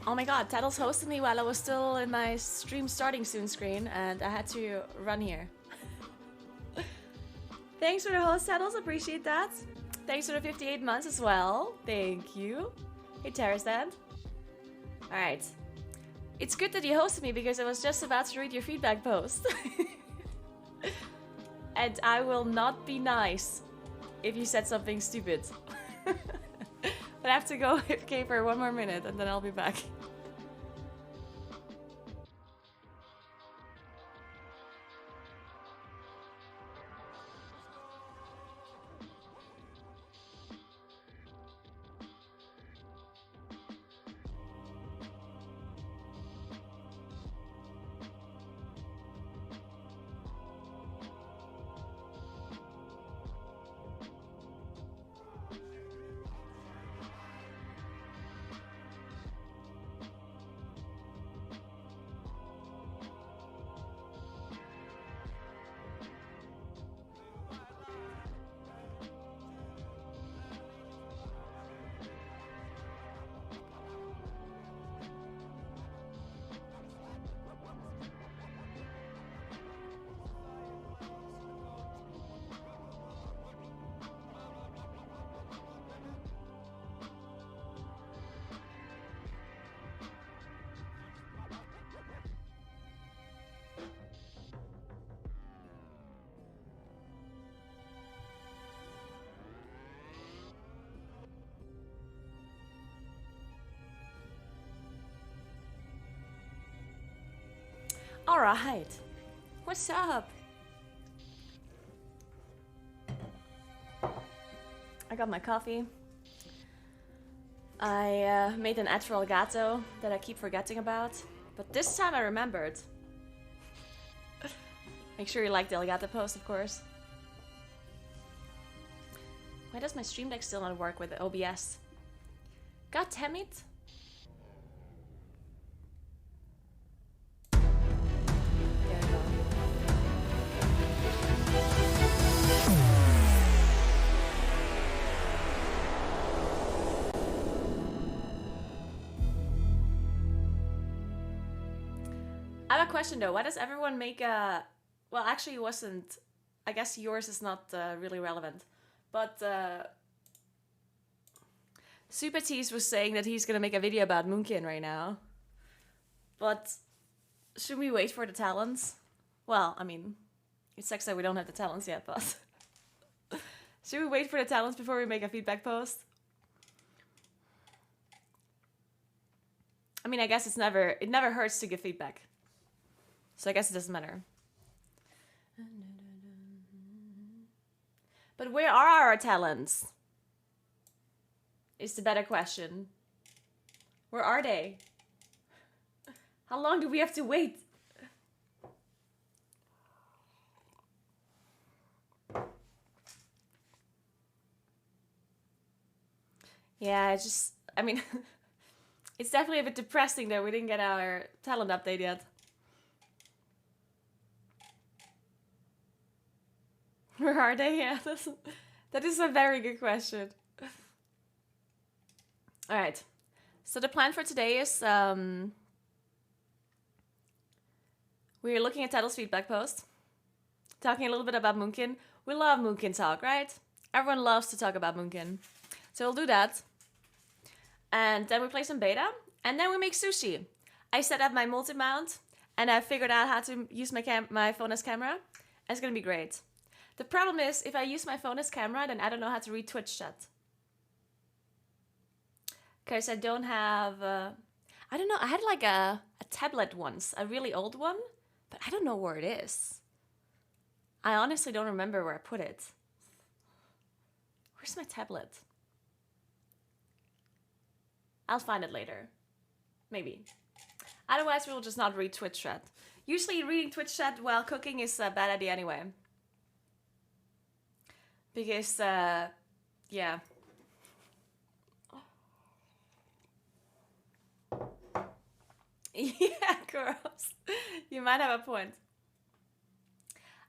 Oh my god, Tattles hosted me while I was still in my stream starting soon screen, and I had to run here. Thanks for the host, Tattles, appreciate that. Thanks for the 58 months as well. Thank you. Hey, Tarzan. Alright. It's good that you hosted me because I was just about to read your feedback post. And I will not be nice if you said something stupid. But I have to go AFK for 1 more minute and then I'll be back. Alright. What's up? I got my coffee. I made an Adderall Gato that I keep forgetting about. But this time I remembered. Make sure you like the Elgato post, of course. Why does my Stream Deck still not work with the OBS? God damn it. There we go. I have a question though. Why does everyone make a... Well, actually it wasn't... I guess yours is not really relevant. But Super Tease was saying that he's gonna make a video about Moonkin right now. But should we wait for the talents? Well, I mean, it sucks that we don't have the talents yet, but... Should we wait for the talents before we make a feedback post? I mean, I guess it never hurts to give feedback. So I guess it doesn't matter. But where are our talents? Is the better question. Where are they? How long do we have to wait? Yeah, I mean, it's definitely a bit depressing that we didn't get our talent update yet. Where are they? Yeah, that is a very good question. Alright, so the plan for today is we're looking at Title's feedback post, talking a little bit about Moonkin. We love Moonkin talk, right? Everyone loves to talk about Moonkin. So we'll do that. And then we play some beta, and then we make sushi. I set up my multi-mount, and I figured out how to use my phone as camera. And it's gonna be great. The problem is, if I use my phone as camera, then I don't know how to read Twitch chat. Because I don't have... I don't know, I had like a tablet once, a really old one, but I don't know where it is. I honestly don't remember where I put it. Where's my tablet? I'll find it later. Maybe. Otherwise, we'll just not read Twitch chat. Usually reading Twitch chat while cooking is a bad idea anyway. Because, yeah. Yeah, girls. You might have a point.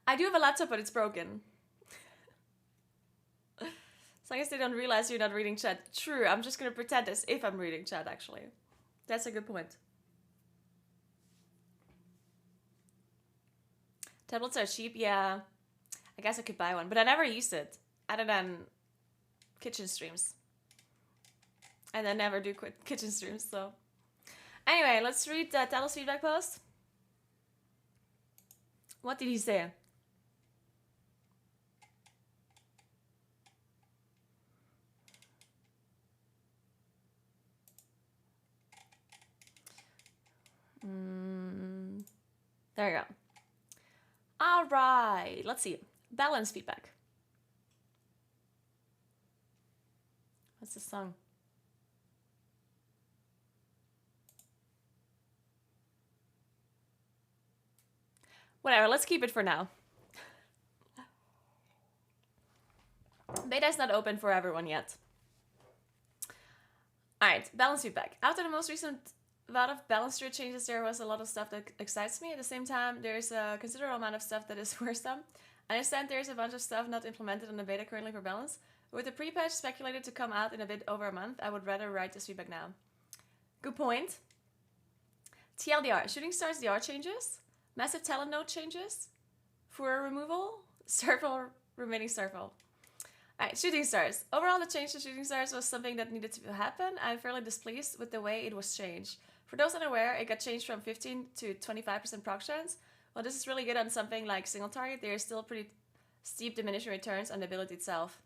I do have a laptop, but it's broken. As long as they don't realize you're not reading chat. True, I'm just gonna pretend as if I'm reading chat, actually. That's a good point. Tablets are cheap, yeah. I guess I could buy one, but I never used it, other than kitchen streams. And I never do kitchen streams, so. Anyway, let's read Talos feedback post. What did he say? There you go. All right, let's see. Balance feedback. What's the song? Whatever, let's keep it for now. Beta is not open for everyone yet. Alright, balance feedback. After the most recent round of balance druid changes, there was a lot of stuff that excites me. At the same time, there's a considerable amount of stuff that is worse than. I understand there's a bunch of stuff not implemented on the beta currently for balance. With the pre-patch speculated to come out in a bit over a month, I would rather write this feedback now. Good point. TLDR. Shooting Stars DR changes. Massive talent node changes. Furor removal. Starfall remaining Starfall. Alright, Shooting Stars. Overall, the change to Shooting Stars was something that needed to happen. I'm fairly displeased with the way it was changed. For those unaware, it got changed from 15 to 25% proc chance. While this is really good on something like single target, there is still pretty steep diminishing returns on the ability itself.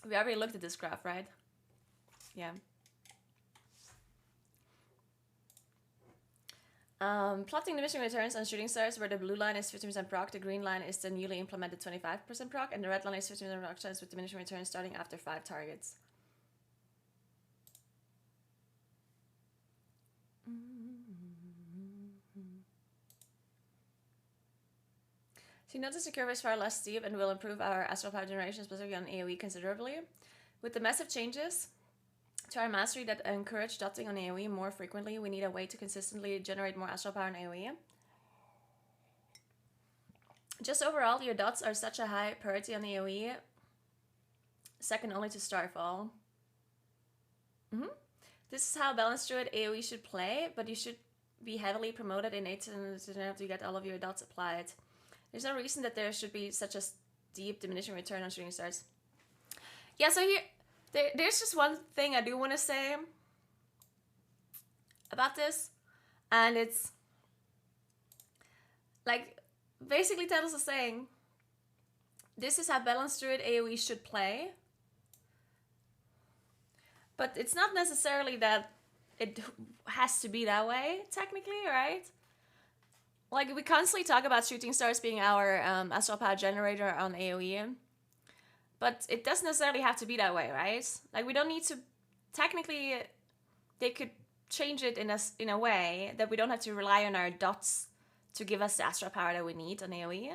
We already looked at this graph, right? Yeah. Plotting diminishing returns on Shooting Stars, where the blue line is 50% proc, the green line is the newly implemented 25% proc, and the red line is 50% proc chance with diminishing returns starting after 5 targets. So you notice the curve is far less steep and will improve our astral power generation, specifically on AoE, considerably. With the massive changes to our mastery that encourage dotting on AoE more frequently, we need a way to consistently generate more astral power in AoE. Just overall, your dots are such a high priority on AoE, second only to Starfall. This is how Balanced Druid AoE should play, but you should be heavily promoted in 8 to get all of your dots applied. There's no reason that there should be such a steep diminishing return on Shooting Stars. Yeah, so here, there's just one thing I do want to say about this, and it's like basically Talos is saying this is how Balanced Druid AoE should play, but it's not necessarily that it has to be that way, technically, right? Like, we constantly talk about Shooting Stars being our astral power generator on AoE, but it doesn't necessarily have to be that way, right? Like, we don't need to... Technically, they could change it in a way that we don't have to rely on our dots to give us the astral power that we need on AoE.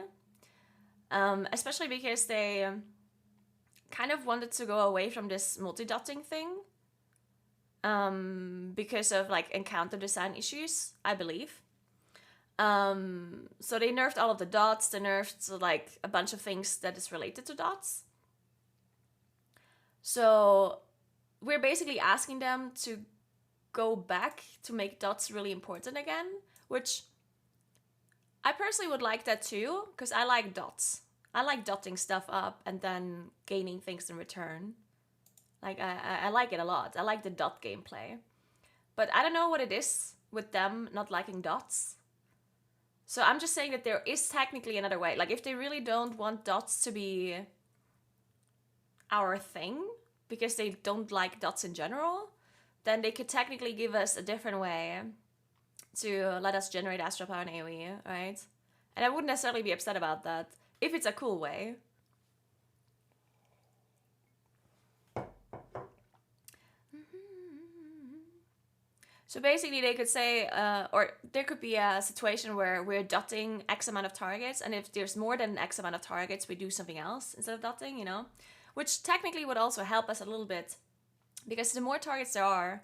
Especially because they kind of wanted to go away from this multi-dotting thing. Because of, like, encounter design issues, I believe. So they nerfed all of the dots, they nerfed, like, a bunch of things that is related to dots. So we're basically asking them to go back to make dots really important again, which I personally would like that too, because I like dots. I like dotting stuff up and then gaining things in return. Like, I like it a lot. I like the dot gameplay. But I don't know what it is with them not liking dots. So I'm just saying that there is technically another way. Like, if they really don't want dots to be our thing, because they don't like dots in general, then they could technically give us a different way to let us generate astral power in AoE, right? And I wouldn't necessarily be upset about that, if it's a cool way. So basically they could say, or there could be a situation where we're dotting X amount of targets, and if there's more than X amount of targets, we do something else instead of dotting, you know? Which technically would also help us a little bit, because the more targets there are,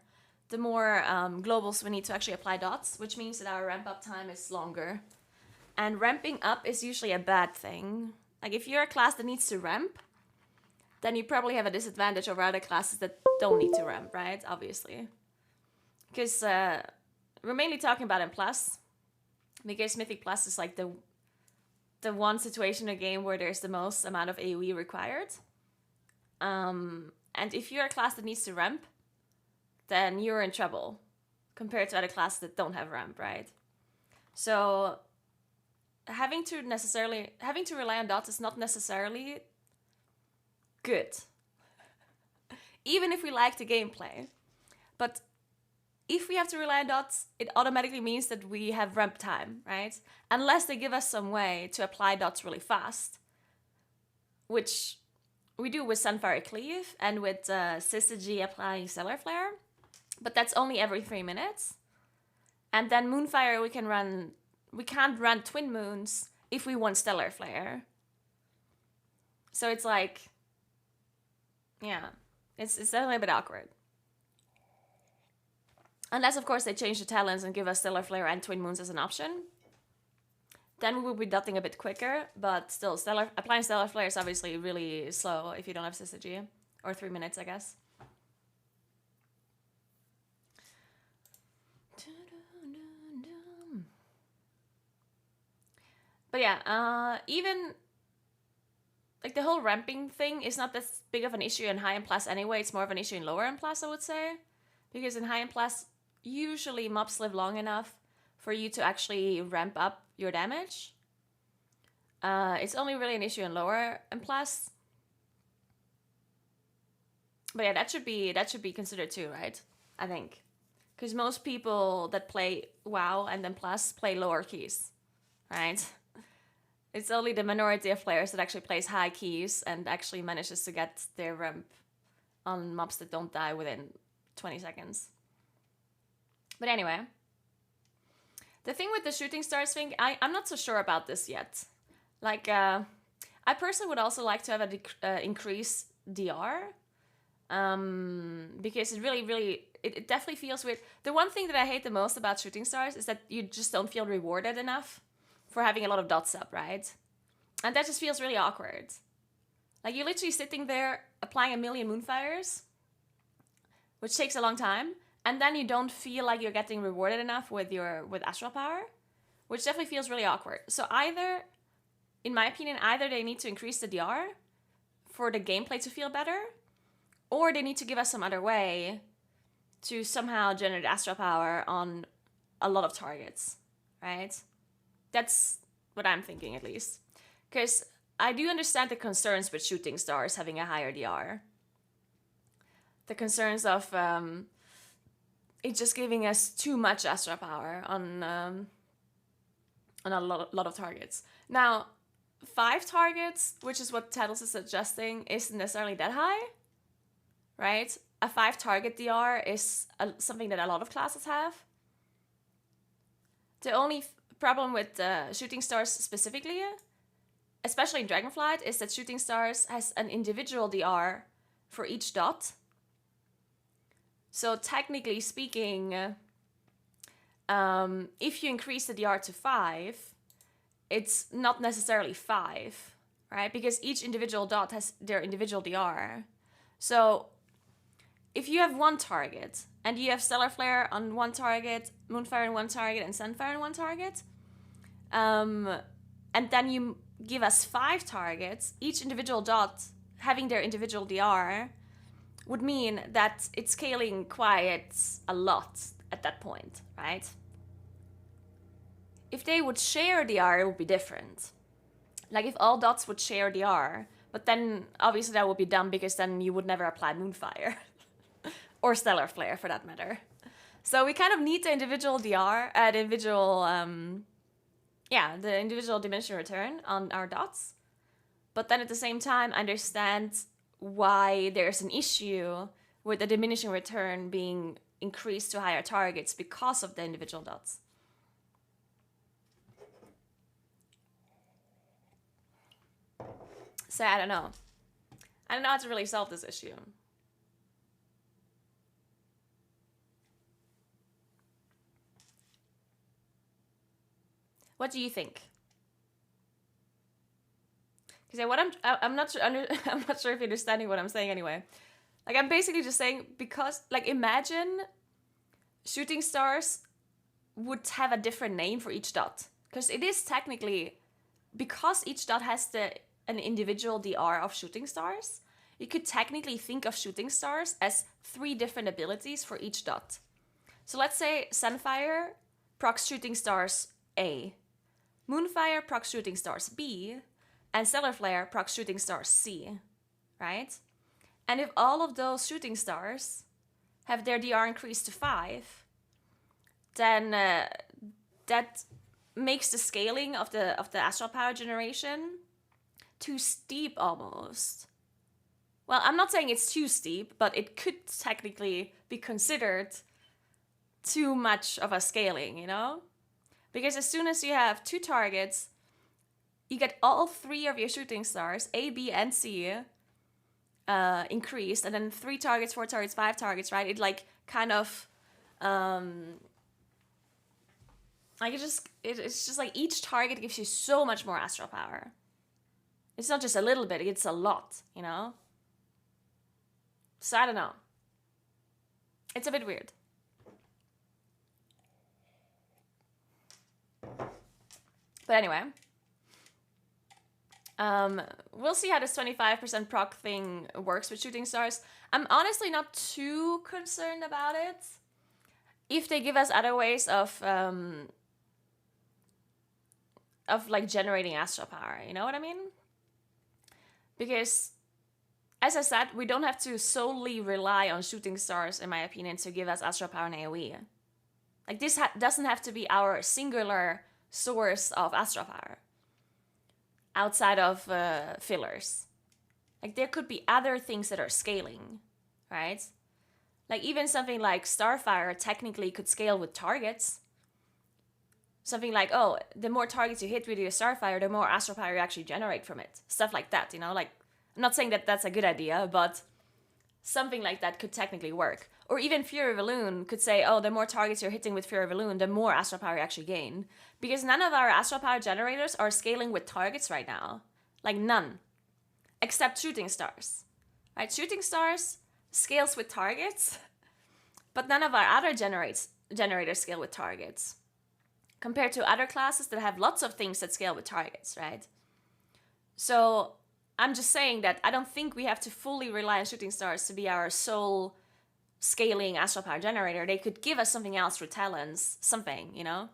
the more globals we need to actually apply dots, which means that our ramp up time is longer. And ramping up is usually a bad thing. Like, if you're a class that needs to ramp, then you probably have a disadvantage over other classes that don't need to ramp, right? Obviously. Because we're mainly talking about in Plus. Because Mythic Plus is like the one situation in a game where there's the most amount of AoE required. And if you're a class that needs to ramp, then you're in trouble compared to other classes that don't have ramp, right? So having to rely on dots is not necessarily good. Even if we like the gameplay. But if we have to rely on dots, it automatically means that we have ramp time, right? Unless they give us some way to apply dots really fast, which we do with Sunfire Cleave and with Syzygy applying Stellar Flare, but that's only every 3 minutes. And then Moonfire we can't run Twin Moons if we want Stellar Flare. So it's like, yeah, it's definitely a bit awkward. Unless, of course, they change the talents and give us Stellar Flare and Twin Moons as an option. Then we will be dotting a bit quicker, but still, applying Stellar Flare is obviously really slow if you don't have Syzygy. Or 3 minutes, I guess. But yeah, even like the whole ramping thing is not that big of an issue in High and Plus anyway. It's more of an issue in Lower and Plus, I would say. Because in High and Plus, usually mobs live long enough for you to actually ramp up your damage. It's only really an issue in Lower and Plus. But yeah, that should be considered too, right? I think. Because most people that play WoW and then Plus play lower keys, right? It's only the minority of players that actually plays high keys and actually manages to get their ramp on mobs that don't die within 20 seconds. But anyway, the thing with the shooting stars thing, I'm not so sure about this yet. Like, I personally would also like to have an increased DR. Because it really, it definitely feels weird. The one thing that I hate the most about shooting stars is that you just don't feel rewarded enough for having a lot of dots up, right? And that just feels really awkward. Like, you're literally sitting there applying a million Moonfires, which takes a long time, and then you don't feel like you're getting rewarded enough with Astral Power, which definitely feels really awkward. So either, in my opinion, they need to increase the DR for the gameplay to feel better, or they need to give us some other way to somehow generate Astral Power on a lot of targets, right? That's what I'm thinking, at least. Because I do understand the concerns with shooting stars having a higher DR. The concerns of it just giving us too much Astral Power on a lot of targets. Now, 5 targets, which is what Tattles is suggesting, isn't necessarily that high, right? A 5 target DR is something that a lot of classes have. The only problem with shooting stars specifically, especially in Dragonflight, is that shooting stars has an individual DR for each dot. So technically speaking, if you increase the DR to 5, it's not necessarily 5, right? Because each individual dot has their individual DR. So if you have 1 target, and you have Stellar Flare on 1 target, Moonfire on 1 target, and Sunfire on 1 target, and then you give us 5 targets, each individual dot having their individual DR, would mean that it's scaling quite a lot at that point, right? If they would share DR, it would be different. Like if all dots would share DR, but then obviously that would be dumb because then you would never apply Moonfire. Or Stellar Flare for that matter. So we kind of need the individual DR, the individual diminishing return on our dots. But then at the same time, understand why there's an issue with the diminishing return being increased to higher targets because of the individual dots. So I don't know. I don't know how to really solve this issue. What do you think? Because I'm not sure I'm not sure if you're understanding what I'm saying anyway. Like I'm basically just saying because like imagine shooting stars would have a different name for each dot, because it is technically, because each dot has an individual DR of shooting stars, you could technically think of shooting stars as 3 different abilities for each dot. So let's say Sunfire procs shooting stars A, Moonfire procs shooting stars B, and Stellar Flare procs shooting stars C, right? And if all of those shooting stars have their DR increased to 5, then that makes the scaling of the astral power generation too steep almost. Well, I'm not saying it's too steep, but it could technically be considered too much of a scaling, you know? Because as soon as you have 2 targets, you get all 3 of your shooting stars, A, B, and C, increased, and then 3 targets, 4 targets, 5 targets, right? It like kind of like it's just like each target gives you so much more astral power. It's not just a little bit, it's a lot, you know? So I don't know. It's a bit weird. But anyway, we'll see how this 25% proc thing works with shooting stars. I'm honestly not too concerned about it. If they give us other ways of like generating astral power, you know what I mean? Because, as I said, we don't have to solely rely on shooting stars, in my opinion, to give us astral power and AoE. Like this doesn't have to be our singular source of astral power outside of fillers. Like there could be other things that are scaling, right? Like even something like Starfire technically could scale with targets. Something like, oh, the more targets you hit with your Starfire, the more astral power you actually generate from it. Stuff like that, you know? Like, I'm not saying that that's a good idea, but something like that could technically work. Or even Fury Balloon could say, oh, the more targets you're hitting with Fury Balloon, the more astral power you actually gain. Because none of our astral power generators are scaling with targets right now. Like none. Except shooting stars. Right? Shooting stars scales with targets, but none of our other generators scale with targets. Compared to other classes that have lots of things that scale with targets, right? So I'm just saying that I don't think we have to fully rely on shooting stars to be our sole scaling astral power generator. They could give us something else through talents, something, you know?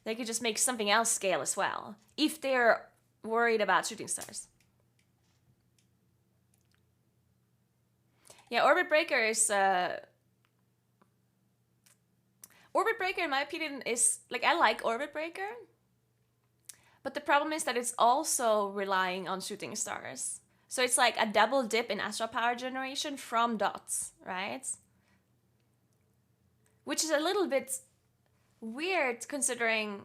They could just make something else scale as well, if they're worried about shooting stars. Yeah, Orbit Breaker is... Orbit Breaker, in my opinion, is... Like, I like Orbit Breaker. But the problem is that it's also relying on shooting stars. So it's like a double dip in astral power generation from dots, right? Which is a little bit weird considering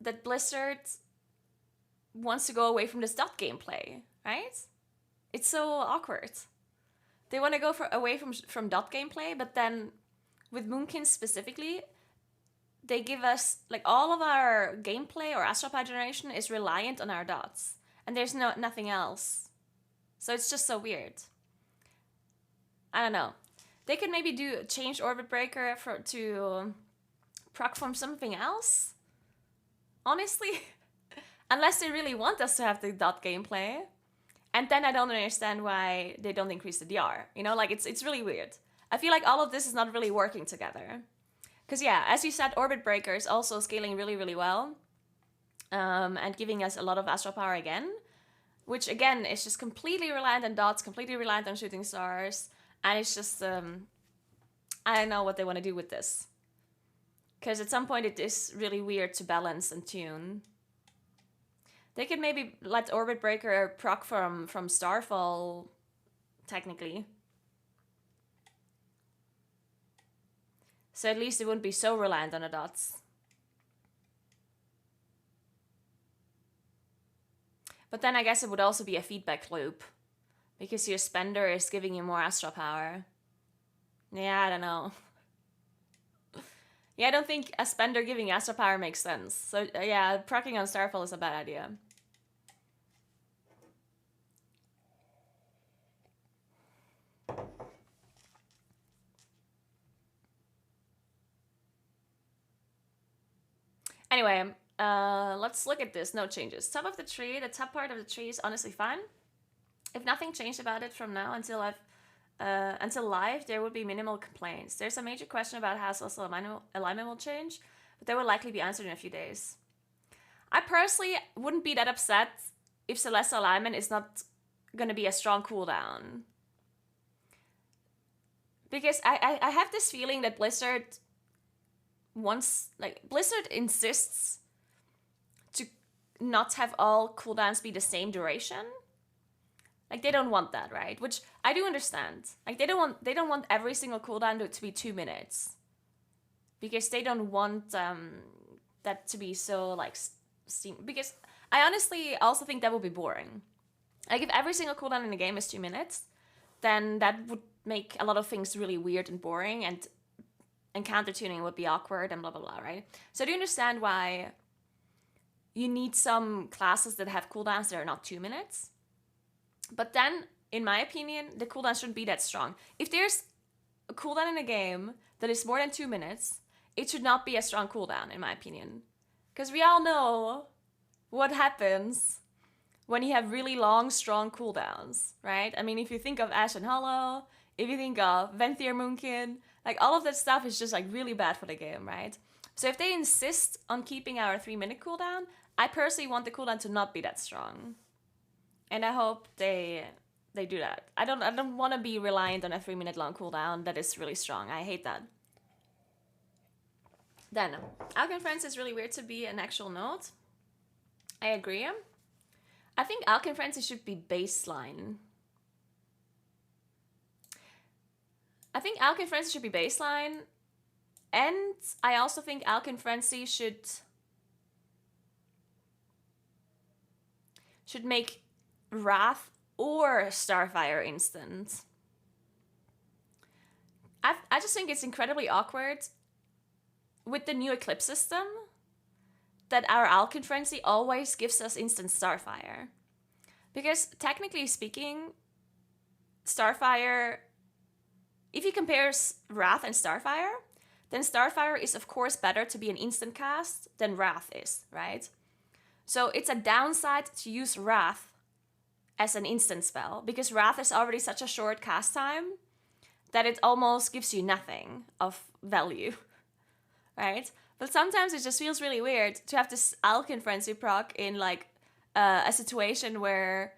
that Blizzard wants to go away from this dot gameplay, right? It's so awkward. They want to go away from dot gameplay, but then with Moonkin specifically, they give us, like, all of our gameplay or astral power generation is reliant on our dots. And there's nothing else. So it's just so weird. I don't know. They could maybe change Orbit Breaker to proc from something else? Honestly. Unless they really want us to have the dot gameplay. And then I don't understand why they don't increase the DR. You know, like, it's really weird. I feel like all of this is not really working together. Because, yeah, as you said, Orbit Breaker is also scaling really, really well. And giving us a lot of astral power again. Which, again, is just completely reliant on dots, completely reliant on shooting stars. And it's just, I don't know what they want to do with this. Because at some point it is really weird to balance and tune. They could maybe let Orbit Breaker proc from Starfall, technically. So at least it wouldn't be so reliant on the dots. But then I guess it would also be a feedback loop. Because your spender is giving you more astral power. Yeah, I don't know. Yeah, I don't think a spender giving astral power makes sense. So yeah, proccing on Starfall is a bad idea. Anyway, let's look at this. No changes. Top of the tree. The top part of the tree is honestly fine. If nothing changed about it from now until live, there would be minimal complaints. There's a major question about how social alignment will change, but they will likely be answered in a few days. I personally wouldn't be that upset if Celestial Alignment is not going to be a strong cooldown. Because I have this feeling that Blizzard insists to not have all cooldowns be the same duration. Like, they don't want that, right? Which I do understand. Like, they don't want every single cooldown to be 2 minutes. Because they don't want that to be so, like, because I honestly also think that would be boring. Like, if every single cooldown in the game is 2 minutes, then that would make a lot of things really weird and boring, and counter tuning would be awkward and blah blah blah, right? So I do understand why you need some classes that have cooldowns that are not 2 minutes. But then, in my opinion, the cooldown shouldn't be that strong. If there's a cooldown in a game that is more than 2 minutes, it should not be a strong cooldown, in my opinion. Because we all know what happens when you have really long, strong cooldowns, right? I mean, if you think of Ashen Hollow, if you think of Venthyr Moonkin, like, all of that stuff is just, like, really bad for the game, right? So if they insist on keeping our 3-minute cooldown, I personally want the cooldown to not be that strong. And I hope they do that. I don't want to be reliant on a 3-minute long cooldown that is really strong. I hate that. Then, Alchemy Friends is really weird to be an actual node. I agree. I think Alchemy Frenzy should be baseline. And I also think Alchemy Frenzy should make Wrath or Starfire instant. I just think it's incredibly awkward with the new Eclipse system that our Alchemy Frenzy always gives us instant Starfire. Because technically speaking, Starfire, if you compare Wrath and Starfire, then Starfire is of course better to be an instant cast than Wrath is, right? So it's a downside to use Wrath as an instant spell, because Wrath is already such a short cast time that it almost gives you nothing of value, right? But sometimes it just feels really weird to have this Alchemy Frenzy proc in, like, a situation where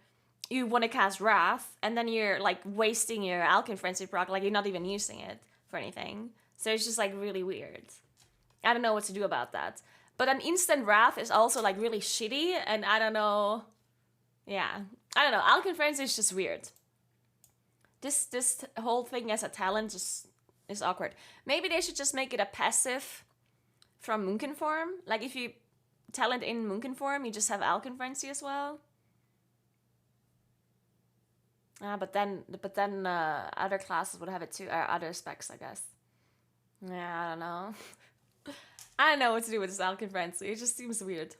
you want to cast Wrath, and then you're, like, wasting your Alchemy Frenzy proc, like, you're not even using it for anything. So it's just, like, really weird. I don't know what to do about that. But an instant Wrath is also, like, really shitty, and I don't know. Yeah. I don't know. Alchemy Frenzy is just weird. This whole thing as a talent just is awkward. Maybe they should just make it a passive from Moonkin form. Like, if you talent in Moonkin form, you just have Alchemy Frenzy as well. But then other classes would have it too, or other specs, I guess. Yeah, I don't know. I don't know what to do with this Alchemy Frenzy. It just seems weird.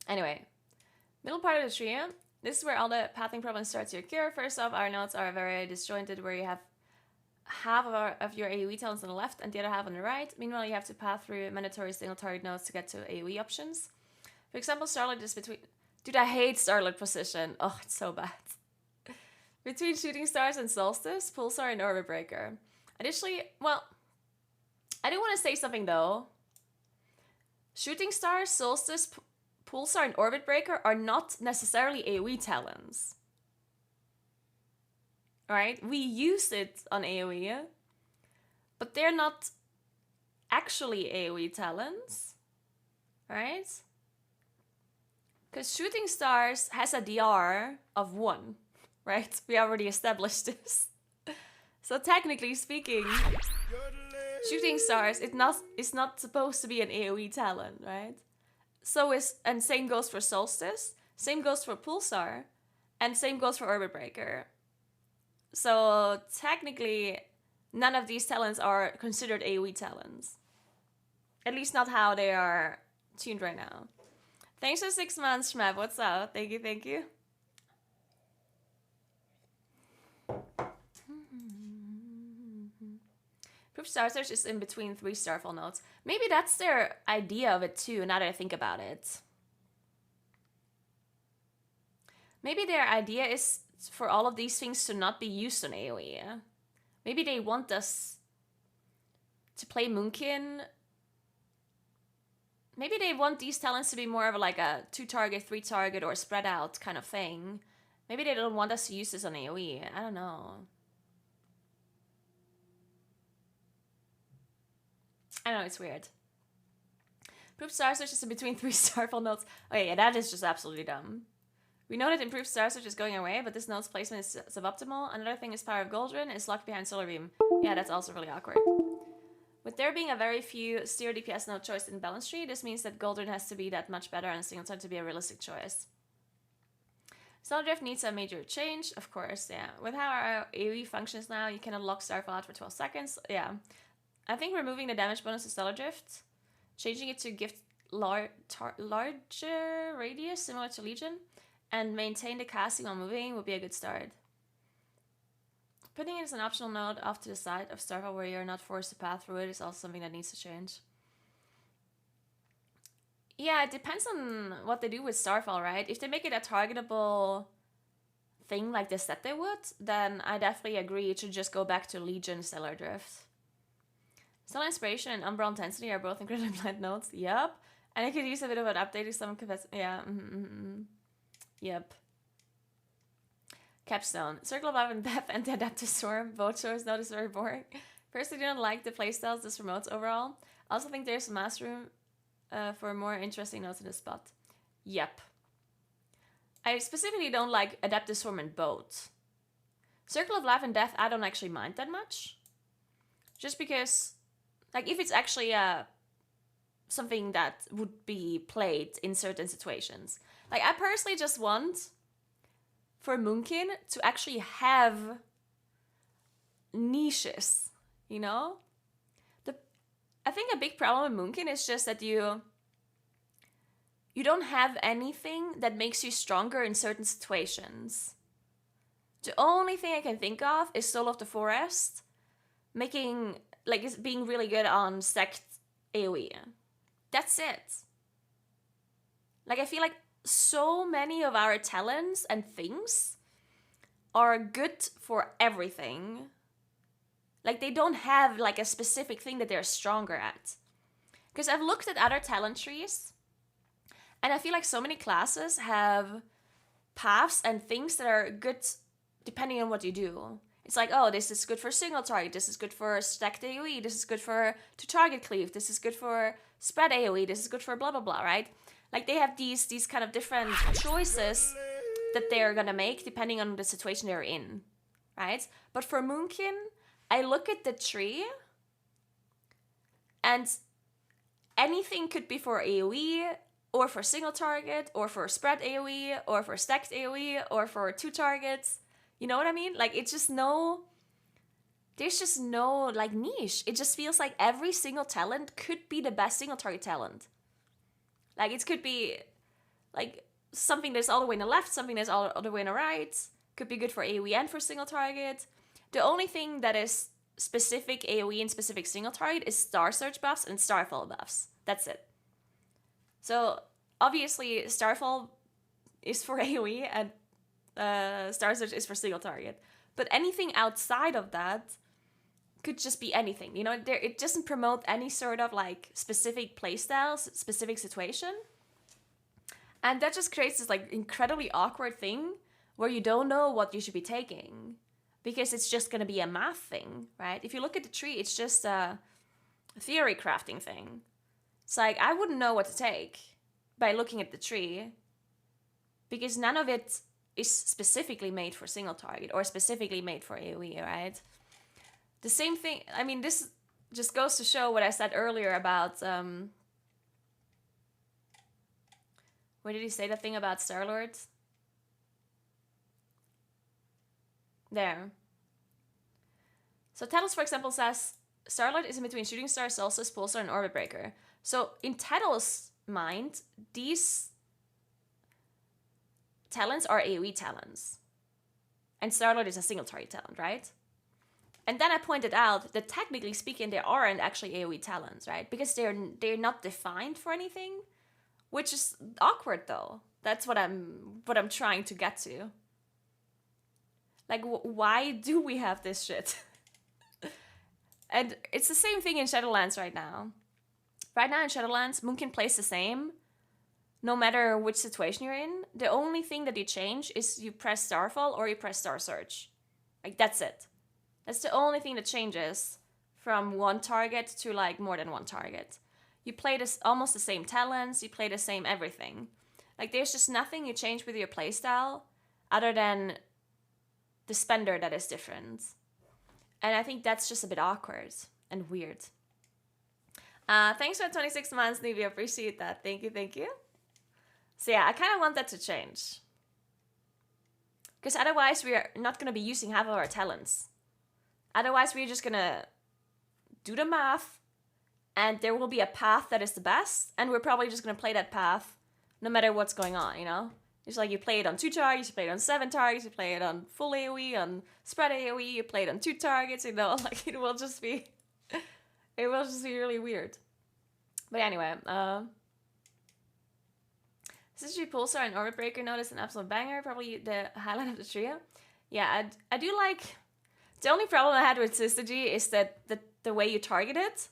Anyway, middle part of the tree. This is where all the pathing problems start to occur. First off, our nodes are very disjointed, where you have half of your AoE talents on the left and the other half on the right. Meanwhile, you have to path through mandatory single target nodes to get to AoE options. For example, Starlight is between... Dude, I hate Starlight position. Oh, it's so bad. Between Shooting Stars and Solstice, Pulsar and Orbit Breaker. Additionally, well, I do want to say something though. Shooting Stars, Solstice, Pulsar, and Orbit Breaker are not necessarily AoE talents. Alright? We use it on AoE, but they're not actually AoE talents. Alright? Because Shooting Stars has a DR of 1, right? We already established this. So technically speaking, Shooting Stars is not supposed to be an AoE talent, right? And same goes for Solstice, same goes for Pulsar, and same goes for Orbit Breaker. So technically, none of these talents are considered AoE talents. At least not how they are tuned right now. Thanks for 6 months, Shmab. What's up? Thank you, thank you. Proof Star Search is in between 3 Starfall nodes. Maybe that's their idea of it too, now that I think about it. Maybe their idea is for all of these things to not be used on AoE. Maybe they want us to play Moonkin. Maybe they want these talents to be more of like a 2-target, 3-target, or spread out kind of thing. Maybe they don't want us to use this on AoE. I don't know. I know, it's weird. Improved Star Search is in between 3 Starfall nodes. Okay, yeah, that is just absolutely dumb. We know that Improved Star Search is going away, but this node's placement is suboptimal. Another thing is Power of Gauldron is locked behind Solar Beam. Yeah, that's also really awkward. With there being a very few steer DPS node choice in Balance Tree, this means that Gauldron has to be that much better and Singleton to be a realistic choice. Stellar Drift needs a major change, of course, yeah. With how our AoE functions now, you can unlock Starfall out for 12 seconds, yeah. I think removing the damage bonus to Stellar Drift, changing it to gift larger radius, similar to Legion, and maintain the casting while moving would be a good start. Putting it as an optional node off to the side of Starfall where you're not forced to path through it is also something that needs to change. Yeah, it depends on what they do with Starfall, right? If they make it a targetable thing like they said they would, then I definitely agree it should just go back to Legion Stellar Drift. Stellar Inspiration and Umbral Intensity are both incredibly blind nodes. Yep. And I could use a bit of an updating some capacity. Yeah. Yep. Capstone. Circle of Life and Death and the Adaptive Storm. Both shows notice very boring. Personally, do not like the playstyles this promotes overall. I also think there's mass room for more interesting notes in this spot. Yep. I specifically don't like Adaptive Storm and both. Circle of Life and Death, I don't actually mind that much. Just because, like, if it's actually something that would be played in certain situations. Like, I personally just want for Moonkin to actually have niches, you know? I think a big problem with Moonkin is just that you don't have anything that makes you stronger in certain situations. The only thing I can think of is Soul of the Forest, being really good on stacked AoE. That's it. Like, I feel like so many of our talents and things are good for everything. Like, they don't have, like, a specific thing that they're stronger at. Because I've looked at other talent trees, and I feel like so many classes have paths and things that are good depending on what you do. It's like, oh, this is good for single target, this is good for stacked AoE, this is good for to-target cleave, this is good for spread AoE, this is good for blah, blah, blah, right? Like, they have these kind of different choices that they're gonna make depending on the situation they're in, right? But for Moonkin, I look at the tree, and anything could be for AoE, or for single target, or for spread AoE, or for stacked AoE, or for 2 targets. You know what I mean? Like, there's just no, like, niche. It just feels like every single talent could be the best single target talent. Like, it could be, like, something that's all the way on the left, something that's all the way on the right. Could be good for AoE and for single target. The only thing that is specific AoE and specific single target is Star Search buffs and Starfall buffs. That's it. So, obviously, Starfall is for AoE and Star Search is for single target. But anything outside of that could just be anything. You know, it doesn't promote any sort of, like, specific playstyles, specific situation. And that just creates this, like, incredibly awkward thing where you don't know what you should be taking. Because it's just going to be a math thing, right? If you look at the tree, it's just a theory crafting thing. It's like, I wouldn't know what to take by looking at the tree. Because none of it is specifically made for single target or specifically made for AoE, right? The same thing, I mean, this just goes to show what I said earlier about, where did he say that thing about Star-Lord? There. So Tattles, for example, says Star-Lord is in between Shooting Star, Solstice, Pulsar, and Orbit Breaker. So in Tattles' mind, these talents are AoE talents. And Star-Lord is a single target talent, right? And then I pointed out that technically speaking, they aren't actually AoE talents, right? Because they're not defined for anything, which is awkward though. That's what I'm trying to get to. Like, why do we have this shit? And it's the same thing in Shadowlands right now. Right now in Shadowlands, Moonkin plays the same, no matter which situation you're in. The only thing that you change is you press Starfall or you press Star Search. Like, that's it. That's the only thing that changes from one target to like more than one target. You play this almost the same talents, you play the same everything. Like, there's just nothing you change with your playstyle other than the spender that is different. And I think that's just a bit awkward and weird. Thanks for 26 months, Nivea. Appreciate that. Thank you. So yeah, I kind of want that to change. Because otherwise we are not going to be using half of our talents. Otherwise we're just going to do the math and there will be a path that is the best. And we're probably just going to play that path no matter what's going on, you know? It's like you play it on 2 targets, you play it on 7 targets, you play it on full AoE, on spread AoE, you play it on 2 targets, you know? Like, it will just be really weird. But anyway, Sushi Pulsar and Orbit Breaker notice an absolute banger, probably the highlight of the trio. Yeah, I do like... The only problem I had with Syzygy is that the way you target it,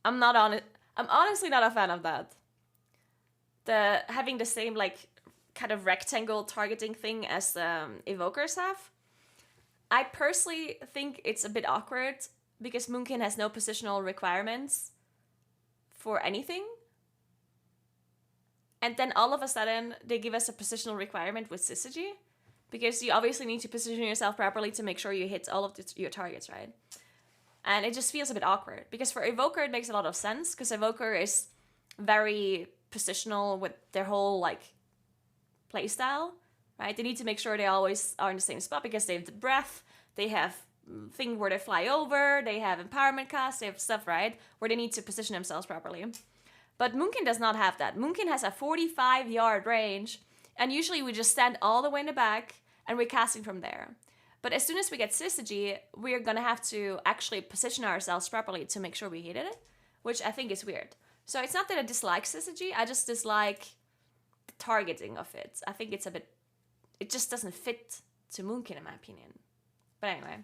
I'm honestly not a fan of that. Having the same, like, kind of rectangle targeting thing as Evokers have. I personally think it's a bit awkward because Moonkin has no positional requirements for anything. And then all of a sudden, they give us a positional requirement with Syzygy. Because you obviously need to position yourself properly to make sure you hit all of your targets, right? And it just feels a bit awkward. Because for Evoker, it makes a lot of sense. Because Evoker is very positional with their whole, like, playstyle, right? They need to make sure they always are in the same spot because they have the breath, they have thing where they fly over, they have empowerment cast, they have stuff, right? Where they need to position themselves properly. But Moonkin does not have that. Moonkin has a 45-yard range, and usually we just stand all the way in the back, and we're casting from there. But as soon as we get Syzygy, we're gonna have to actually position ourselves properly to make sure we hit it, which I think is weird. So it's not that I dislike Syzygy, I just dislike the targeting of it. I think it's a bit... It just doesn't fit to Moonkin, in my opinion. But anyway,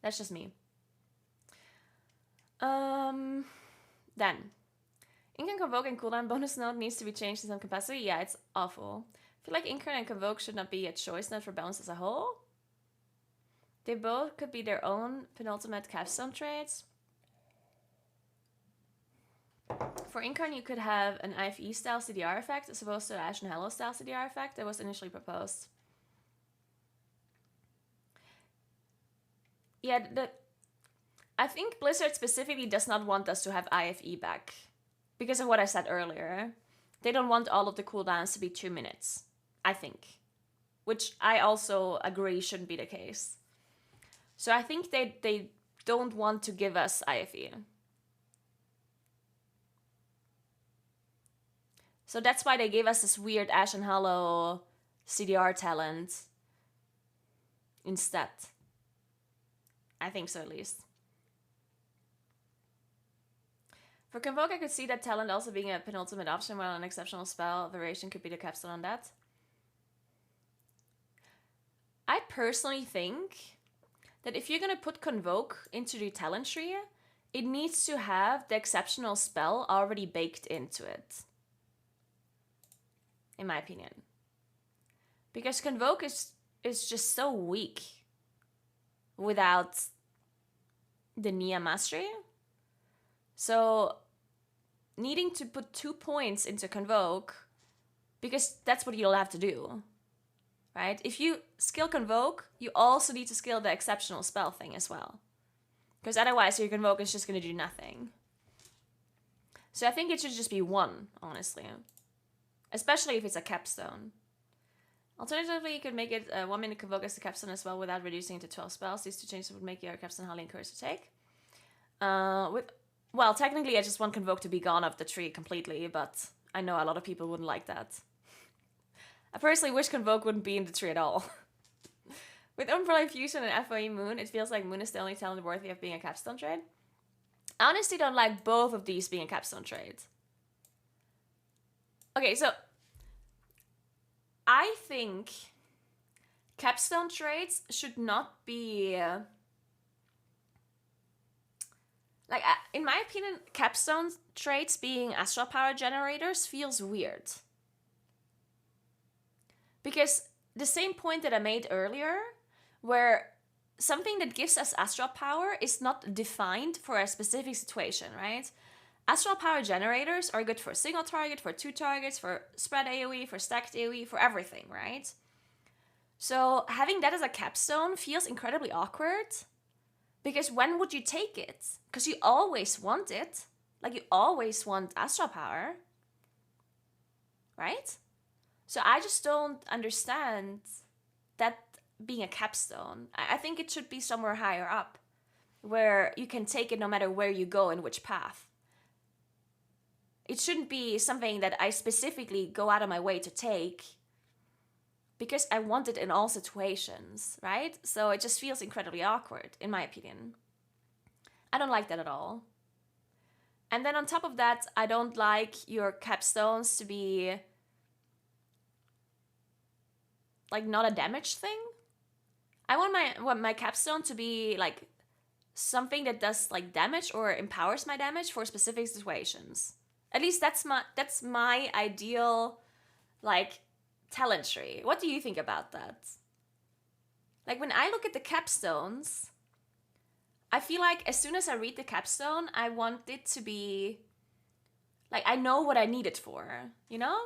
that's just me. Then... Ink and Convoke and cooldown bonus node needs to be changed in some capacity. Yeah, it's awful. I feel like Inker and Convoke should not be a choice node for balance as a whole. They both could be their own penultimate capstone traits. For Incarn, you could have an IFE style CDR effect as opposed to an Ashen Hallow style CDR effect that was initially proposed. Yeah, I think Blizzard specifically does not want us to have IFE back. Because of what I said earlier. They don't want all of the cooldowns to be 2 minutes. I think. Which I also agree shouldn't be the case. So I think they don't want to give us IFE. So that's why they gave us this weird Ashen Hallow CDR talent instead. I think so, at least. For Convoke, I could see that talent also being a penultimate option, while an exceptional spell variation could be the capstone on that. I personally think that if you're going to put Convoke into the talent tree, it needs to have the exceptional spell already baked into it. In my opinion. Because Convoke is just so weak without the Nia Mastery. So, needing to put 2 points into Convoke, because that's what you'll have to do, right? If you skill Convoke, you also need to skill the exceptional spell thing as well. Because otherwise your Convoke is just going to do nothing. So I think it should just be 1, honestly. Especially if it's a capstone. Alternatively, you could make it 1 minute Convoke as the capstone as well without reducing it to 12 spells. These 2 changes would make your capstone highly encouraged to take. Well, technically I just want Convoke to be gone off the tree completely, but I know a lot of people wouldn't like that. I personally wish Convoke wouldn't be in the tree at all. With Umbrella Fusion and FOE Moon, it feels like Moon is the only talent worthy of being a capstone trade. I honestly don't like both of these being a capstone trade. Okay, so I think capstone trades should not be... like, in my opinion, capstone trades being astral power generators feels weird. Because the same point that I made earlier, where something that gives us astral power is not defined for a specific situation, right? Astral power generators are good for a single target, for 2 targets, for spread AoE, for stacked AoE, for everything, right? So having that as a capstone feels incredibly awkward. Because when would you take it? Because you always want it. Like, you always want astral power. Right? So I just don't understand that being a capstone. I think it should be somewhere higher up, where you can take it no matter where you go and which path. It shouldn't be something that I specifically go out of my way to take because I want it in all situations, right? So it just feels incredibly awkward, in my opinion. I don't like that at all. And then on top of that, I don't like your capstones to be like not a damage thing. I want my capstone to be like something that does like damage or empowers my damage for specific situations. At least that's my ideal like talent tree. What do you think about that? Like, when I look at the capstones, I feel like as soon as I read the capstone, I want it to be like, I know what I need it for, you know?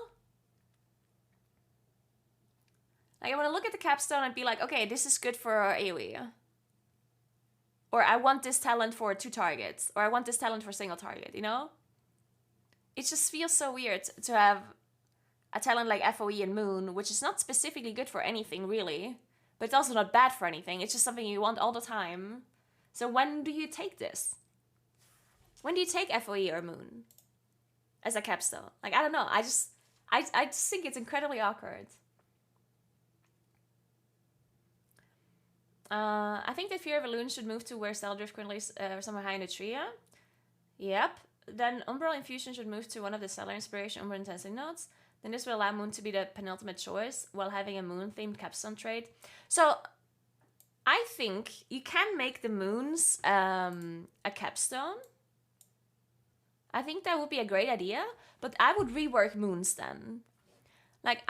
Like, I want to look at the capstone and be like, okay, this is good for AoE. Or I want this talent for 2 targets. Or I want this talent for single target, you know? It just feels so weird to have a talent like FOE and Moon, which is not specifically good for anything, really. But it's also not bad for anything. It's just something you want all the time. So when do you take this? When do you take FOE or Moon as a capstone? Like, I don't know. I just think it's incredibly awkward. I think that Fear of Elune should move to where Stellar Drift currently is somewhere high in the tree. Yep. Then Umbral Infusion should move to one of the Stellar Inspiration Umbral Intensity nodes. Then this will allow Moon to be the penultimate choice while having a Moon-themed capstone trade. So I think you can make the Moons a capstone. I think that would be a great idea, but I would rework Moons then. Like,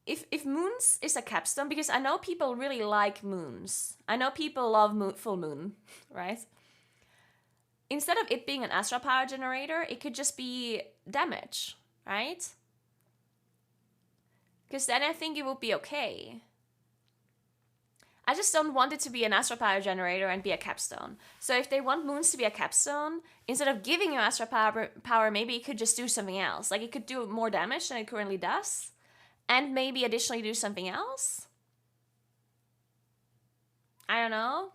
if Moons is a capstone, because I know people really like Moons. I know people love full Moon, right? Instead of it being an astral power generator, it could just be damage, right? Because then I think it would be okay. I just don't want it to be an astral power generator and be a capstone. So if they want Moons to be a capstone, instead of giving you astral power, maybe it could just do something else. Like, it could do more damage than it currently does. And maybe additionally do something else. I don't know.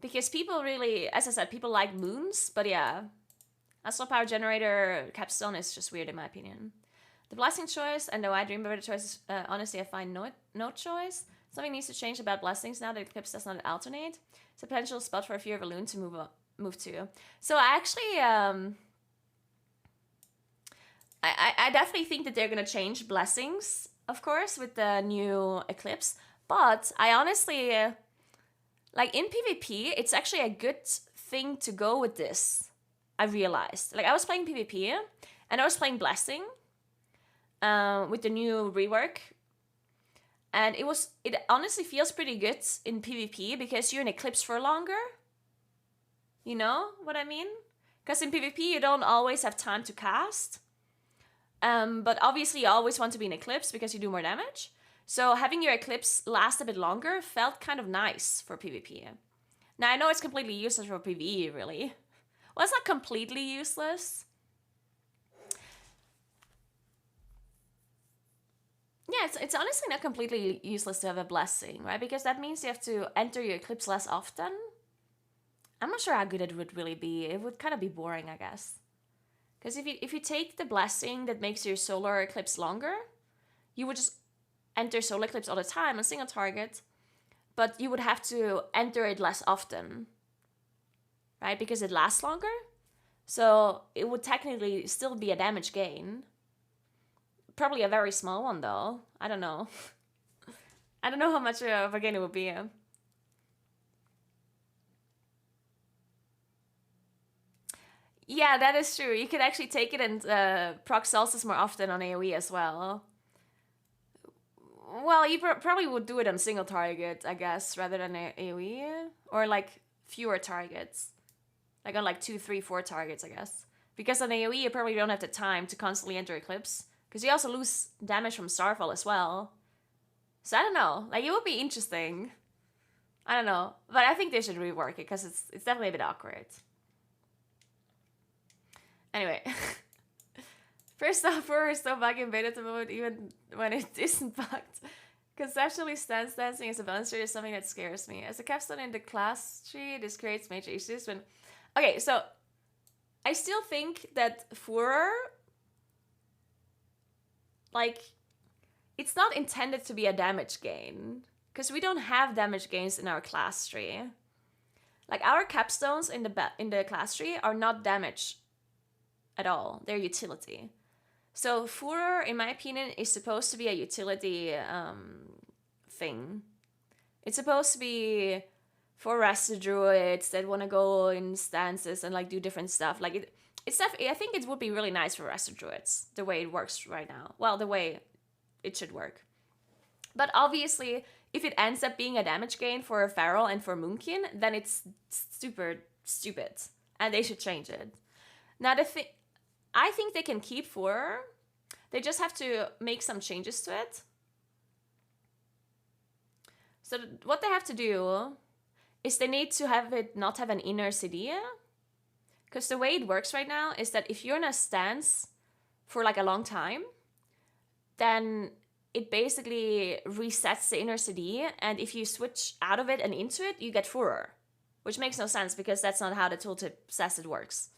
Because people really, as I said, people like Moons. But yeah, astral power generator capstone is just weird in my opinion. The blessing choice and the I dream about the choice, honestly, I find no choice. Something needs to change about blessings now that Eclipse does not alternate. It's a potential spot for a Fear of Elune to move to. So I actually, I definitely think that they're gonna change blessings, of course, with the new Eclipse. But I honestly, like, in PvP, it's actually a good thing to go with this. I realized, like, I was playing PvP and I was playing blessing. With the new rework, and it honestly feels pretty good in PvP because you're in Eclipse for longer. You know what I mean? Because in PvP you don't always have time to cast, but obviously you always want to be in Eclipse because you do more damage. So having your Eclipse last a bit longer felt kind of nice for PvP. Now I know it's completely useless for PvE, really. Well, it's not completely useless. Yeah, it's honestly not completely useless to have a blessing, right? Because that means you have to enter your Eclipse less often. I'm not sure how good it would really be. It would kind of be boring, I guess. Because if you take the blessing that makes your solar eclipse longer, you would just enter Solar Eclipse all the time on single target, but you would have to enter it less often, right? Because it lasts longer. So it would technically still be a damage gain. Probably a very small one though. I don't know. I don't know how much of a gain it would be. Yeah, that is true. You could actually take it and proc Solstice more often on AoE as well. Well, you probably would do it on single target, I guess, rather than AoE. Or like fewer targets. Like on like 2, 3, 4 targets, I guess. Because on AoE, you probably don't have the time to constantly enter Eclipse. Because you also lose damage from Starfall as well. So I don't know. Like, it would be interesting. I don't know. But I think they should rework it, because it's definitely a bit awkward. Anyway. First off, we're so bugged in beta at the moment, even when it isn't bugged. Conceptually, stance dancing as a balance tree is something that scares me. As a capstone in the class tree, this creates major issues when... Okay, so... I still think that Furor... Like... It's not intended to be a damage gain. Because we don't have damage gains in our class tree. Like, our capstones in the class tree are not damage at all. They're utility. So Furor, in my opinion, is supposed to be a utility thing. It's supposed to be for rested druids that want to go in stances and like do different stuff. Like I think it would be really nice for rested druids the way it works right now. Well, the way it should work. But obviously, if it ends up being a damage gain for Feral and for Moonkin, then it's super stupid, and they should change it. Now I think they can keep Furor. They just have to make some changes to it. So what they have to do is they need to have it not have an inner CD. Because the way it works right now is that if you're in a stance for like a long time, then it basically resets the inner CD. And if you switch out of it and into it, you get Furor. Which makes no sense because that's not how the tooltip says it works.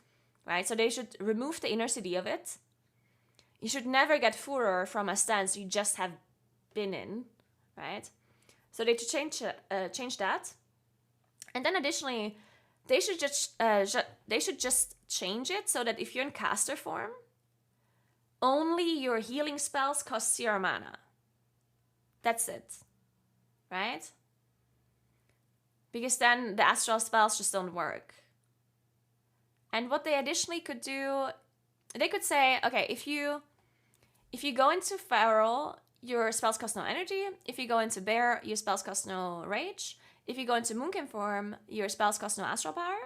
Right? So they should remove the inner CD of it. You should never get Furor from a stance you just have been in, right? So they should change that. And then additionally, they should just change it so that if you're in caster form, only your healing spells cost 0 mana. That's it, right? Because then the astral spells just don't work. And what they additionally could do, they could say, okay, if you go into Feral, your spells cost no energy. If you go into Bear, your spells cost no rage. If you go into Moonkin form, your spells cost no astral power.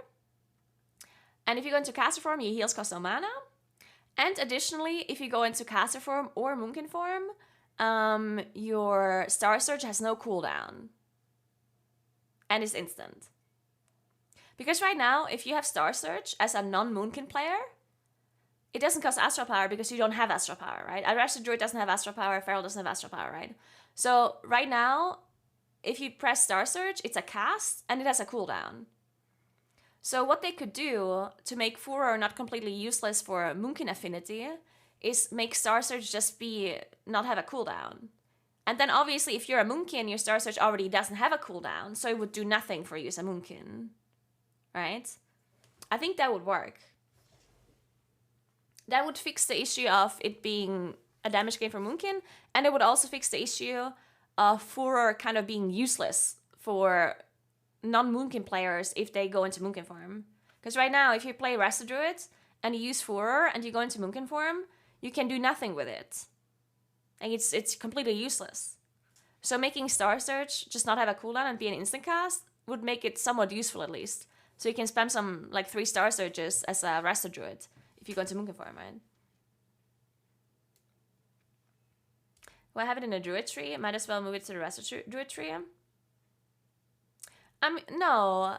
And if you go into caster form, your heals cost no mana. And additionally, if you go into caster form or Moonkin form, your Star Surge has no cooldown. And is instant. Because right now, if you have Star Surge as a non-Moonkin player, it doesn't cost astral power because you don't have astral power, right? A Rested Druid doesn't have astral power, Feral doesn't have astral power, right? So right now, if you press Star Surge, it's a cast and it has a cooldown. So what they could do to make Furor not completely useless for Moonkin affinity is make Star Surge just not have a cooldown. And then obviously if you're a Moonkin, your Star Surge already doesn't have a cooldown, so it would do nothing for you as a Moonkin, right? I think that would work. That would fix the issue of it being a damage gain for Moonkin, and it would also fix the issue of Furor kind of being useless for non-Moonkin players if they go into Moonkin form. Because right now, if you play Rested Druid and you use Furor and you go into Moonkin form, you can do nothing with it. And it's completely useless. So making Star Surge just not have a cooldown and be an instant cast would make it somewhat useful at least. So you can spam some like 3 Star Surges as a Rested Druid if you go into Moonkin form, right? Well, I have it in a Druid tree. Might as well move it to the Rested Druid tree. No.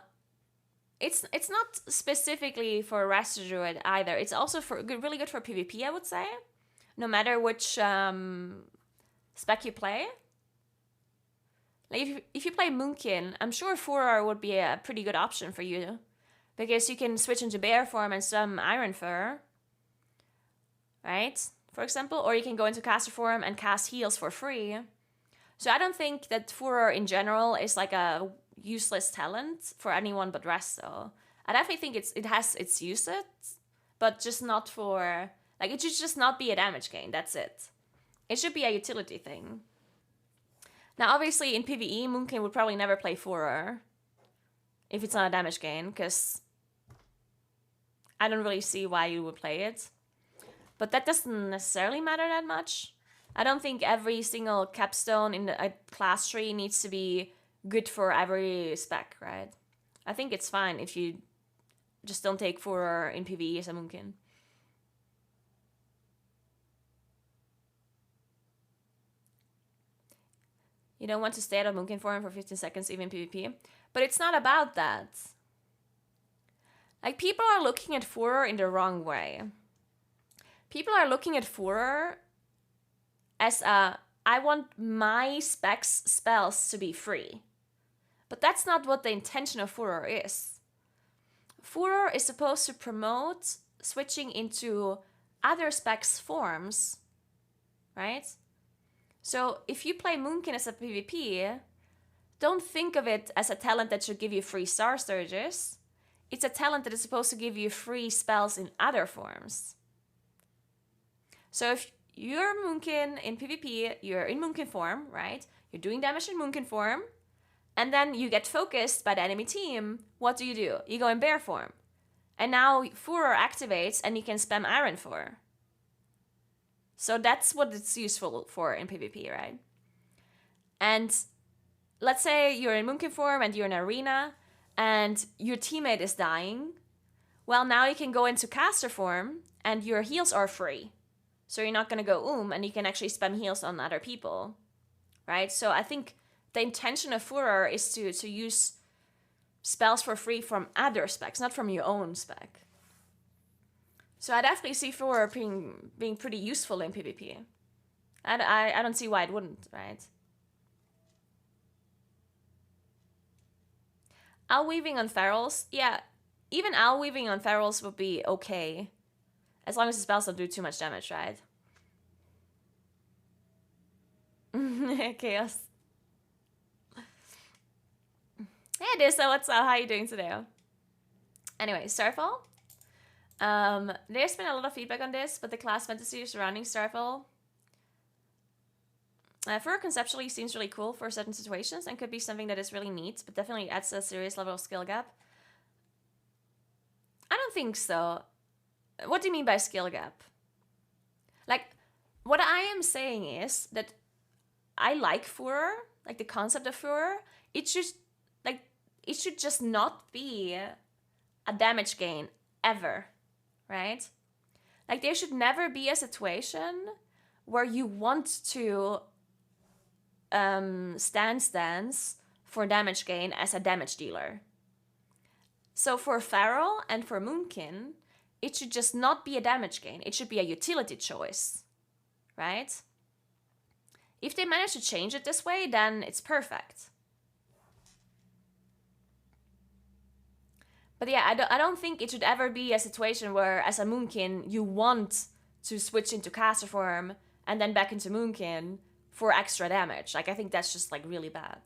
It's not specifically for Rested Druid either. It's also really good for PvP, I would say. No matter which spec you play. Like if you play Moonkin, I'm sure Furor would be a pretty good option for you. Because you can switch into Bear form and some Iron Fur. Right? For example. Or you can go into Caster form and cast heals for free. So I don't think that Furor in general is like a useless talent for anyone but Resto. I definitely think it has its uses, but just not for, like, it should just not be a damage gain. That's it. It should be a utility thing. Now, obviously, in PvE, Moonkin would probably never play Furor if it's not a damage gain, because I don't really see why you would play it. But that doesn't necessarily matter that much. I don't think every single capstone in a class tree needs to be good for every spec, right? I think it's fine if you just don't take Furor in PvE as a Moonkin. You don't want to stay out of Moonkin form for 15 seconds, even PvP. But it's not about that. Like, people are looking at Furor in the wrong way. People are looking at Furor as I want my specs spells to be free. But that's not what the intention of Furor is. Furor is supposed to promote switching into other specs forms, right? So if you play Moonkin as a PvP, don't think of it as a talent that should give you free Star Surges. It's a talent that is supposed to give you free spells in other forms. So if you're Moonkin in PvP, you're in Moonkin form, right? You're doing damage in Moonkin form, and then you get focused by the enemy team. What do? You go in bear form. And now Furor activates and you can spam Iron for. So that's what it's useful for in PvP, right? And let's say you're in Moonkin form and you're in arena and your teammate is dying. Well, now you can go into caster form and your heals are free. So you're not going to go and you can actually spam heals on other people, right? So I think the intention of Furor is to use spells for free from other specs, not from your own spec. So I definitely see Furor being pretty useful in PvP. I don't see why it wouldn't, right? Owl Weaving on Ferals? Yeah, even Owl Weaving on Ferals would be okay. As long as the spells don't do too much damage, right? Chaos. Hey, Dissa, what's up? How are you doing today? Anyway, Starfall. There's been a lot of feedback on this, but the class fantasy surrounding Starfall Furor conceptually seems really cool for certain situations and could be something that is really neat, but definitely adds a serious level of skill gap. I don't think so. What do you mean by skill gap? Like, what I am saying is that I like Furor, like the concept of Furor. It should just not be a damage gain ever, right? Like, there should never be a situation where you want to stance for damage gain as a damage dealer. So for Feral and for Moonkin, it should just not be a damage gain. It should be a utility choice, right? If they manage to change it this way, then it's perfect. But yeah, I don't think it should ever be a situation where, as a Moonkin, you want to switch into caster form and then back into Moonkin for extra damage. Like, I think that's just, like, really bad.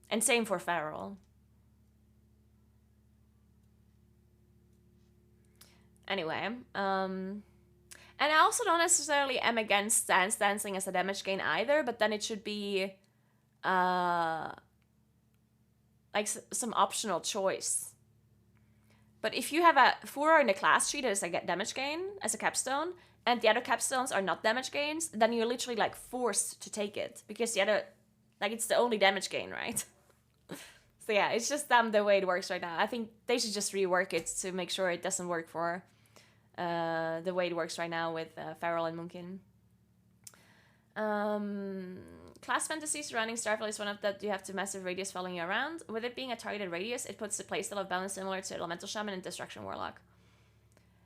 And same for Feral. Anyway, and I also don't necessarily am against stance dancing as a damage gain either, but then it should be, like, some optional choice. But if you have a Furor in the class tree that is a damage gain as a capstone, and the other capstones are not damage gains, then you're literally, like, forced to take it. Because the other, like, it's the only damage gain, right? So yeah, it's just the way it works right now. I think they should just rework it to make sure it doesn't work for the way it works right now with Feral and Moonkin. Class fantasy surrounding Starfall is one of that you have to massive radius following you around. With it being a targeted radius, it puts the playstyle of balance similar to Elemental Shaman and Destruction Warlock.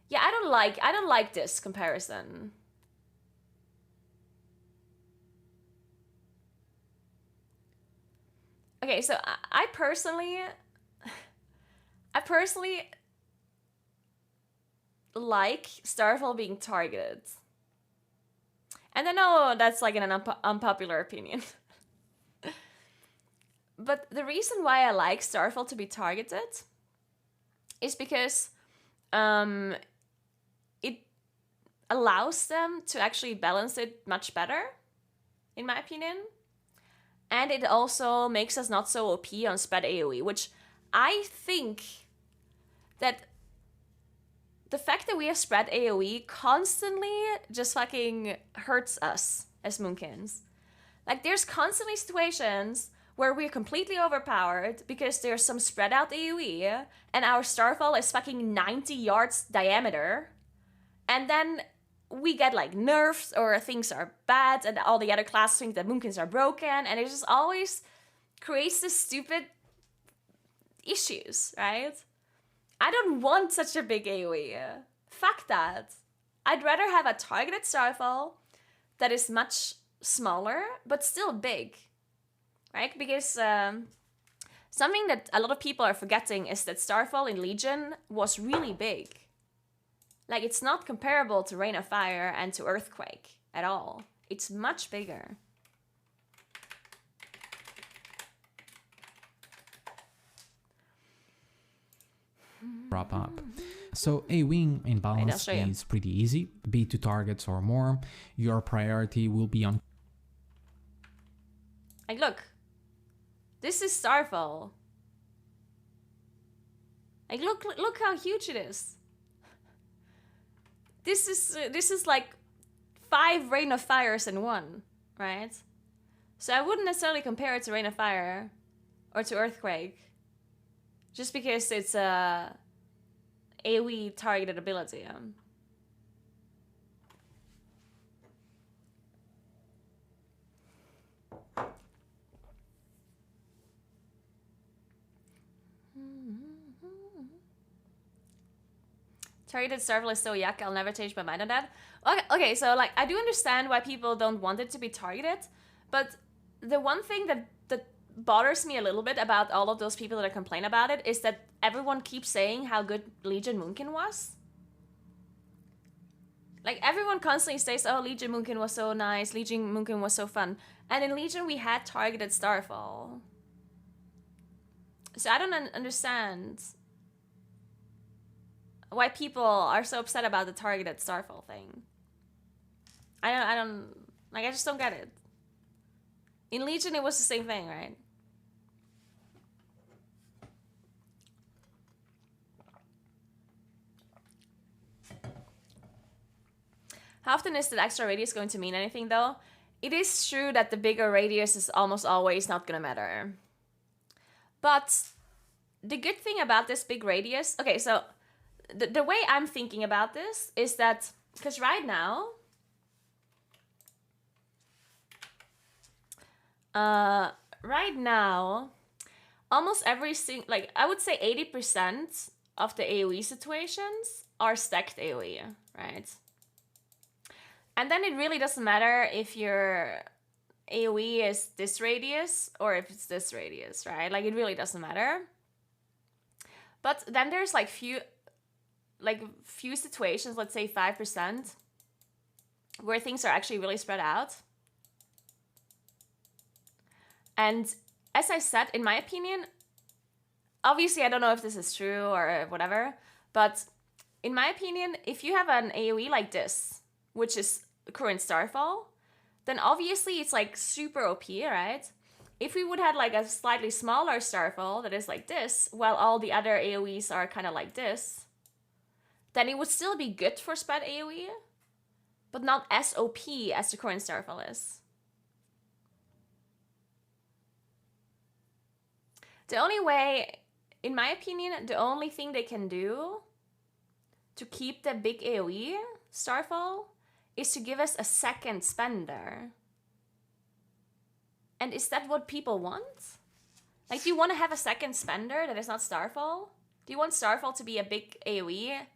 Yeah, I don't like this comparison. Okay, so I personally like Starfall being targeted. And I know that's like an unpopular opinion. But the reason why I like Starfall to be targeted is because it allows them to actually balance it much better, in my opinion. And it also makes us not so OP on spread AoE, which I think that the fact that we have spread AoE constantly just fucking hurts us as Moonkins. Like, there's constantly situations where we're completely overpowered because there's some spread out AoE and our Starfall is fucking 90 yards diameter. And then we get like nerfs or things are bad and all the other classes think that Moonkins are broken. And it just always creates this stupid issues, right? I don't want such a big AoE. Fuck that. I'd rather have a targeted Starfall that is much smaller, but still big, right? Because something that a lot of people are forgetting is that Starfall in Legion was really big. Like, it's not comparable to Rain of Fire and to Earthquake at all. It's much bigger. Wrap up. So AoE in balance is pretty easy. Be 2 targets or more. Your priority will be on... Like, look. This is Starfall. Like, look how huge it is. This is like 5 Rain of Fires in one, right? So I wouldn't necessarily compare it to Rain of Fire or to Earthquake, just because it's a AoE targeted ability. Targeted Starfall is so yuck, I'll never change my mind on that. Okay, so like, I do understand why people don't want it to be targeted, but the one thing that bothers me a little bit about all of those people that complain about it is that everyone keeps saying how good Legion Moonkin was. Like, everyone constantly says, oh, Legion Moonkin was so nice, Legion Moonkin was so fun. And in Legion, we had targeted Starfall. So I don't understand why people are so upset about the targeted Starfall thing. I don't, like, I just don't get it. In Legion, it was the same thing, right? How often is that extra radius going to mean anything, though? It is true that the bigger radius is almost always not gonna matter. But the good thing about this big radius... Okay, so the way I'm thinking about this is that... Because right now... almost every single... Like, I would say 80% of the AoE situations are stacked AoE, right? And then it really doesn't matter if your AoE is this radius or if it's this radius, right? Like, it really doesn't matter. But then there's like few situations, let's say 5%, where things are actually really spread out. And as I said, in my opinion, obviously I don't know if this is true or whatever, but in my opinion, if you have an AoE like this, which is current Starfall, then obviously it's like super OP, right? If we would have like a slightly smaller Starfall that is like this, while all the other AoEs are kind of like this, then it would still be good for spread AoE, but not as OP as the current Starfall is. The only way, in my opinion, the only thing they can do to keep the big AoE Starfall is to give us a second spender. And is that what people want? Like, do you want to have a second spender that is not Starfall? Do you want Starfall to be a big AoE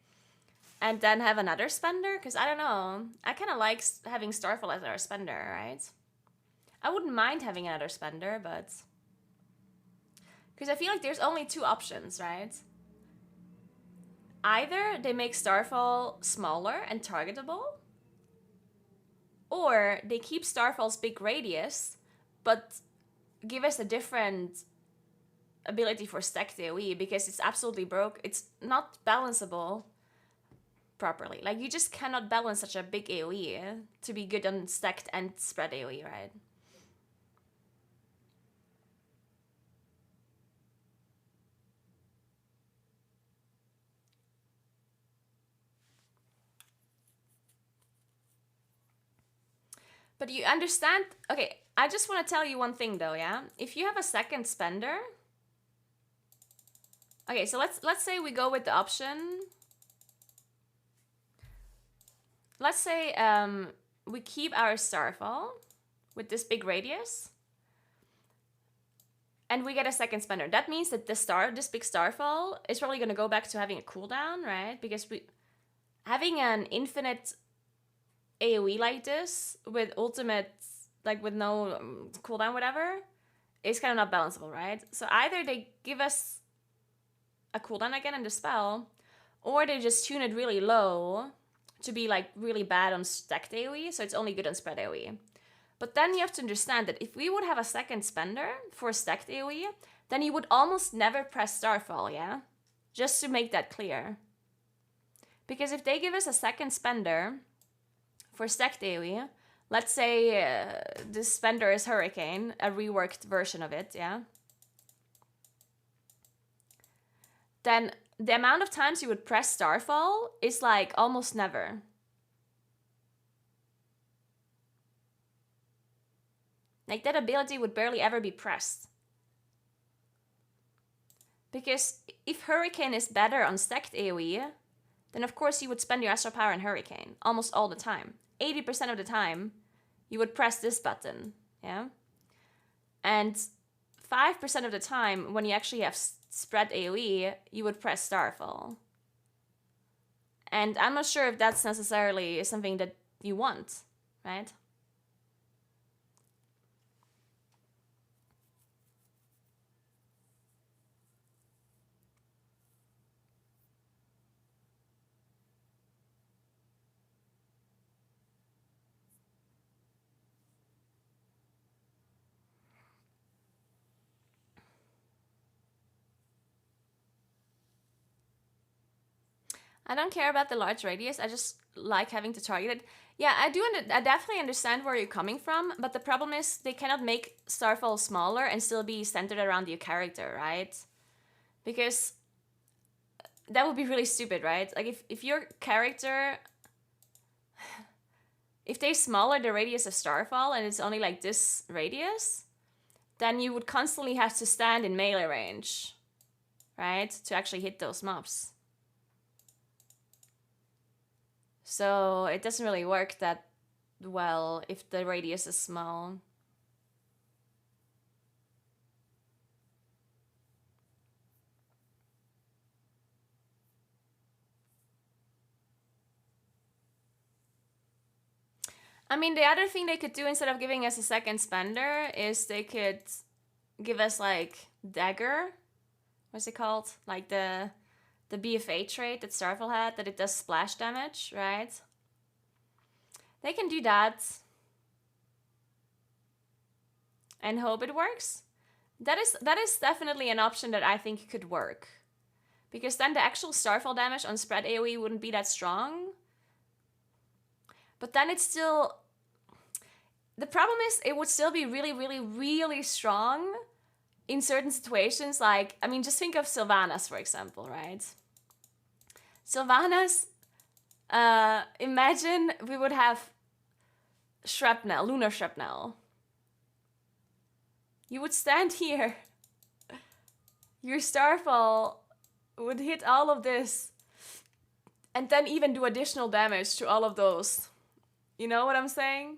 and then have another spender? Because I don't know. I kind of like having Starfall as our spender, right? I wouldn't mind having another spender, but... Because I feel like there's only 2 options, right? Either they make Starfall smaller and targetable, Or they keep Starfall's big radius, but give us a different ability for stacked AoE because it's absolutely broke. It's not balanceable properly. Like, you just cannot balance such a big AoE to be good on stacked and spread AoE, right? But you understand? Okay, I just want to tell you one thing though, yeah? If you have a second spender... Okay, so let's say we go with the option... Let's say we keep our Starfall with this big radius. And we get a second spender. That means that this big Starfall is probably going to go back to having a cooldown, right? Because having an infinite AoE like this with ultimate, like with no cooldown, whatever, is kind of not balanceable, right? So either they give us a cooldown again in the spell, or they just tune it really low to be like really bad on stacked AoE, so it's only good on spread AoE. But then you have to understand that if we would have a second spender for stacked AoE, then you would almost never press Starfall, yeah? Just to make that clear. Because if they give us a second spender for stacked AoE, let's say this spender is Hurricane, a reworked version of it, yeah? Then the amount of times you would press Starfall is like almost never. Like, that ability would barely ever be pressed. Because if Hurricane is better on stacked AoE, then of course you would spend your Astral Power on Hurricane almost all the time. 80% of the time, you would press this button, yeah? And 5% of the time, when you actually have spread AoE, you would press Starfall. And I'm not sure if that's necessarily something that you want, right? I don't care about the large radius, I just like having to target it. Yeah, I definitely understand where you're coming from, but the problem is they cannot make Starfall smaller and still be centered around your character, right? Because that would be really stupid, right? Like, if your character... If they smaller the radius of Starfall and it's only like this radius, then you would constantly have to stand in melee range, right? To actually hit those mobs. So it doesn't really work that well if the radius is small. I mean, the other thing they could do instead of giving us a second spender is they could give us, like, Dagger. What's it called? Like the BFA trait that Starfall had, that it does splash damage, right? They can do that. And hope it works. That is definitely an option that I think could work. Because then the actual Starfall damage on spread AoE wouldn't be that strong. But then it's still... The problem is it would still be really, really, really strong in certain situations. Like, I mean, just think of Sylvanas, for example, right? Sylvanas, imagine we would have Shrapnel, Lunar Shrapnel. You would stand here. Your Starfall would hit all of this. And then even do additional damage to all of those. You know what I'm saying?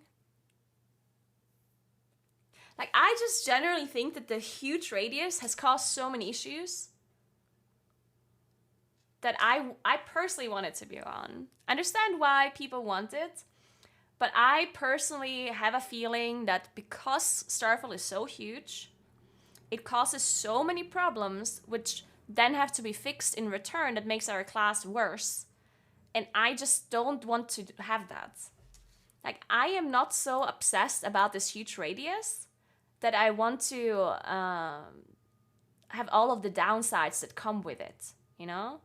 Like, I just generally think that the huge radius has caused so many issues that I personally want it to be on. I understand why people want it, but I personally have a feeling that because Starfall is so huge, it causes so many problems, which then have to be fixed in return, that makes our class worse. And I just don't want to have that. Like, I am not so obsessed about this huge radius that I want to have all of the downsides that come with it, you know?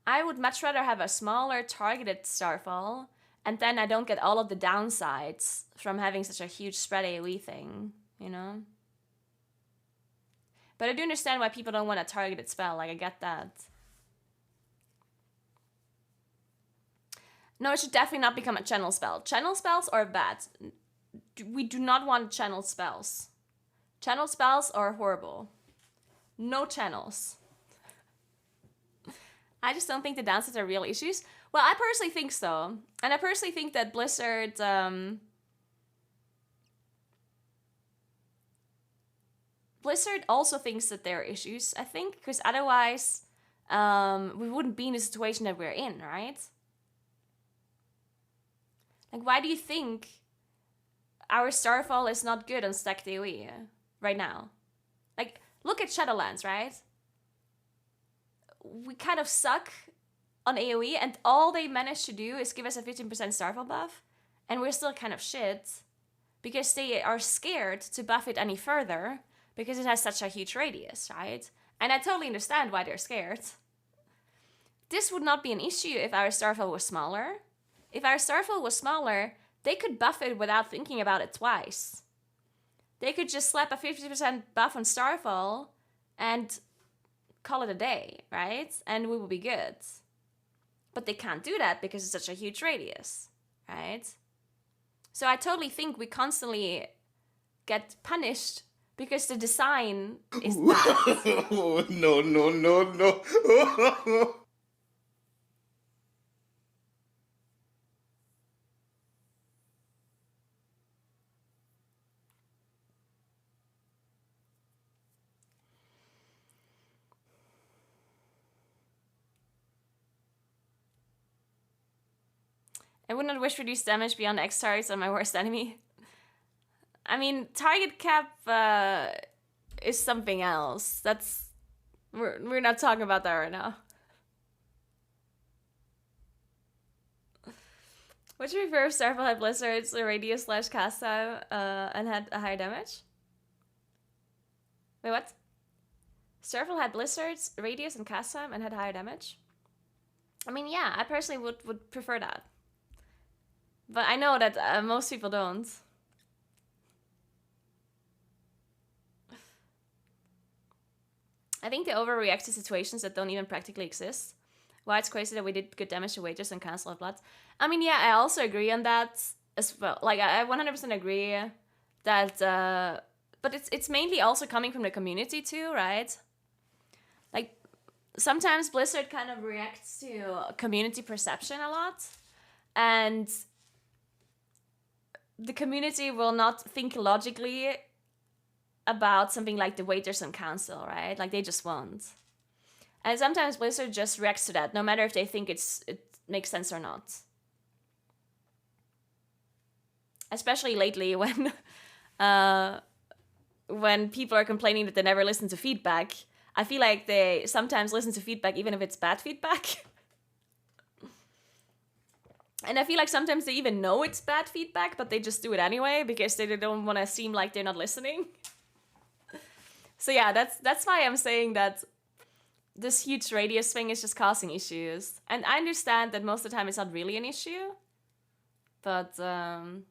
I would much rather have a smaller targeted starfall, and then I don't get all of the downsides from having such a huge spread AoE thing, you know? But I do understand why people don't want a targeted spell, like, I get that. No, it should definitely not become a channel spell. Channel spells are bad. We do not want channel spells. Channel spells are horrible. No channels. I just don't think the downsides are real issues. Well, I personally think so. And I personally think that Blizzard... Blizzard also thinks that there are issues, I think. Because otherwise, we wouldn't be in the situation that we're in, right? Like, why do you think our Starfall is not good on stacked AoE right now? Like, look at Shadowlands, right? We kind of suck on AoE, and all they managed to do is give us a 15% Starfall buff, and we're still kind of shit, because they are scared to buff it any further, because it has such a huge radius, right? And I totally understand why they're scared. This would not be an issue if our Starfall was smaller. If our Starfall was smaller, they could buff it without thinking about it twice. They could just slap a 50% buff on Starfall and call it a day, right? And we will be good. But they can't do that because it's such a huge radius, right? So I totally think we constantly get punished because the design is bad. No. I would not wish reduced damage beyond X targets on my worst enemy. I mean, target cap is something else. We're not talking about that right now. Would you prefer if Starfall had Blizzard's radius / cast time and had a higher damage? Wait, what? Starfall had Blizzard's radius and cast time and had higher damage? I mean, yeah, I personally would prefer that. But I know that most people don't. I think they overreact to situations that don't even practically exist. Why it's crazy that we did good damage to Wages and Council of Blood. I mean, yeah, I also agree on that as well. Like, I 100% agree that... but it's mainly also coming from the community too, right? Like, sometimes Blizzard kind of reacts to community perception a lot. And the community will not think logically about something like the Waiters and Council, right? Like, they just won't. And sometimes Blizzard just reacts to that, no matter if they think it makes sense or not. Especially lately when people are complaining that they never listen to feedback. I feel like they sometimes listen to feedback even if it's bad feedback. And I feel like sometimes they even know it's bad feedback, but they just do it anyway because they don't want to seem like they're not listening. So yeah, that's why I'm saying that this huge radius thing is just causing issues. And I understand that most of the time it's not really an issue. But then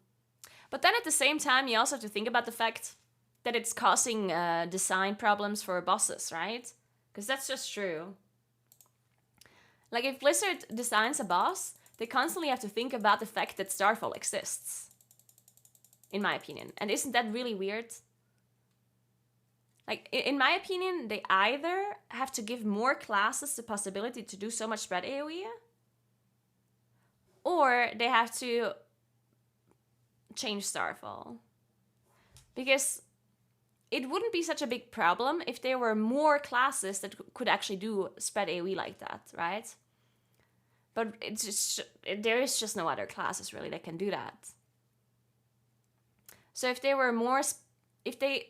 at the same time, you also have to think about the fact that it's causing design problems for bosses, right? Because that's just true. Like, if Blizzard designs a boss, they constantly have to think about the fact that Starfall exists. In my opinion. And isn't that really weird? Like, in my opinion, they either have to give more classes the possibility to do so much spread AoE, or they have to change Starfall. Because it wouldn't be such a big problem if there were more classes that could actually do spread AoE like that, right? But there is just no other classes really that can do that. So if there were more, if they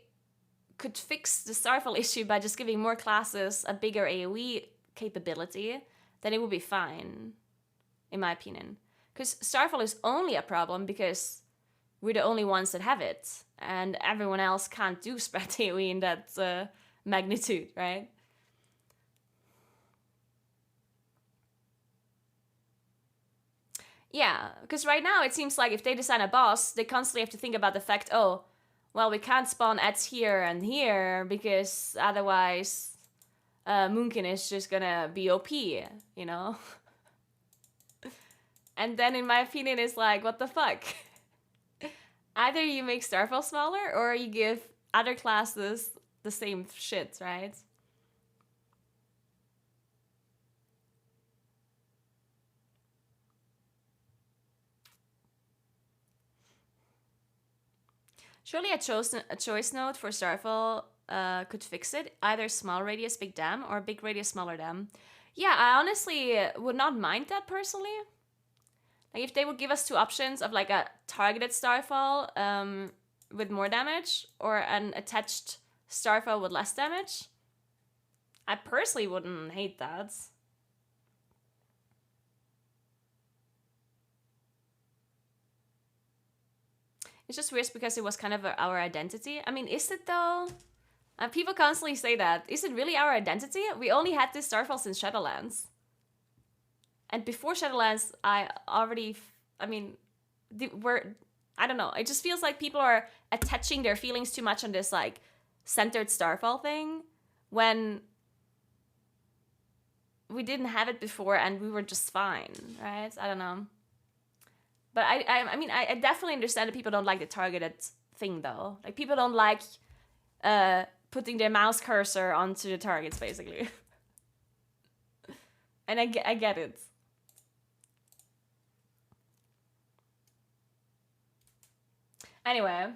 could fix the Starfall issue by just giving more classes a bigger AoE capability, then it would be fine, in my opinion. Because Starfall is only a problem because we're the only ones that have it, and everyone else can't do spread AoE in that magnitude, right? Yeah, because right now it seems like if they design a boss, they constantly have to think about the fact, oh, well, we can't spawn ads here and here because otherwise Moonkin is just gonna be OP, you know? And then in my opinion, it's like, what the fuck? Either you make Starfall smaller or you give other classes the same shit, right? Surely a choice node for Starfall could fix it. Either small radius, big dam, or big radius, smaller dam. Yeah, I honestly would not mind that personally. Like if they would give us two options of like a targeted Starfall with more damage or an attached Starfall with less damage, I personally wouldn't hate that. It's just weird because it was kind of our identity. I mean, is it though? People constantly say that. Is it really our identity? We only had this Starfall since Shadowlands. And before Shadowlands, I don't know. It just feels like people are attaching their feelings too much on this like centered Starfall thing when we didn't have it before and we were just fine, right? I don't know. But I definitely understand that people don't like the targeted thing though. Like people don't like putting their mouse cursor onto the targets basically. And I get it. Anyway.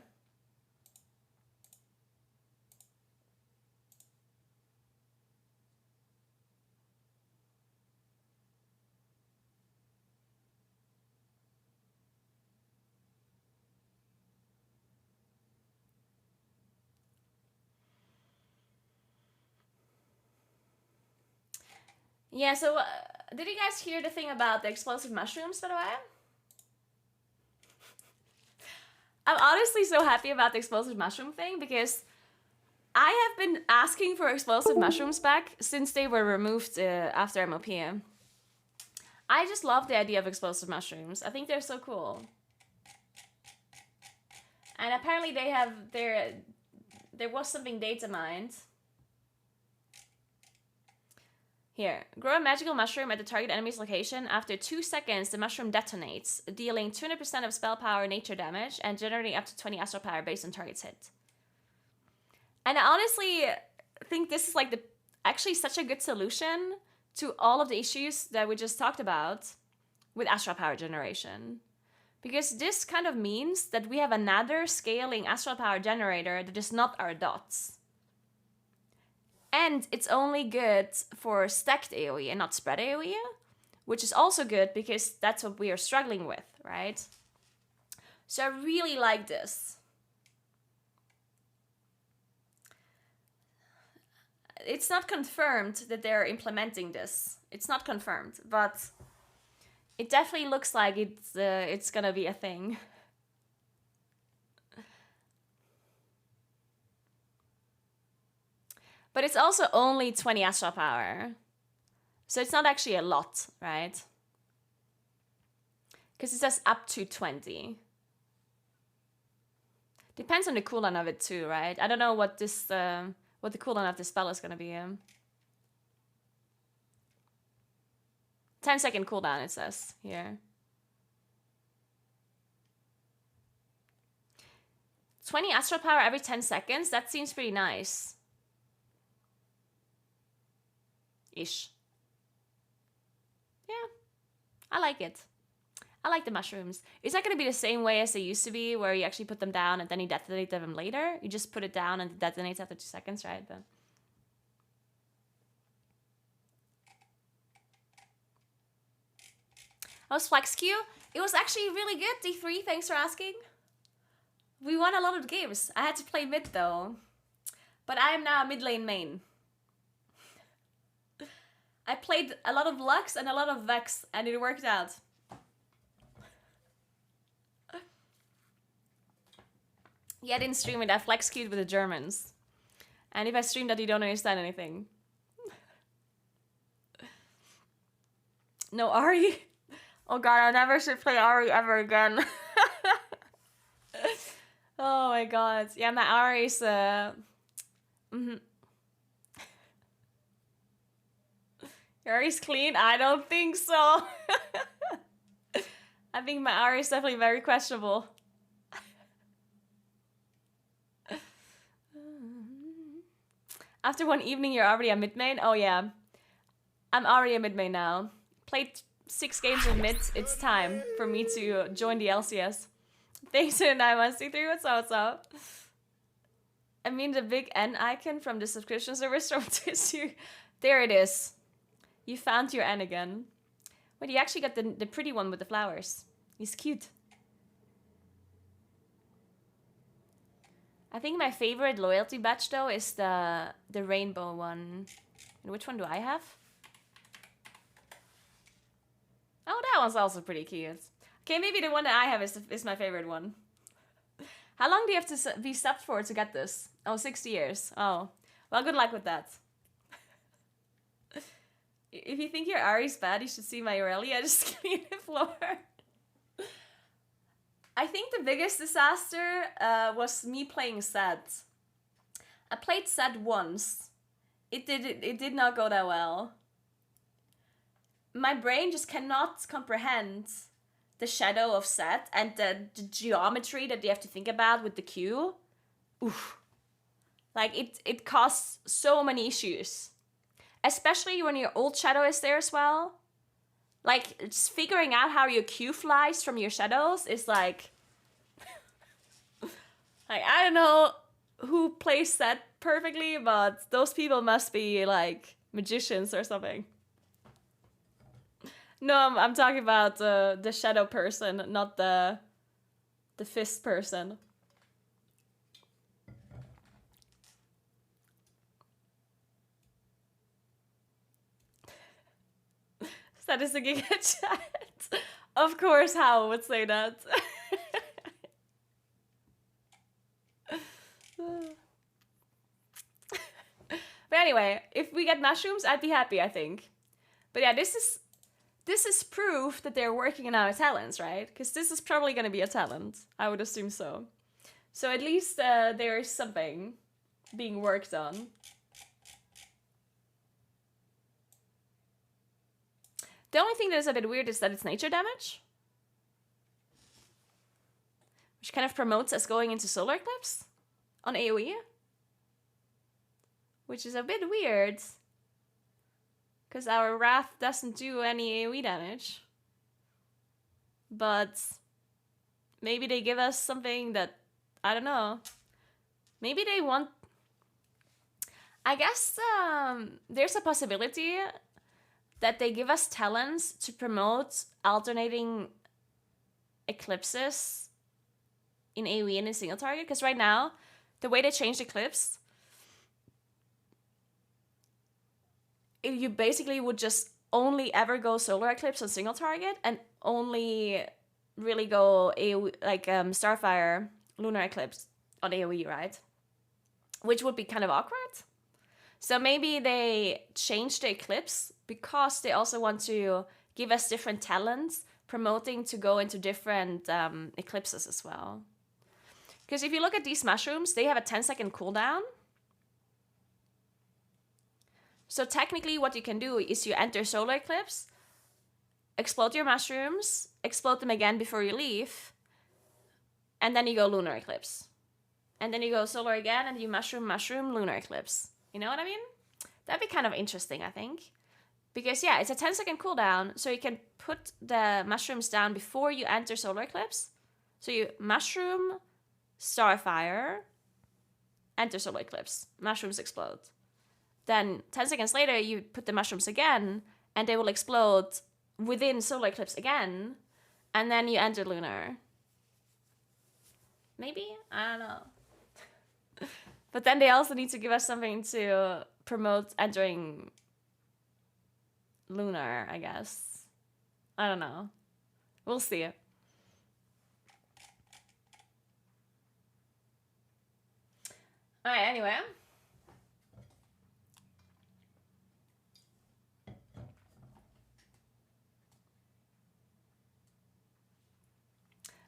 Yeah, so did you guys hear the thing about the explosive mushrooms, by the way? I'm honestly so happy about the explosive mushroom thing because I have been asking for explosive mushrooms back since they were removed after MOP. I just love the idea of explosive mushrooms. I think they're so cool. And apparently they have there was something data mined. Here, grow a magical mushroom at the target enemy's location. After 2 seconds, the mushroom detonates, dealing 200% of spell power nature damage and generating up to 20 astral power based on target's hit. And I honestly think this is like actually such a good solution to all of the issues that we just talked about with astral power generation. Because this kind of means that we have another scaling astral power generator that is not our dots. And it's only good for stacked AoE and not spread AoE, which is also good because that's what we are struggling with, right? So I really like this. It's not confirmed that they're implementing this. It's not confirmed, but it definitely looks like it's gonna be a thing. But it's also only 20 astral power. So it's not actually a lot, right? Because it says up to 20. Depends on the cooldown of it too, right? I don't know what the cooldown of this spell is going to be. 10-second cooldown, it says here. 20 astral power every 10 seconds? That seems pretty nice. Ish. Yeah, I like it. I like the mushrooms. It's not going to be the same way as they used to be, where you actually put them down and then you detonate them later. You just put it down and it detonates after 2 seconds, right? But how's Flex Q? It was actually really good, D3. Thanks for asking. We won a lot of games. I had to play mid though. But I am now a mid lane main. I played a lot of Lux and a lot of Vex, and it worked out. Yeah, I didn't stream it. I flex queued with the Germans. And if I stream that, you don't understand anything. No, Ari? Oh god, I never should play Ari ever again. Oh my god. Yeah, my Ari's, Ari's clean? I don't think so. I think my Ari is definitely very questionable. After one evening, you're already a mid main? Oh yeah. I'm already a mid main now. Played 6 games with mids. It's time for me to join the LCS. Thanks to 9163. What's up? What's up? I mean the big N icon from the subscription service from Twitch. There it is. You found your N again. Wait, you actually got the pretty one with the flowers. He's cute. I think my favorite loyalty badge though is the rainbow one. And which one do I have? Oh, that one's also pretty cute. Okay, maybe the one that I have is my favorite one. How long do you have to be subbed for to get this? Oh, 60 years. Oh, well, good luck with that. If you think your Ari's bad, you should see my Aurelia just clean the floor. I think the biggest disaster was me playing Zed. I played Zed once. It did not go that well. My brain just cannot comprehend the shadow of Zed and the geometry that you have to think about with the Q. Oof. Like, it caused so many issues. Especially when your old shadow is there as well. Like, just figuring out how your Q flies from your shadows is like... like, I don't know who plays that perfectly, but those people must be, like, magicians or something. No, I'm talking about the shadow person, not the fist person. Statistic in chat. Of course, Hao would say that. But anyway, if we get mushrooms, I'd be happy, I think. But yeah, this is proof that they're working on our talents, right? Because this is probably going to be a talent. I would assume so. So at least there is something being worked on. The only thing that is a bit weird is that it's nature damage. Which kind of promotes us going into solar eclipse on AoE. Which is a bit weird. Because our Wrath doesn't do any AoE damage. But maybe they give us something that, I don't know. Maybe they want... I guess there's a possibility that they give us talents to promote alternating eclipses in AoE and in single target. Because right now, the way they changed Eclipse, you basically would just only ever go solar eclipse on single target and only really go AoE, like Starfire lunar eclipse on AoE, right? Which would be kind of awkward. So maybe they changed the eclipse because they also want to give us different talents, promoting to go into different eclipses as well. Because if you look at these mushrooms, they have a 10-second cooldown. So technically what you can do is you enter solar eclipse, explode your mushrooms, explode them again before you leave, and then you go lunar eclipse. And then you go solar again and you mushroom, lunar eclipse. You know what I mean? That'd be kind of interesting, I think. Because yeah, it's a 10-second cooldown, so you can put the mushrooms down before you enter solar eclipse. So you mushroom, Starfire, enter solar eclipse, mushrooms explode. Then 10 seconds later, you put the mushrooms again, and they will explode within solar eclipse again, and then you enter lunar. Maybe? I don't know. But then they also need to give us something to promote entering lunar, I guess. I don't know. We'll see. Alright, anyway.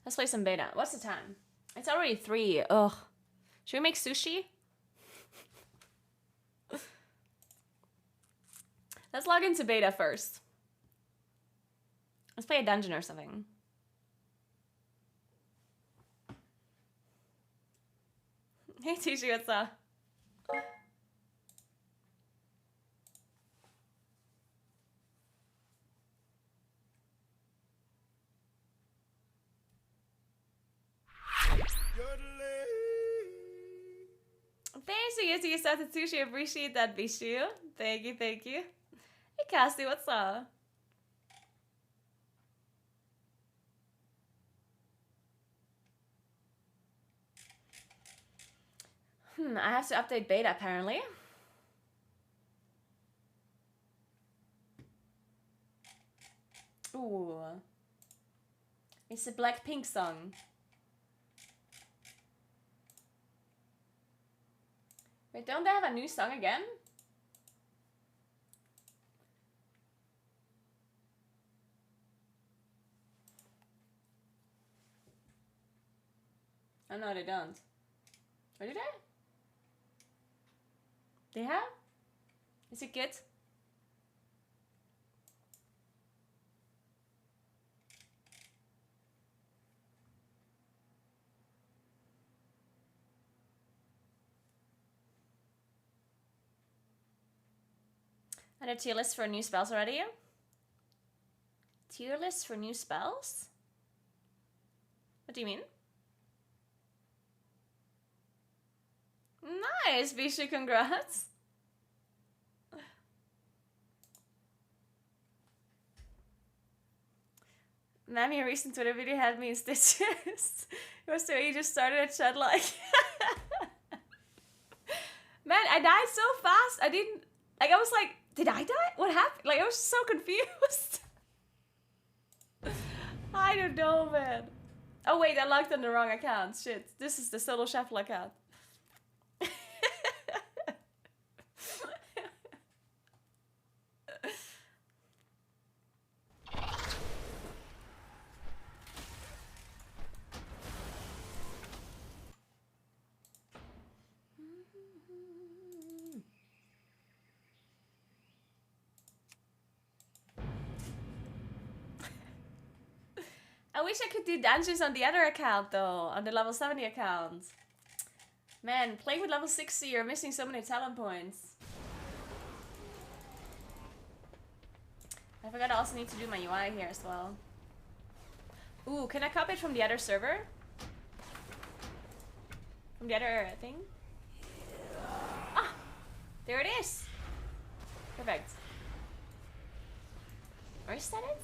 Let's play some beta. What's the time? It's already 3. Ugh. Should we make sushi? Let's log into beta first. Let's play a dungeon or something. Hey Tishi, what's up? Thanks for using your started sushi. Appreciate that, Bishu. Thank you, thank you. Hey Cassie, what's up? I have to update beta apparently. Ooh. It's a Blackpink song. Wait, don't they have a new song again? Oh no, they don't. Or do they? They have? Is it good? Are there tier lists for new spells already? Tier lists for new spells? What do you mean? Nice, Bishu, congrats. Mammy, a recent Twitter video had me in stitches. It was the way you just started a chat like. Man, I died so fast. I didn't, like, I was like, did I die? What happened? Like, I was so confused. I don't know, man. Oh wait, I logged on the wrong account. Shit, this is the solo shuffle account. I wish I could do dungeons on the other account though, on the level 70 account. Man, playing with level 60, you're missing so many talent points. I forgot I also need to do my UI here as well. Ooh, can I copy it from the other server? From the other thing? Ah! There it is! Perfect. Or is that it?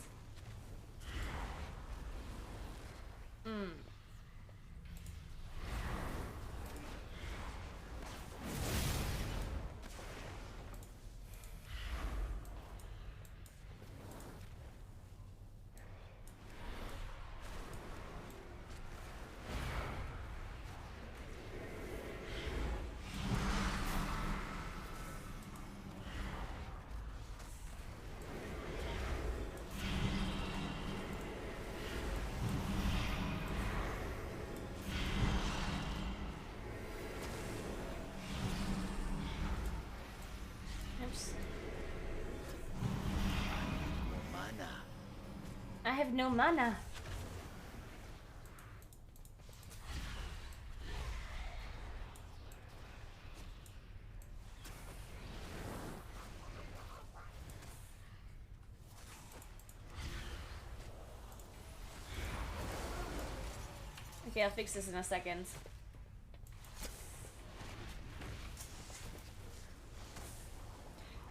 I have no mana. Okay, I'll fix this in a second.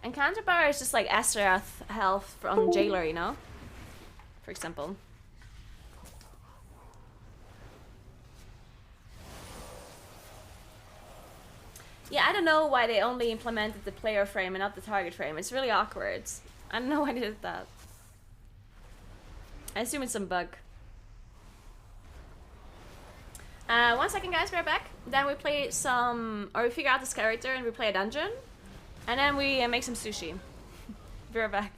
And counterpower is just like Astaroth health from Jailer, you know? For example. Yeah, I don't know why they only implemented the player frame and not the target frame. It's really awkward. I don't know why they did that. I assume it's some bug. 1 second, guys, we're back. Then we play some, or we figure out this character and we play a dungeon. And then we make some sushi. We're back.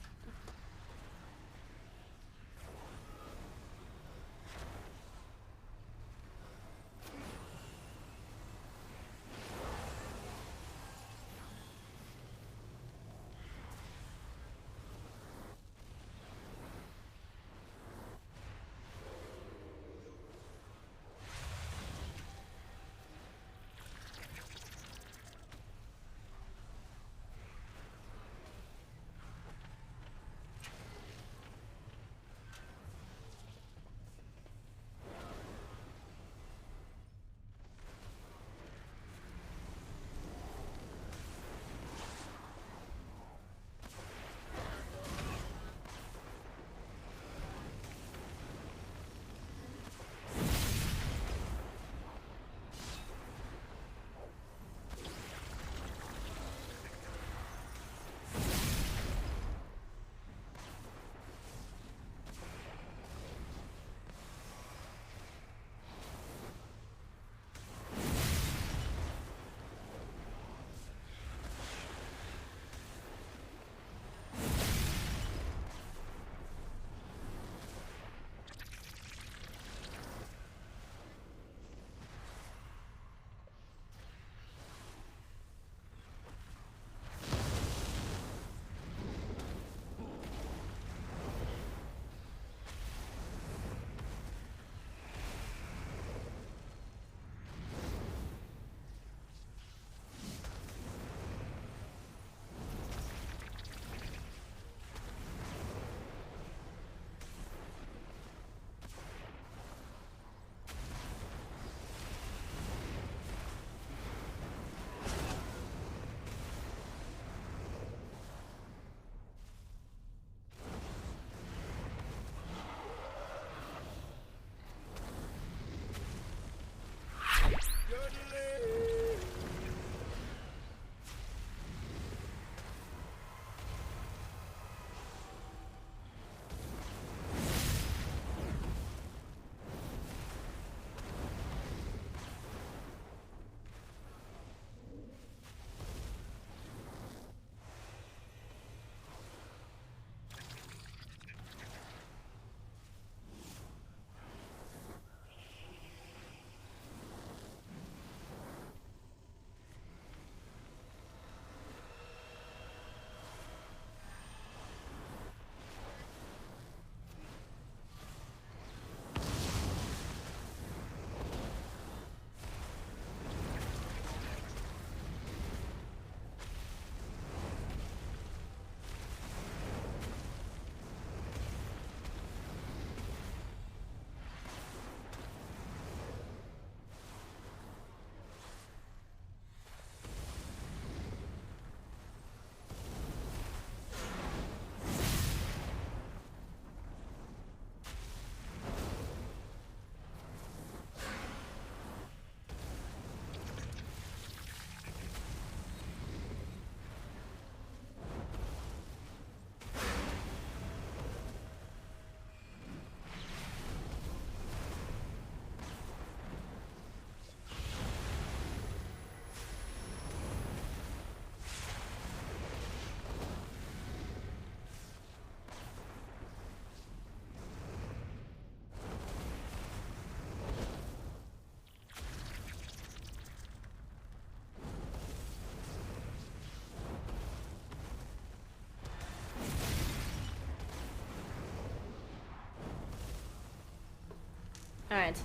Alright.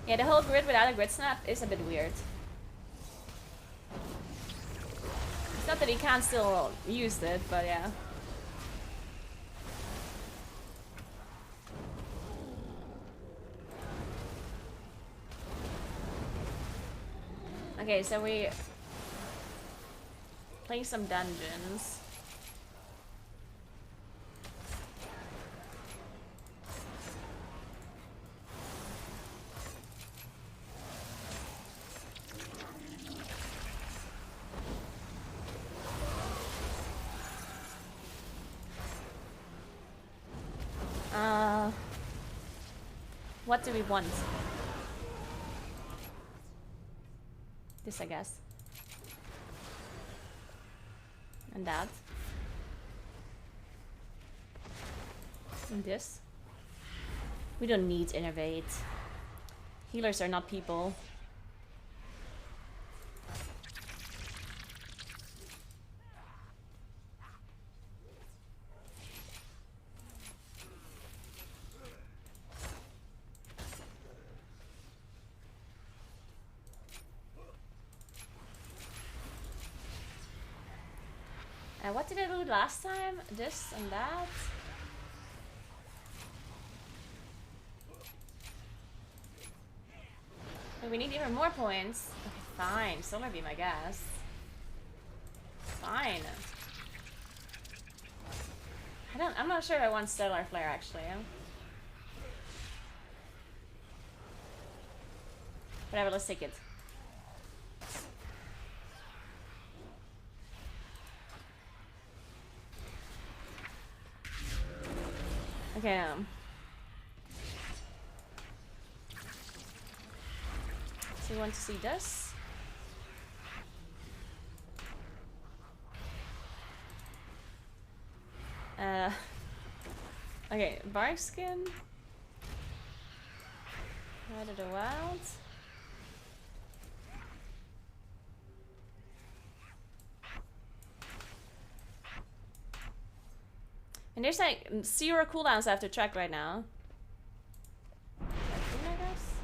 Yeah, the whole grid without a grid snap is a bit weird. It's not that he can't still use it, but yeah. Okay, so we play some dungeons. what do we want? This, I guess. And that. And this. We don't need innervate. Healers are not people. What did I do last time? This and that. Oh, we need even more points. Okay, fine. Solar beam, I guess. Fine. I'm not sure if I want stellar flare actually. Whatever, let's take it. Okay. So you want to see this? Okay, bark skin. Ride it around. And there's like 0 cooldowns I have to track right now. I guess.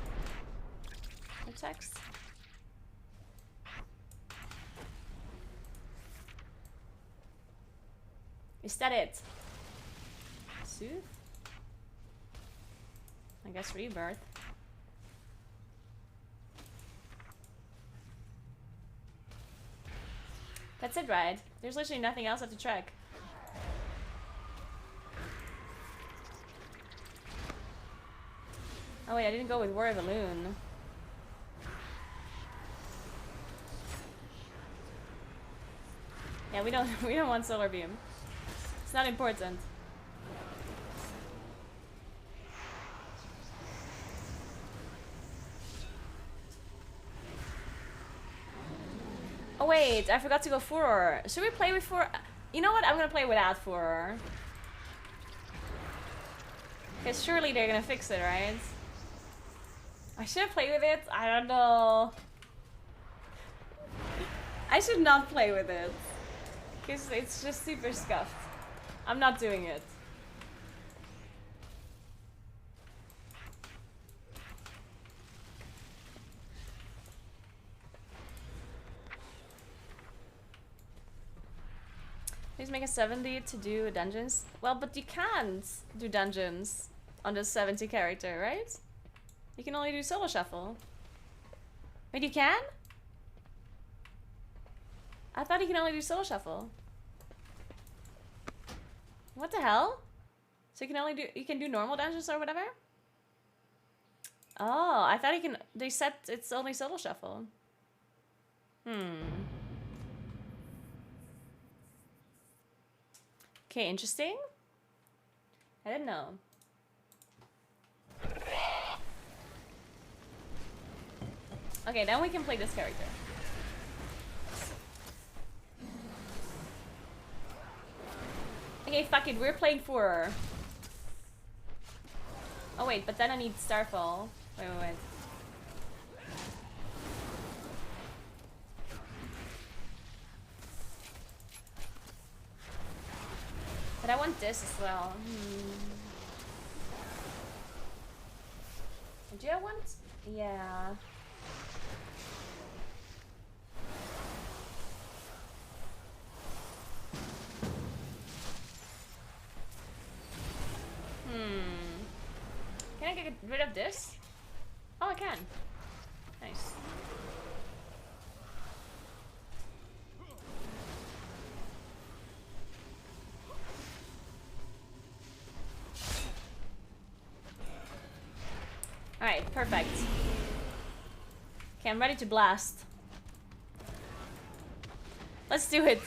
Or text. Is that it? Soothe? I guess rebirth. That's it, right? There's literally nothing else I have to track. Oh wait, I didn't go with Warrior Balloon. Yeah, we don't want Solar Beam. It's not important. Oh wait, I forgot to go Furor. Should we play with Furor? You know what? I'm gonna play without Furor. Because surely they're gonna fix it, right? I should play with it. I don't know. I should not play with it. Because it's just super scuffed. I'm not doing it. Please make a 70 to do dungeons. Well, but you can't do dungeons on the 70 character, right? You can only do solo shuffle. Wait, you can? I thought you can only do solo shuffle. What the hell? So you can do normal dungeons or whatever? Oh, I thought they said it's only solo shuffle. Okay, interesting. I didn't know. Okay, then we can play this character. Okay, fuck it, we're playing Furor. Oh wait, but then I need Starfall. Wait. But I want this as well. Do I want? Yeah. Can I get rid of this? Oh, I can. Nice. Alright, perfect. Okay, I'm ready to blast. Let's do it.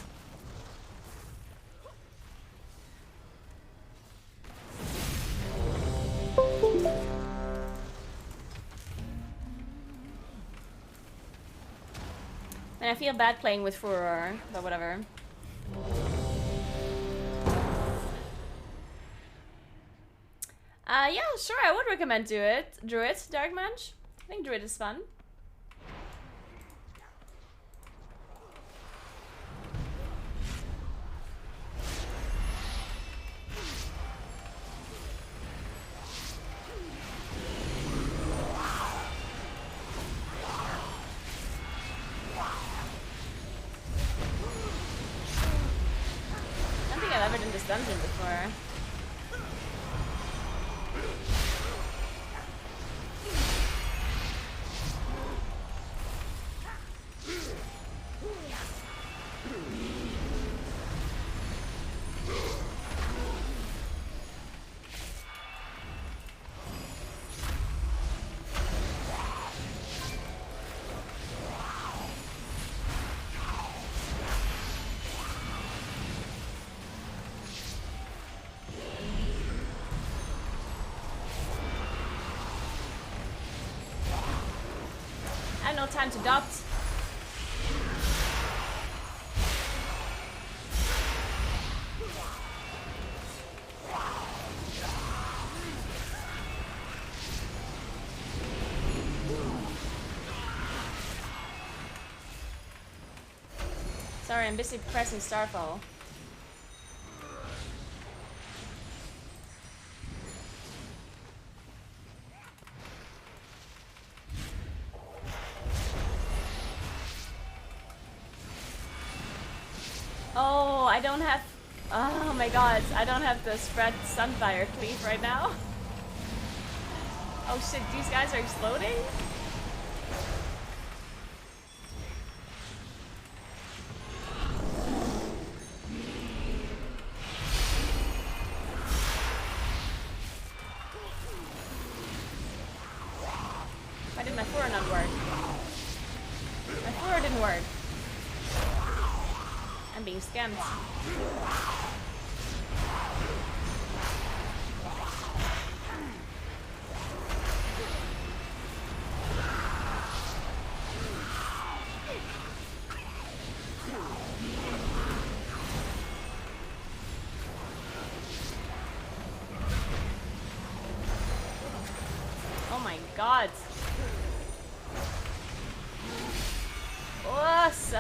And I feel bad playing with Furor, but whatever. Yeah, sure, I would recommend Druid, Dark Mage. I think Druid is fun. I don't think I've ever done this dungeon before. I have no time to dot. Sorry, I'm busy pressing Starfall. Oh, I don't have... Oh my god, I don't have the spread Sunfire cleave right now. Oh shit, these guys are exploding? Why did my Furor not work? My Furor didn't work. I'm being scammed. Oh my god. Us.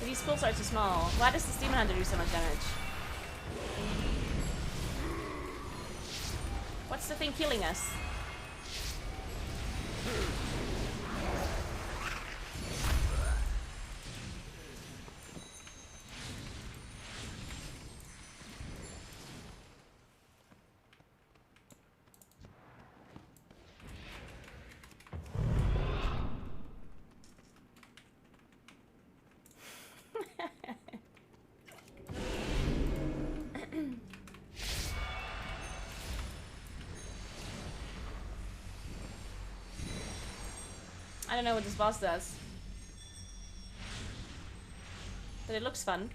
These pulls are too small. Why does this Demon Hunter do so much damage? What's the thing killing us? I don't know what this boss does. But it looks fun.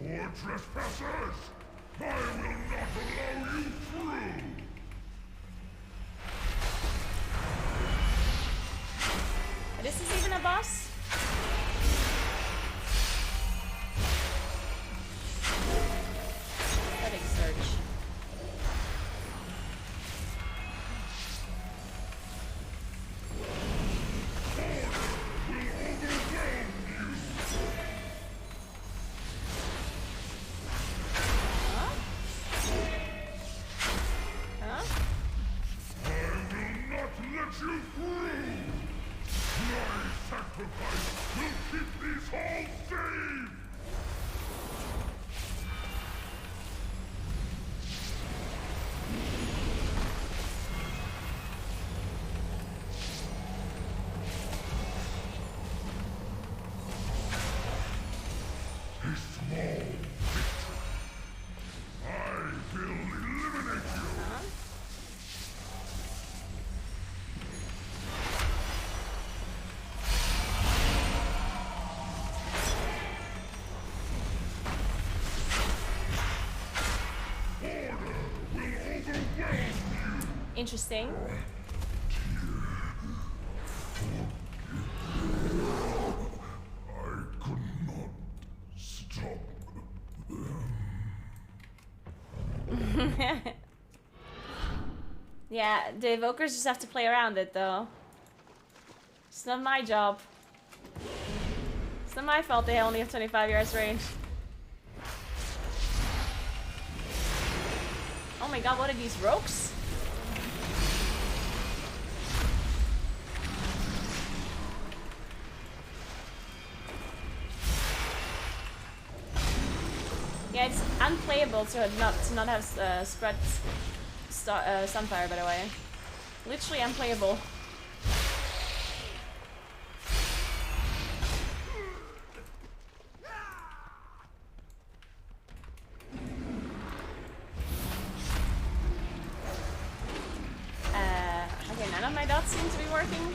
More trespassers! I will not allow you through! This is even a boss? Pathetic search. Interesting. I could not stop Yeah, the evokers just have to play around it though. It's not my job. It's not my fault they only have 25 yards range. Oh my god, what are these rogues? Yeah, it's unplayable to not have spread sunfire, by the way. Literally unplayable. Okay, none of my dots seem to be working.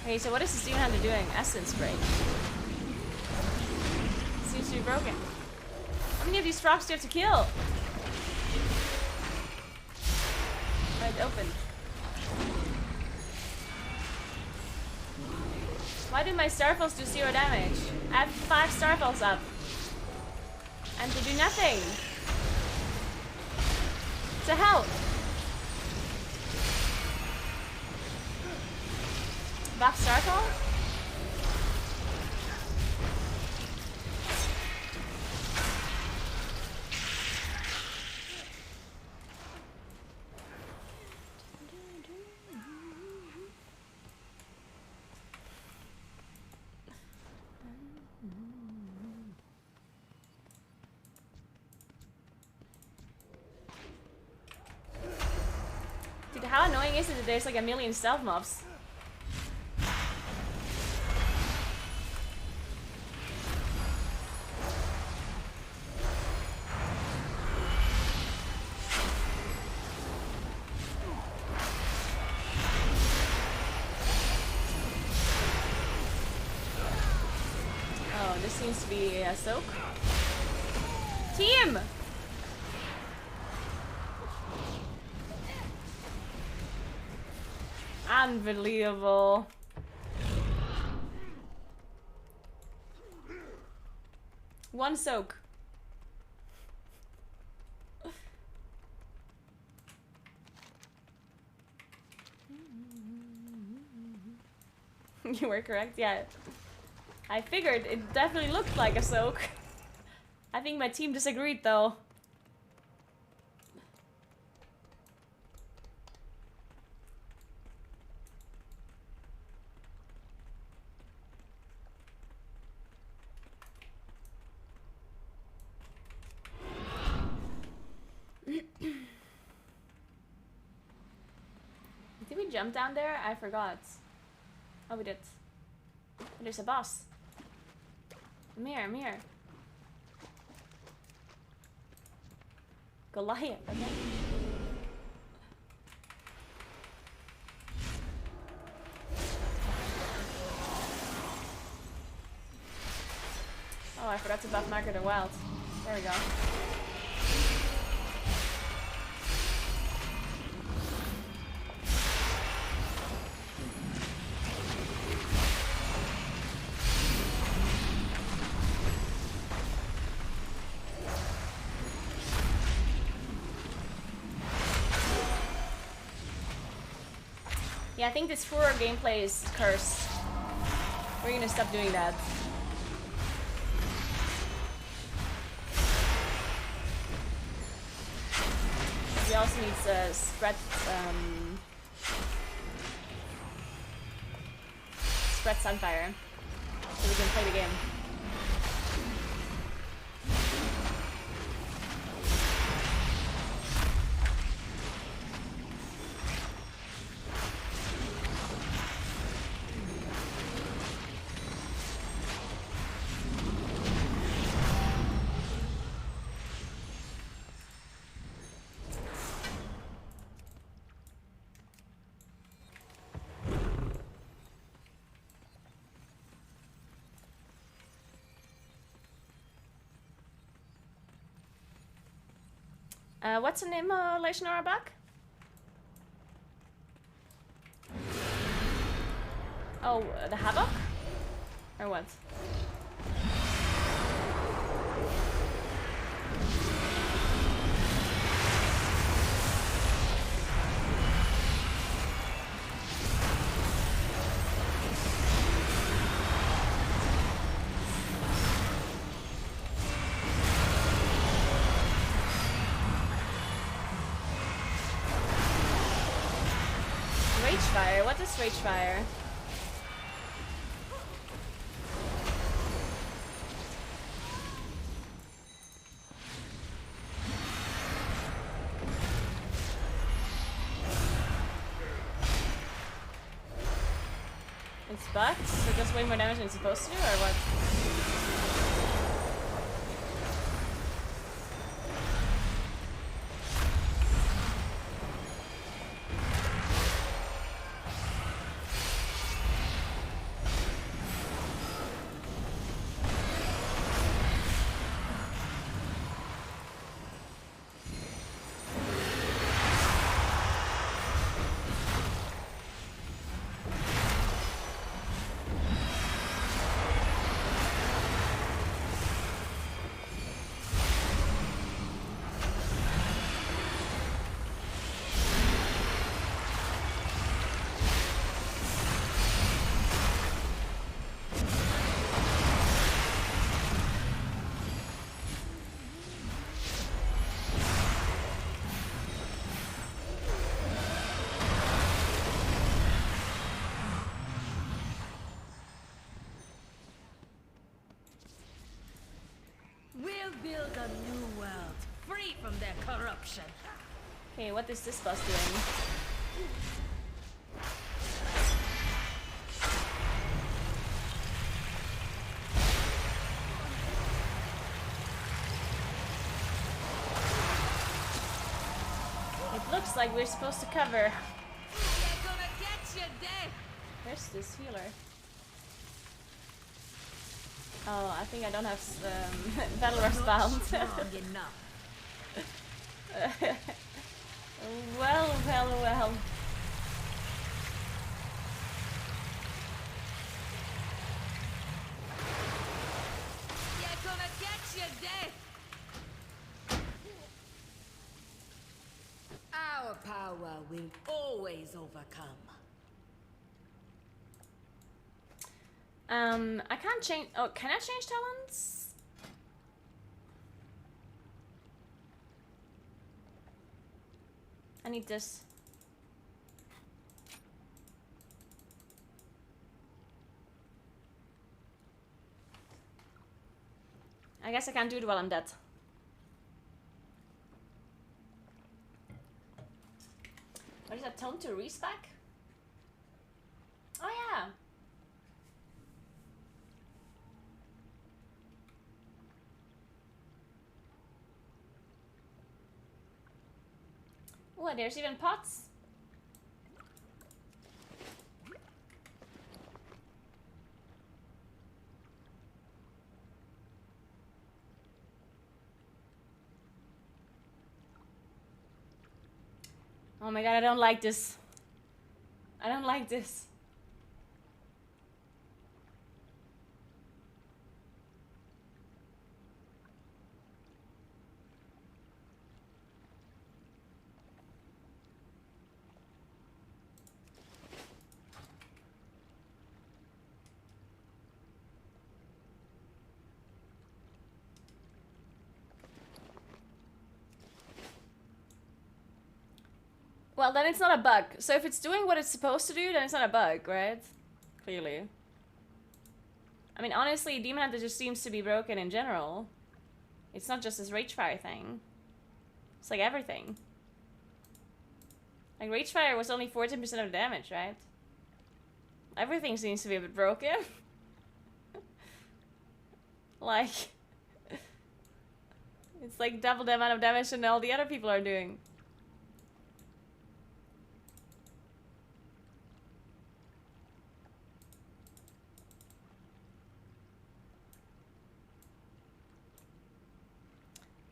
Okay, so what is this demon hunter doing? Essence break. Seems to be broken. How many of these frogs do you have to kill? Right, open. Why do my starfalls do 0 damage? I have 5 starfalls up. And they do nothing. To hell. Buff starfall? Dude, how annoying is it that there's like a million stealth mobs? Oh, this seems to be a soak. Team! Unbelievable. One soak. You were correct, yeah. I figured it definitely looked like a soak. I think my team disagreed though. Did we jump down there? I forgot. Oh, we did. Oh, there's a boss. Come here, come here. Goliath, okay. Oh, I forgot to buff Marker the Wild. There we go. Yeah, I think this Furor gameplay is cursed. We're gonna stop doing that. We also need to spread Sunfire so we can play the game. What's the name, Leishnora back? Oh, the Havoc? Or what? Ragefire? What is Ragefire? It's bugged? So it does way more damage than it's supposed to do, or what? We'll build a new world, free from their corruption. Okay, what is this boss doing? It looks like we're supposed to cover. They're gonna get you dead. Where's this healer? Oh, I think I don't have battle rest bound. Strong enough. Well. They're gonna get you dead. Our power will always overcome. I can't change. Oh, can I change talents? I need this. I guess I can't do it while I'm dead. What is that? Tone to respec? Oh yeah. Oh, there's even pots. Oh my god, I don't like this. I don't like this. Well, then it's not a bug. So if it's doing what it's supposed to do, then it's not a bug, right? Clearly. I mean, honestly, Demon Hunter just seems to be broken in general. It's not just this Ragefire thing. It's like everything. Like, Ragefire was only 14% of the damage, right? Everything seems to be a bit broken. Like... it's like double the amount of damage than all the other people are doing.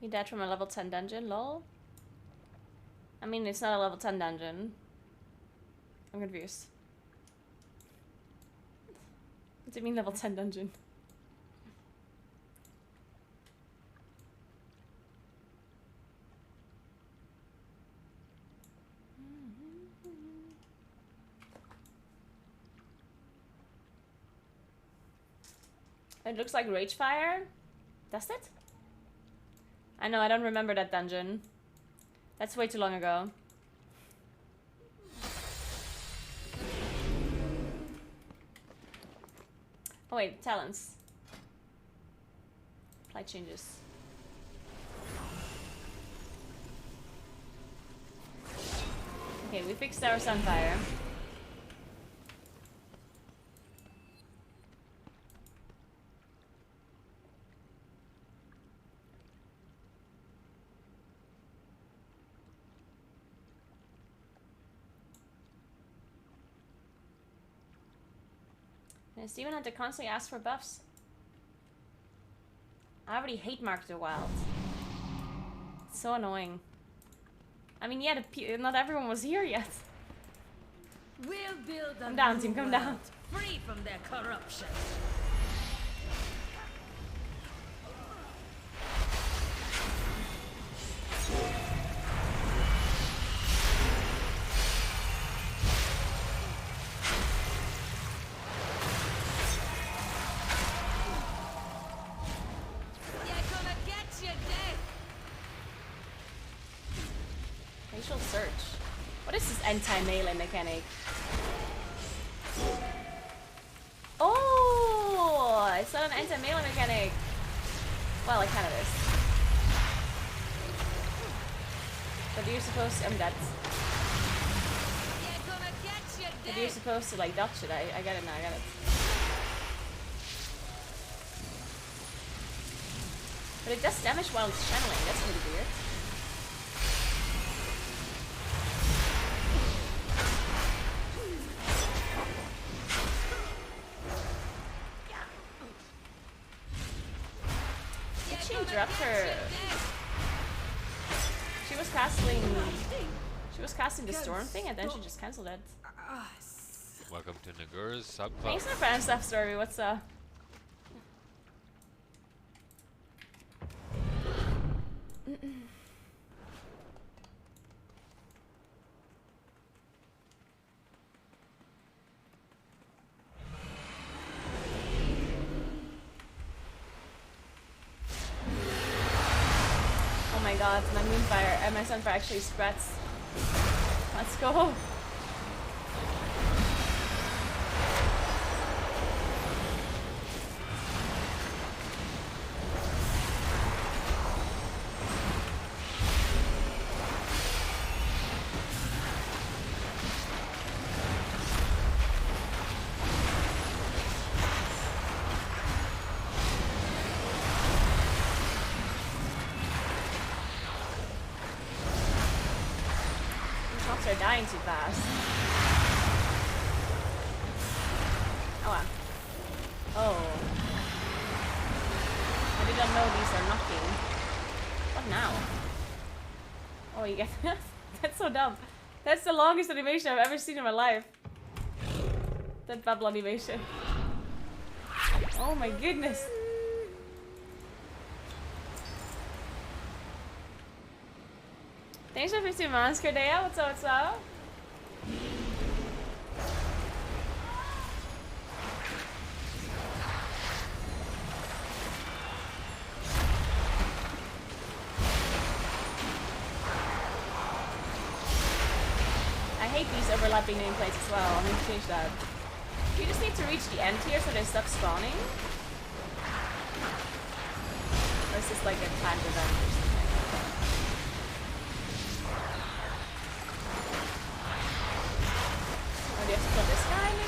He died from a level 10 dungeon, lol. I mean, it's not a level 10 dungeon. I'm confused. What do you mean level 10 dungeon? It looks like Ragefire. Does it? I know, I don't remember that dungeon. That's way too long ago. Oh wait, talents. Apply changes. Okay, we fixed our Sunfire. And Steven had to constantly ask for buffs. I already hate Mark the Wild. It's so annoying. I mean, yeah, not everyone was here yet. We'll build a Come down, new team, come world, down. free from their corruption. Facial search. What is this anti-melee mechanic? Oh, it's not an anti-melee mechanic. Well, it kind of is. But you're supposed to, I'm dead. But you're supposed to like dodge it. I get it now, I get it. But it does damage while it's channeling, that's really weird. Interrupt her. She was casting the storm thing and then she just cancelled it. Welcome to Naguura's sub club. Thanks for fan stuff, Story. What's up? Oh my god, my Moonfire and my Sunfire actually spreads. Let's go. They're dying too fast. Oh wow. Oh. I did not know these are knocking. What now? Oh, you get that? That's so dumb. That's the longest animation I've ever seen in my life. That bubble animation. Oh my goodness. Thanks for 15 months, Cordea. What's up, what's up? I hate these overlapping nameplates as well. I need to change that. You just need to reach the end here so they stop spawning. Or is this like a timed event or something? Or do you have to kill this guy maybe?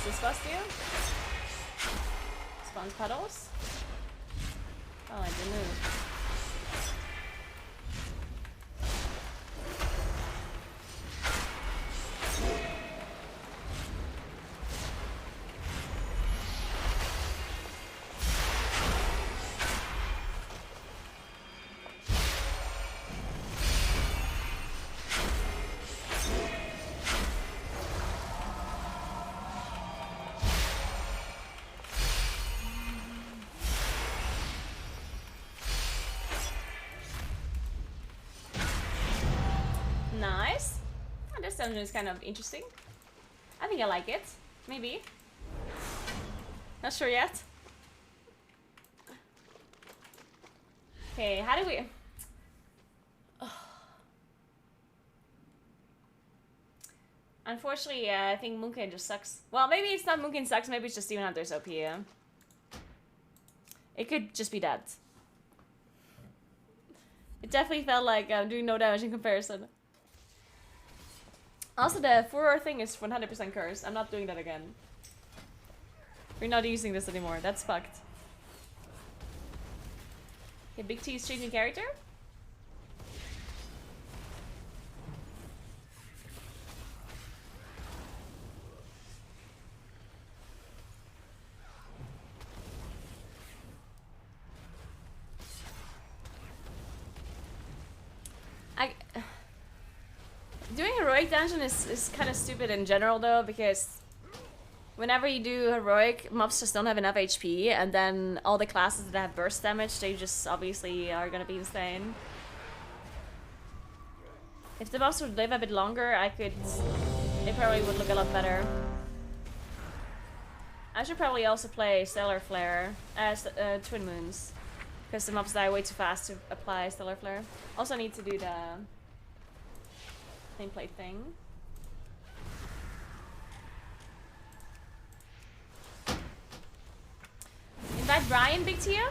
does this bust you? Spawns puddles? Oh, I didn't move. Nice. Oh, this dungeon is kind of interesting. I think I like it. Maybe. Not sure yet. Okay, how do we... Unfortunately, I think Moonkin just sucks. Well, maybe it's not Moonkin sucks, maybe it's just Demon Hunter's OP. It could just be that. It definitely felt like doing no damage in comparison. Also, the furor thing is 100% cursed. I'm not doing that again. We're not using this anymore. That's fucked. Okay, Big T is changing character? Doing heroic dungeon is kind of stupid in general though, because whenever you do heroic, mobs just don't have enough HP, and then all the classes that have burst damage, they just obviously are gonna be insane. If the mobs would live a bit longer, they probably would look a lot better. I should probably also play Stellar Flare as Twin Moons, because the mobs die way too fast to apply Stellar Flare. Also need to do the nameplate thing. Invite Brian, Big Tia?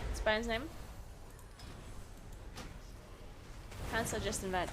What's Brian's name? Can't suggest invite.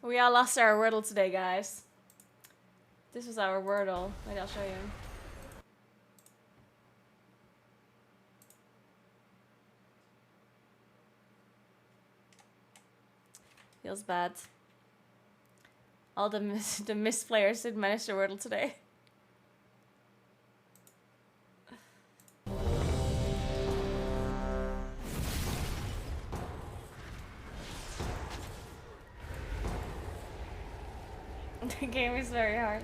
We all lost our Wordle today, guys. This was our Wordle. Wait, I'll show you. Feels bad. All the missed players didn't manage their Wordle today. The game is very hard.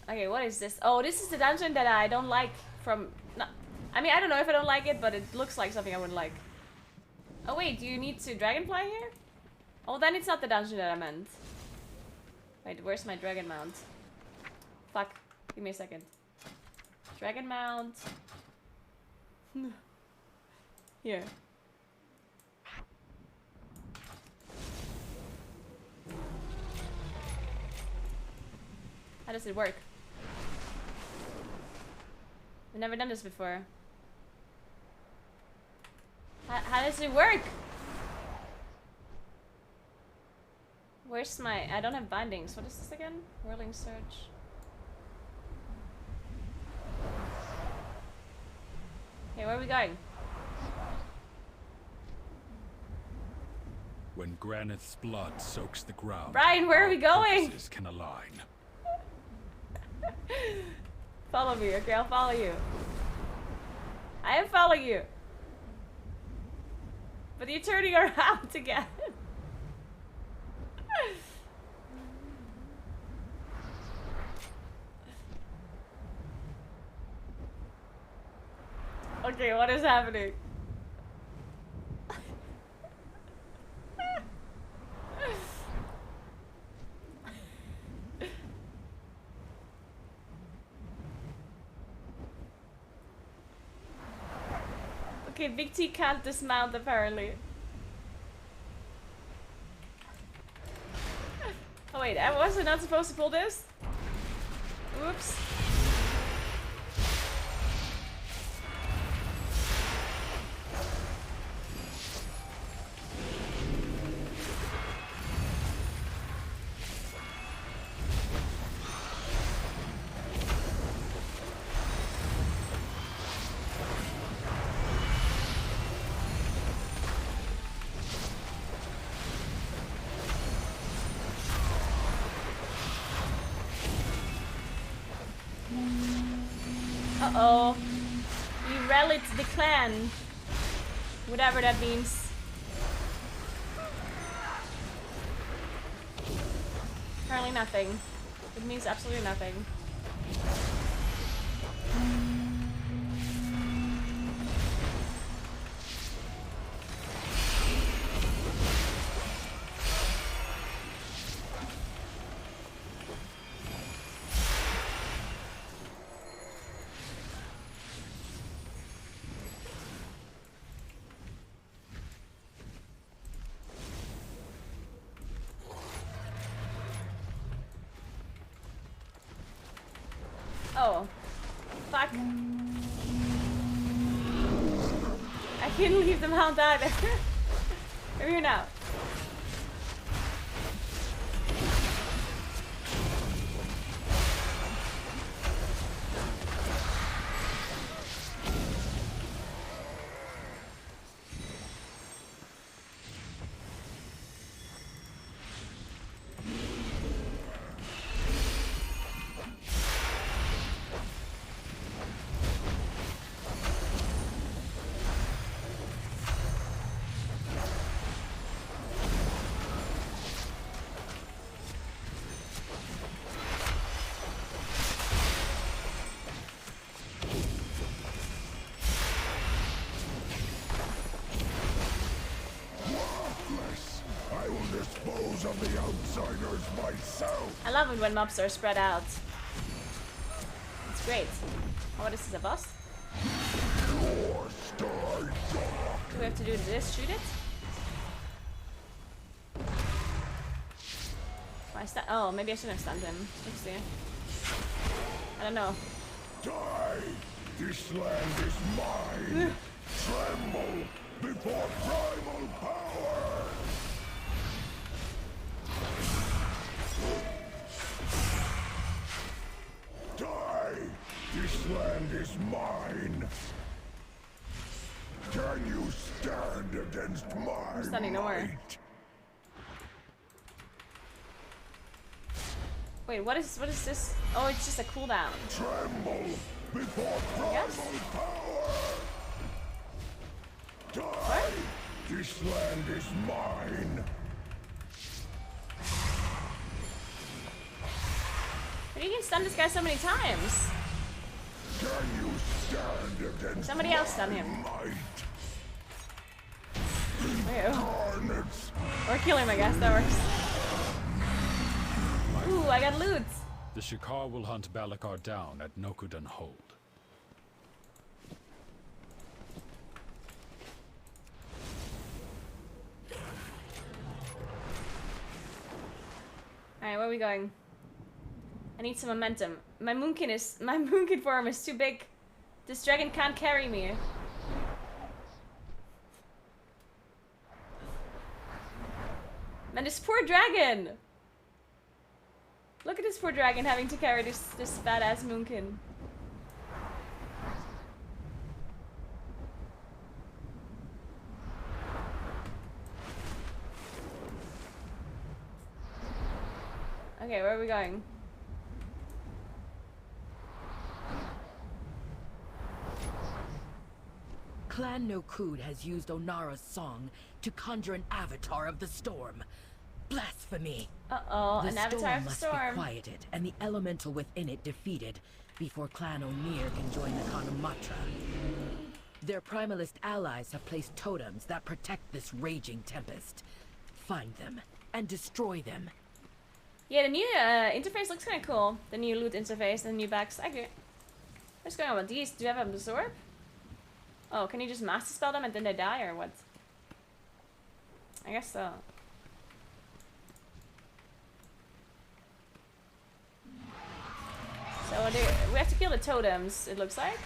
Okay, what is this? Oh, this is the dungeon that I don't like from... No, I mean, I don't know if I don't like it, but it looks like something I wouldn't like. Oh wait, do you need to dragonfly here? Oh, then it's not the dungeon that I meant. Wait, where's my dragon mount? Fuck, give me a second. Dragon mount. Here. How does it work? I've never done this before. How does it work? Where's my... I don't have bindings. What is this again? Whirling Surge. Okay, where are we going? When Granith's blood soaks the ground, Brian, where are we going? purposes can align. Follow me, okay? I'll follow you. I am following you. But you're turning around again. Okay, what is happening? Okay, Big T can't dismount apparently. Oh wait, I was not supposed to pull this? Whoops. Uh-oh. We rallied the clan. Whatever that means. Apparently nothing. It means absolutely nothing. Oh. Fuck. I can't leave the mount either. We're here now. Of the outsiders myself. I love it when mobs are spread out. It's great. Oh, what is this, a boss? Do we have to do this? Shoot it? Oh, maybe I shouldn't have stunned him. Oopsie. I don't know. Die! This land is mine! Tremble before primal power! Die! This land is mine! Can you stand against my I'm standing nowhere. might? Wait, what is this? Oh, it's just a cooldown. Tremble before primal power! Die! What? This land is mine! But you can stun this guy so many times. Can you stand against Somebody else stun him. might? Ew. Carnage! Or kill him, I guess. That works. Ooh, I got loot. The Shikar will hunt Balakar down at Nokudan Hold. Alright, where are we going? I need some momentum. My Moonkin form is too big. This dragon can't carry me. Man, this poor dragon! Look at this poor dragon having to carry this badass Moonkin. Okay, where are we going? Clan Nokud has used Onara's song to conjure an avatar of the storm. Blasphemy! Uh-oh, The an avatar storm of the must storm. be quieted and the elemental within it defeated before Clan O'Neill can join the Kanamatra. Their primalist allies have placed totems that protect this raging tempest. Find them and destroy them. Yeah, the new interface looks kind of cool. The new loot interface, the new bags. I agree. What's going on with these? Do you have absorb? Oh, can you just master spell them and then they die, or what? I guess so. So we have to kill the totems, it looks like.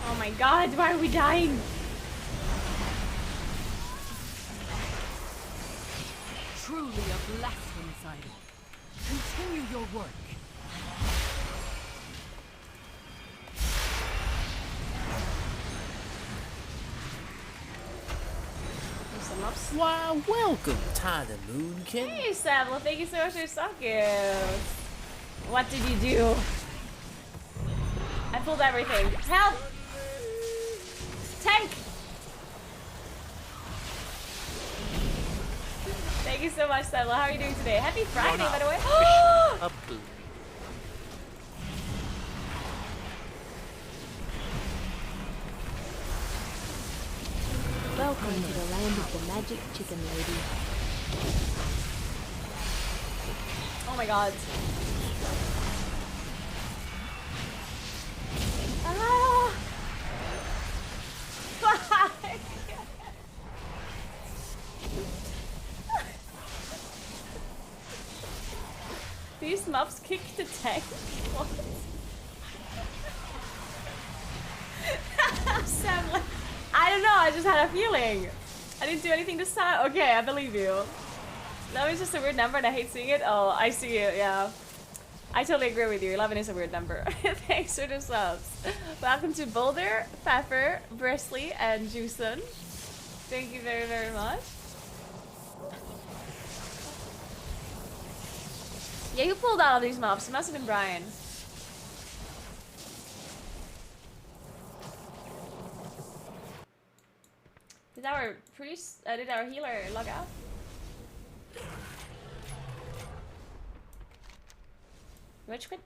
Oh my god, why are we dying? Truly a blasphemous idol. Continue your work. Some ups. Why, welcome, Tiny Moonkin. Hey, Saddle, thank you so much for your stock gifts. What did you do? I pulled everything. Help! Tank! Thank you so much, Saddle. How are you doing today? Happy Friday, by the way. A blue. Welcome to the land of the magic chicken lady. Oh my god. Ah! These mobs kicked the tank. What? Sam, like, I don't know, I just had a feeling. I didn't do anything to start. Okay, I believe you. That was just a weird number and I hate seeing it. Oh, I see it, yeah. I totally agree with you. 11 is a weird number. Thanks for the subs. Welcome to Boulder, Pfeffer, Brisley, and Juicen. Thank you very, very much. Yeah, who pulled out of these mobs? It must have been Brian. Did our priest, did our healer log out? Rage quit?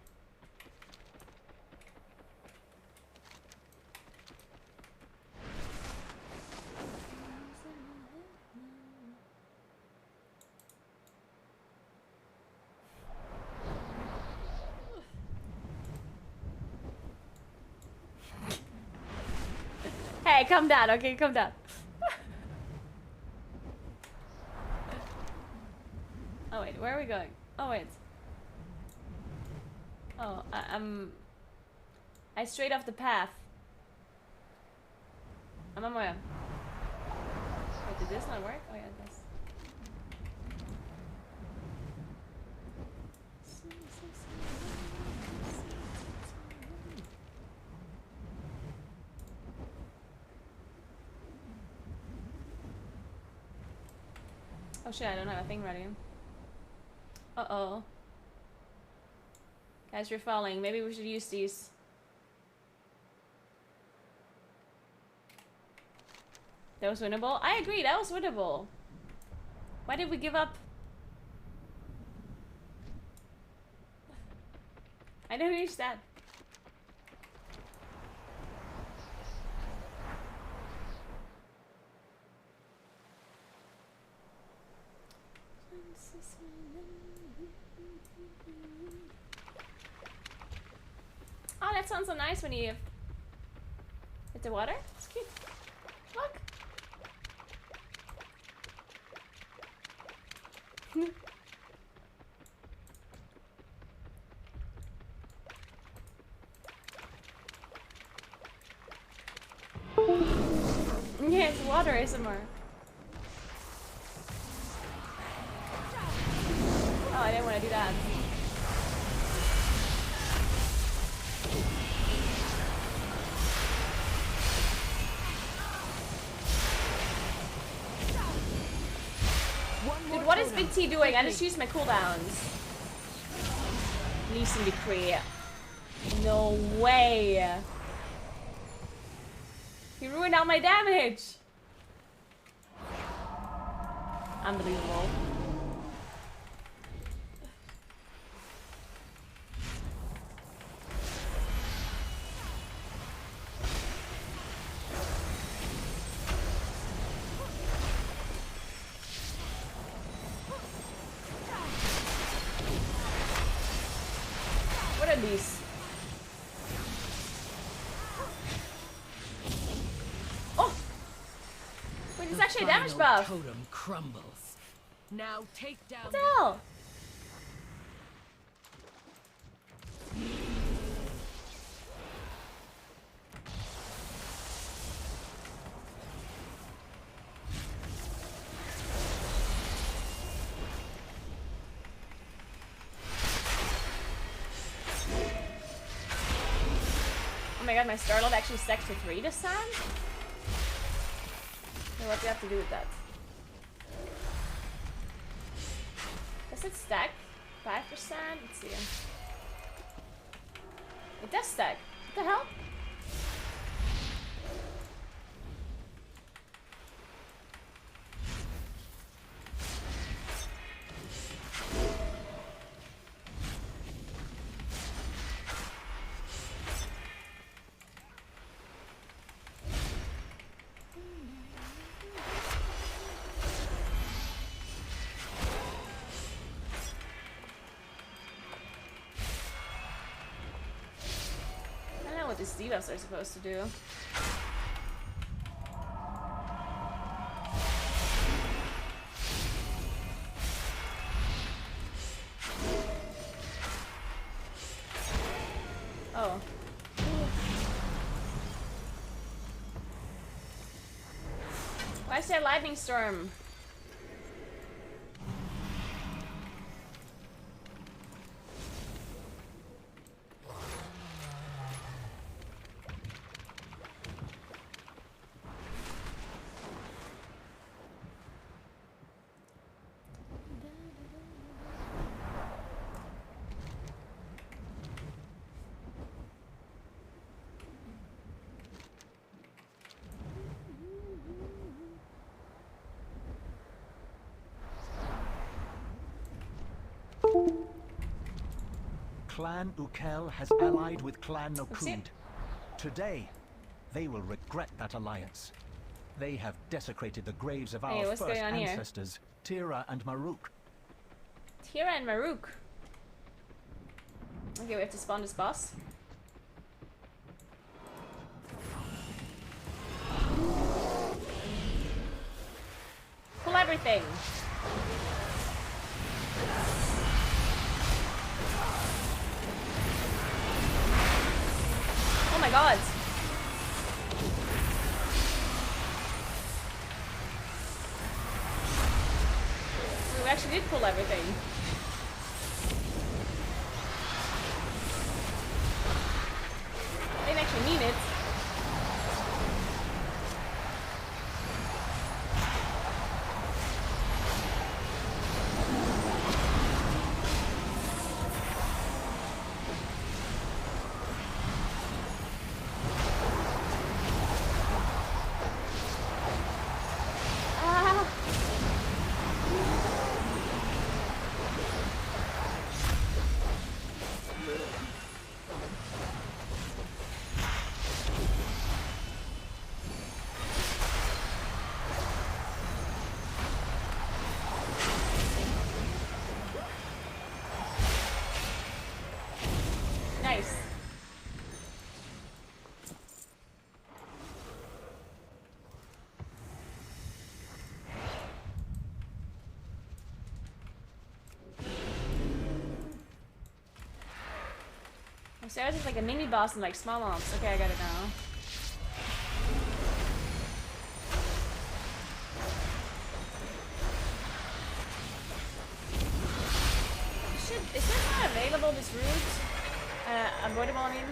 Hey, calm down, okay, calm down. Oh wait, where are we going? Oh wait. Oh, I strayed off the path. I'm on my own. Wait, did this not work? Oh yeah, it does. Oh shit, I don't have a thing ready. Uh-oh. Guys, you're falling. Maybe we should use these. That was winnable? I agree, that was winnable. Why did we give up? I don't understand. Oh, that sounds so nice when you hit the water. It's cute. Look. Yeah, it's water ASMR. Oh, I didn't want to do that. Big T doing? I just used my cooldowns. Leasing decree. No way. He ruined all my damage. Unbelievable. What are these? Oh! Wait, it's actually a damage Final buff. totem crumbles. Now take down What the hell? Oh my god, my Starlord actually stacks to 3 this time? So what do you have to do with that? Does it stack? 5%? Let's see. It does stack. What the hell? I don't know what these debuffs are supposed to do. Oh. Why is there a lightning storm? Clan Ukel has allied with Clan That's it. Nokud. Today, they will regret that alliance. They have desecrated the graves of Hey, our what's first going on here? ancestors, Tira and Maruk. Tira and Maruk. Okay, we have to spawn this boss. Pull everything. Oh my god. We actually did pull everything. I didn't actually mean it. Ah. Nice. Oh, so it's like a mini boss and like small mobs. Okay, I got it now. Is this not available, this route? Avoidable, I mean?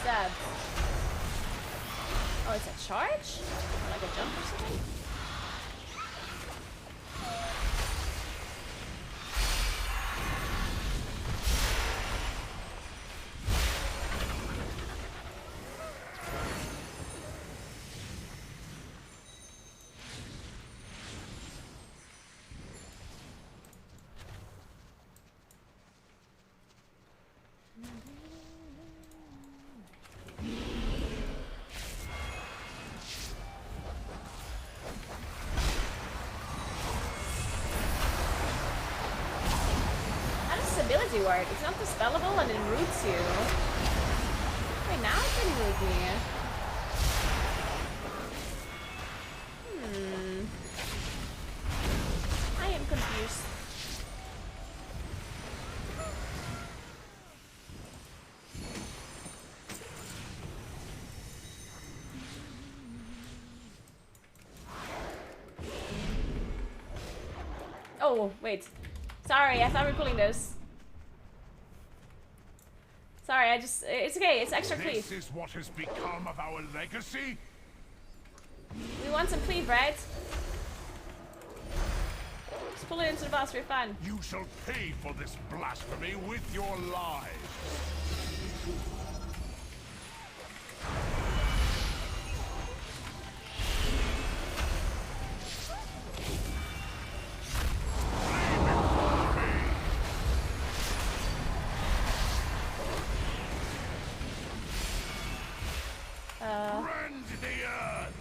that? Oh, it's a charge? Or like a jump or something? Work. It's not dispellable and it roots you. Wait, now it can root me. I am confused. Oh, wait. Sorry, I thought we were pulling those. Sorry, it's okay, it's extra cleave. This is what has become of our legacy? We want some cleave, right? Just pull it into the boss, we're fine. You shall pay for this blasphemy with your lives. Rend the earth!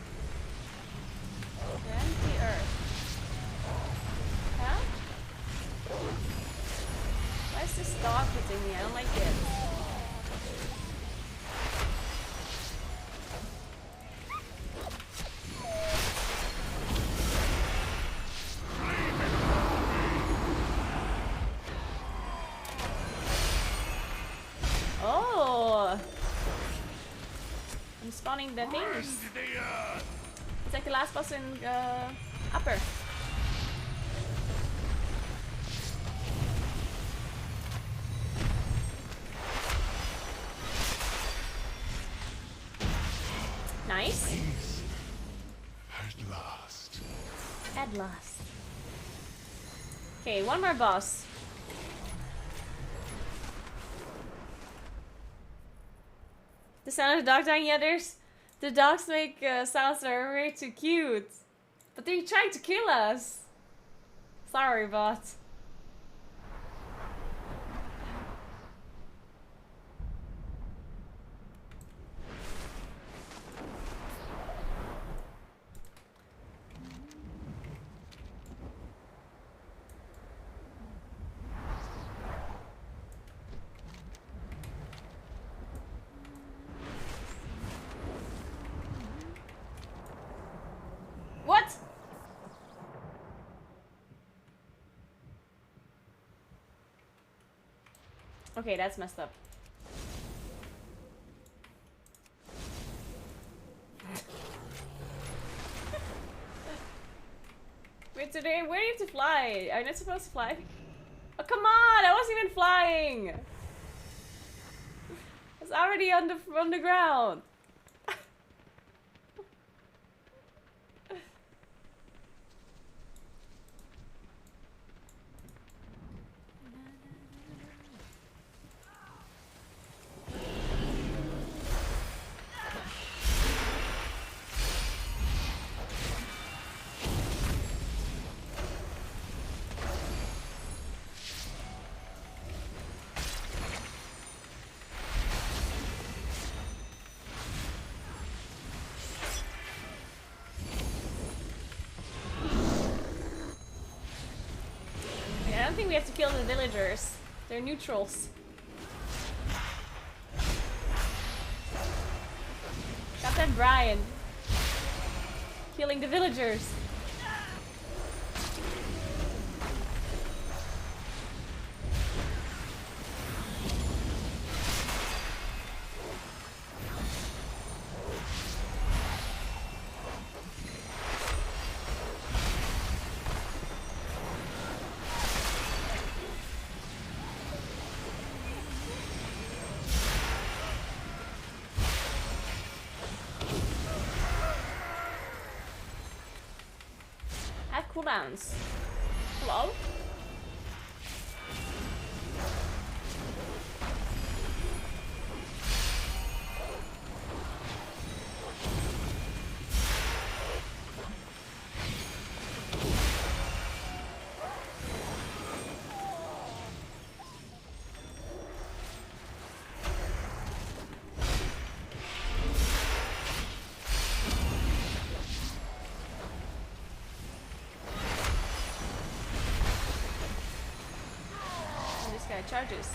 Rend the earth. Huh? Why is this dog hitting me? I don't like it. Oh! I'm spawning the things. It's like the last boss in upper. Nice. Peace. At last. At last. Okay, one more boss. The sound of the dog dying. Yeah, the dogs make sounds that are way too cute. But they're trying to kill us. Sorry, bot. What? Okay, that's messed up. Wait, today, where do you have to fly? Are you not supposed to fly? Oh, come on! I wasn't even flying! I was already on the ground. I don't think we have to kill the villagers. They're neutrals. Captain Brian. Killing the villagers. cooldowns. Hello? Charges.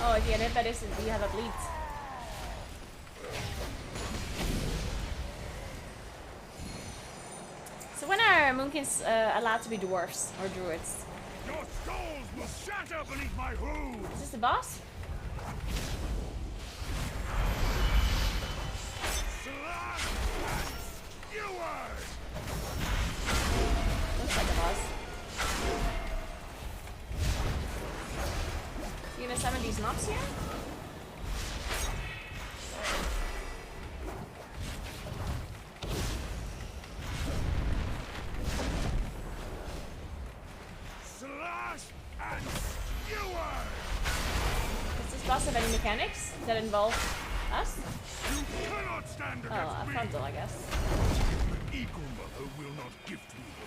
Oh, if you get hit by this, you have a bleed. So when are Moonkins allowed to be dwarfs or druids? Your skulls will shatter beneath my hooves! Is this the boss? Slash and skewered! Looks like a boss. You gonna summon these mobs here? Have any mechanics that involve us? You cannot stand against a frontal, I guess. me. Eagle Mother will not gift me the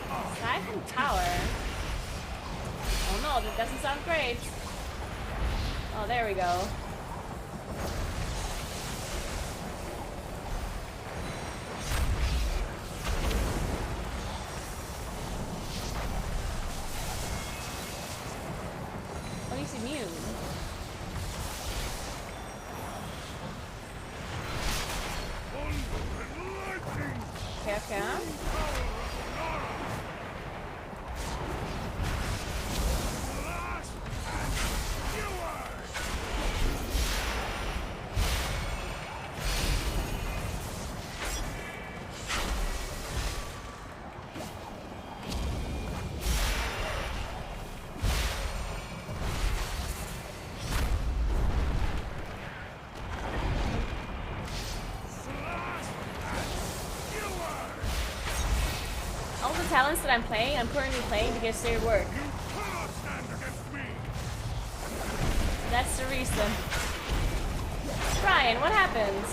power. Siphon Tower. Oh no, that doesn't sound great. Oh, there we go. Oh, he's immune. Okay. Talents that I'm currently playing because they work. That's the reason. Brian, what happened?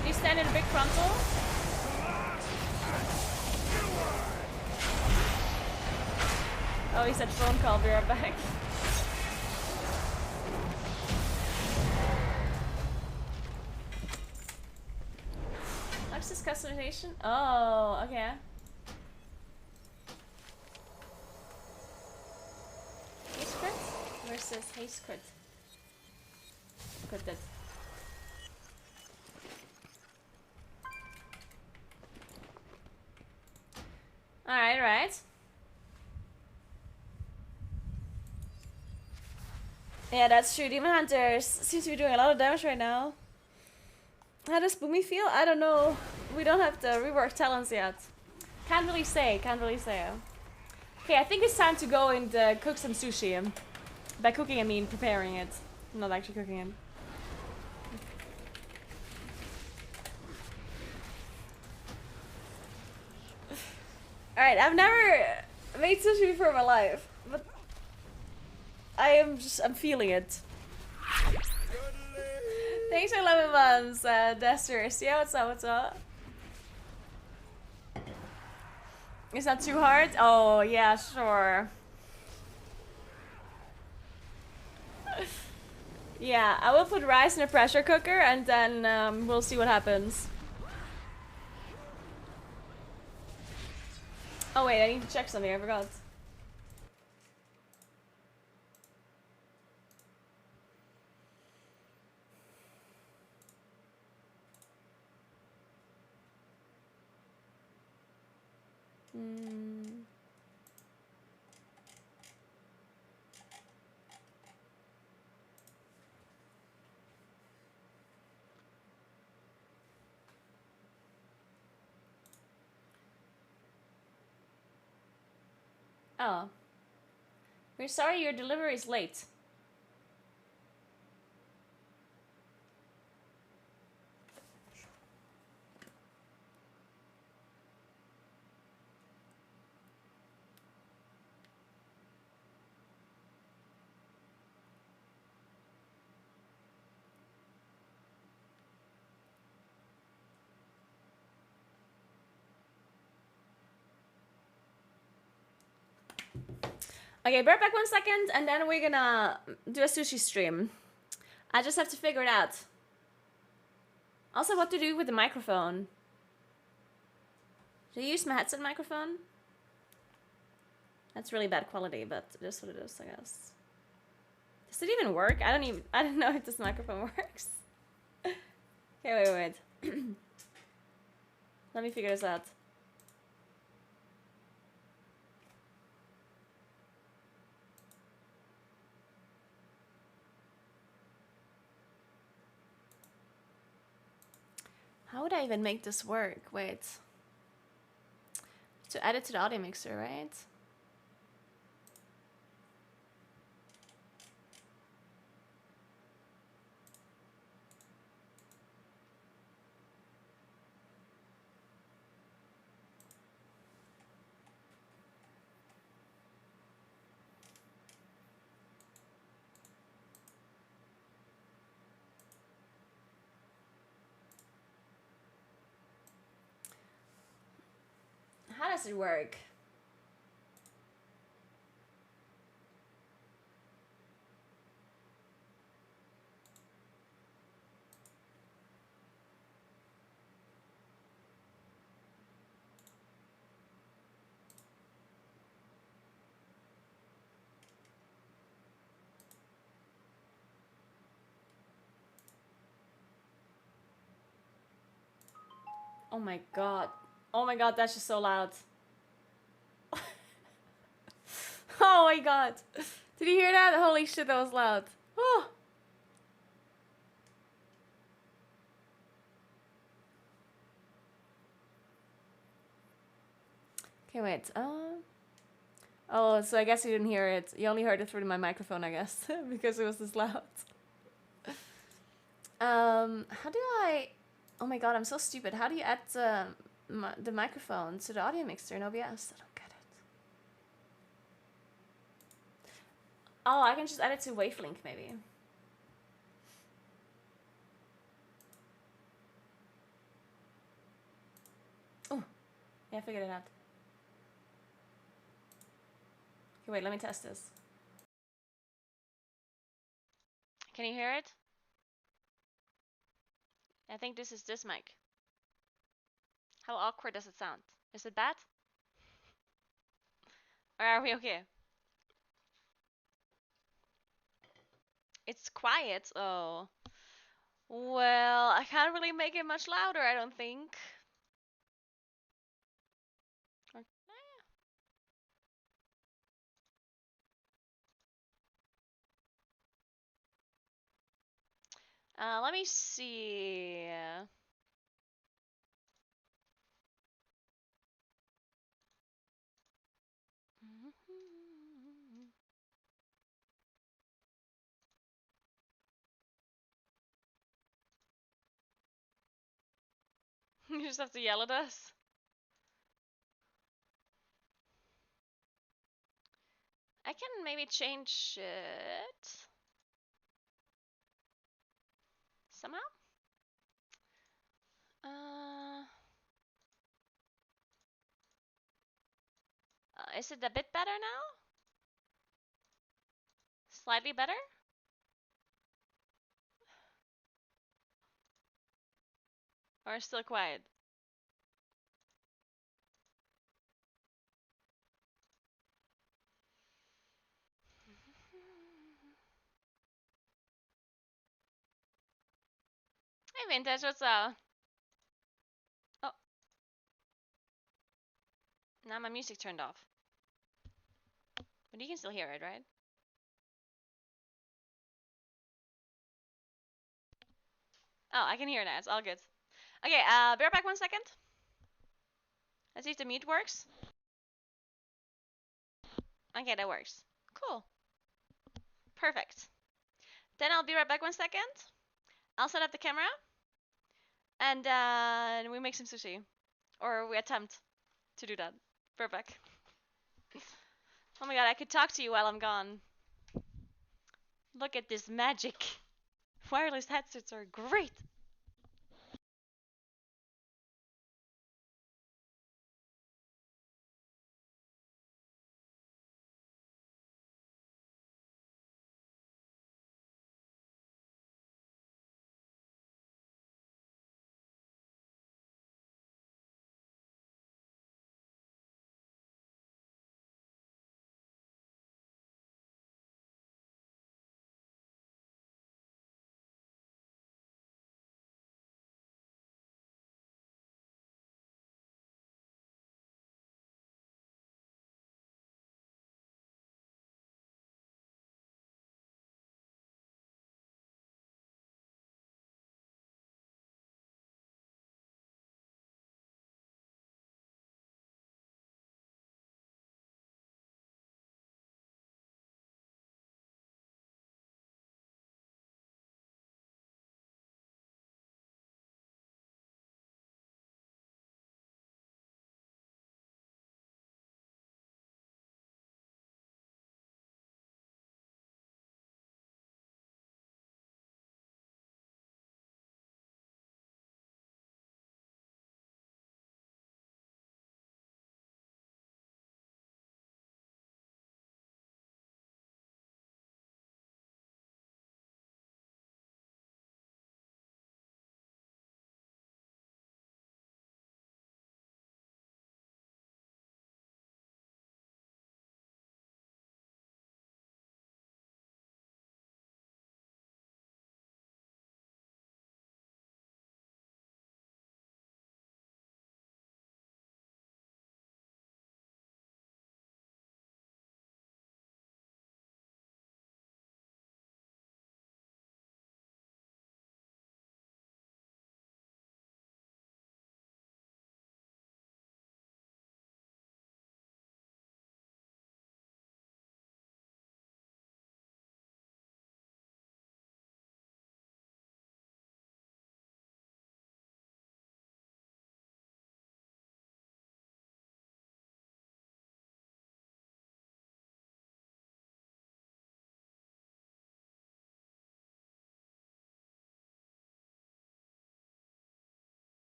Did you stand in a big frontal? Oh, he said phone call, be right back. What's this customization? Oh, okay. Haste crit versus haste crit. Crit that. Alright. Yeah, that's true. Demon Hunters seems to be doing a lot of damage right now. How does Boomy feel? I don't know. We don't have the rework talents yet. Can't really say. Okay, I think it's time to go and cook some sushi. By cooking, I mean preparing it. Not actually cooking it. Alright, I've never made sushi before in my life. But I'm feeling it. Thanks for 11 months, Desters. Yeah, what's up? Is that too hard? Oh, yeah, sure. Yeah, I will put rice in a pressure cooker and then we'll see what happens. Oh wait, I need to check something, I forgot. Oh. We're sorry your delivery is late. Okay, bear back 1 second, and then we're gonna do a sushi stream. I just have to figure it out. Also, what to do with the microphone. Do you use my headset microphone? That's really bad quality, but it is what it is, I guess. Does it even work? I don't know if this microphone works. Okay, wait. Let me figure this out. How would I even make this work? Wait. To add it to the audio mixer, right? How does it work? Oh my god. Oh my god, that's just so loud. Oh my god. Did you hear that? Holy shit, that was loud. Oh. Okay, wait. Oh, so I guess you didn't hear it. You only heard it through my microphone, I guess, because it was this loud. How do I... Oh my god, I'm so stupid. How do you add the microphone to the audio mixer in OBS? I don't get it. Oh, I can just add it to Wavelink, maybe. Oh, yeah, I figured it out. Okay, wait, let me test this. Can you hear it? I think this is this mic. How awkward does it sound? Is it bad? Or are we okay? It's quiet. Oh. Well, I can't really make it much louder, I don't think. Let me see. You just have to yell at us. I can maybe change it somehow. Is it a bit better now? Slightly better? Or still quiet? Hey Vintage, what's up? Oh. Now my music turned off. But you can still hear it, right? Oh, I can hear that. It's all good. Okay, be right back 1 second. Let's see if the mute works. Okay, that works. Cool. Perfect. Then I'll be right back 1 second. I'll set up the camera. And we make some sushi. Or we attempt to do that. Perfect. Oh my god, I could talk to you while I'm gone. Look at this magic. Wireless headsets are great.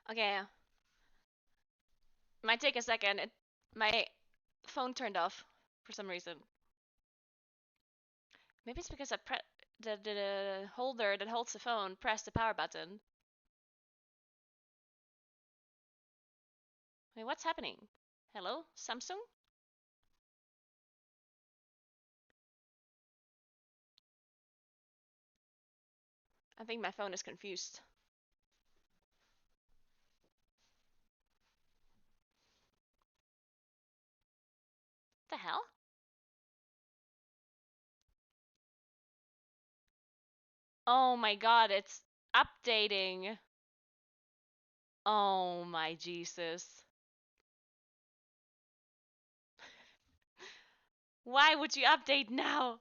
Okay. Might take a second. My phone turned off for some reason. Maybe it's because I the holder that holds the phone pressed the power button. Wait, what's happening? Hello, Samsung? I think my phone is confused. The hell? Oh my god, it's updating. Oh my Jesus. Why would you update now?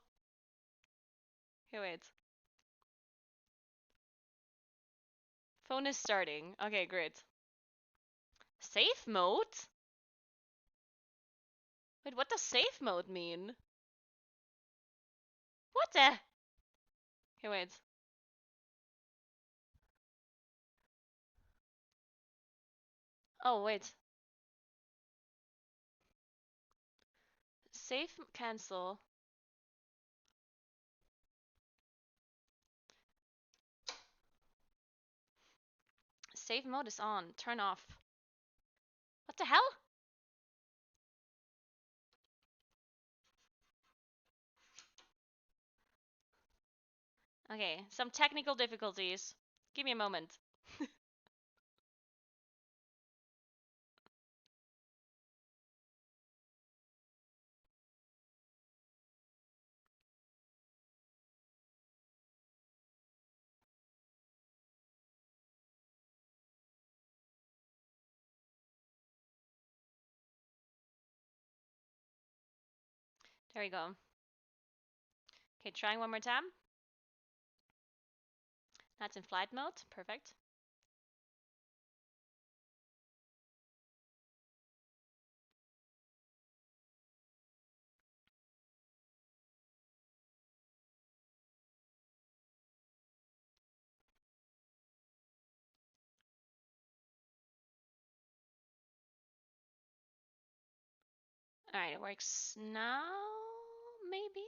Okay, wait. Phone is starting. Okay, great. Safe mode? Wait, what does safe mode mean? What the? Okay, wait. Oh, wait. Save cancel. Save mode is on. Turn off. What the hell? Okay, some technical difficulties. Give me a moment. There we go. Okay, trying one more time. That's in flight mode. Perfect. Alright, it works now, maybe?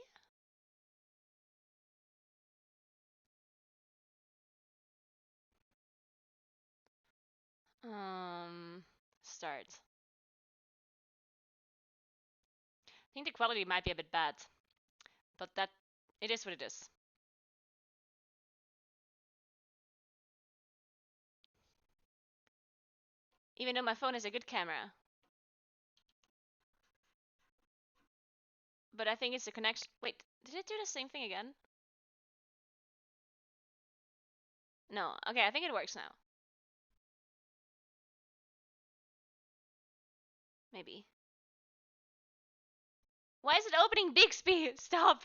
Start. I think the quality might be a bit bad, but that it is what it is. Even though my phone is a good camera. But I think it's the connection. Wait, did it do the same thing again? No. Okay, I think it works now. Maybe. Why is it opening Bixby? Stop!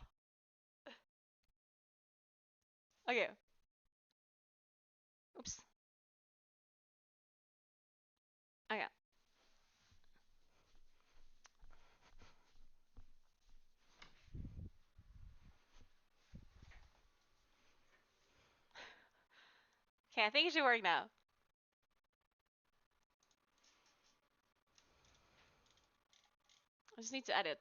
Okay. Oops. Okay. Okay, I think it should work now. I just need to edit.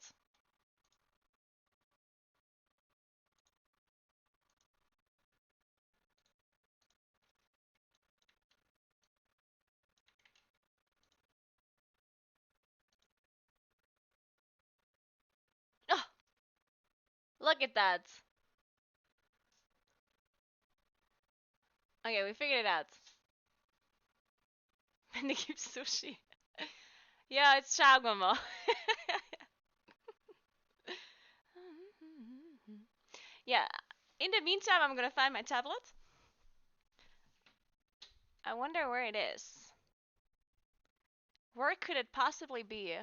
Oh! Look at that! Okay, we figured it out. And they keep sushi. Yeah, it's shawarma. Yeah, in the meantime, I'm gonna find my tablet. I wonder where it is. Where could it possibly be?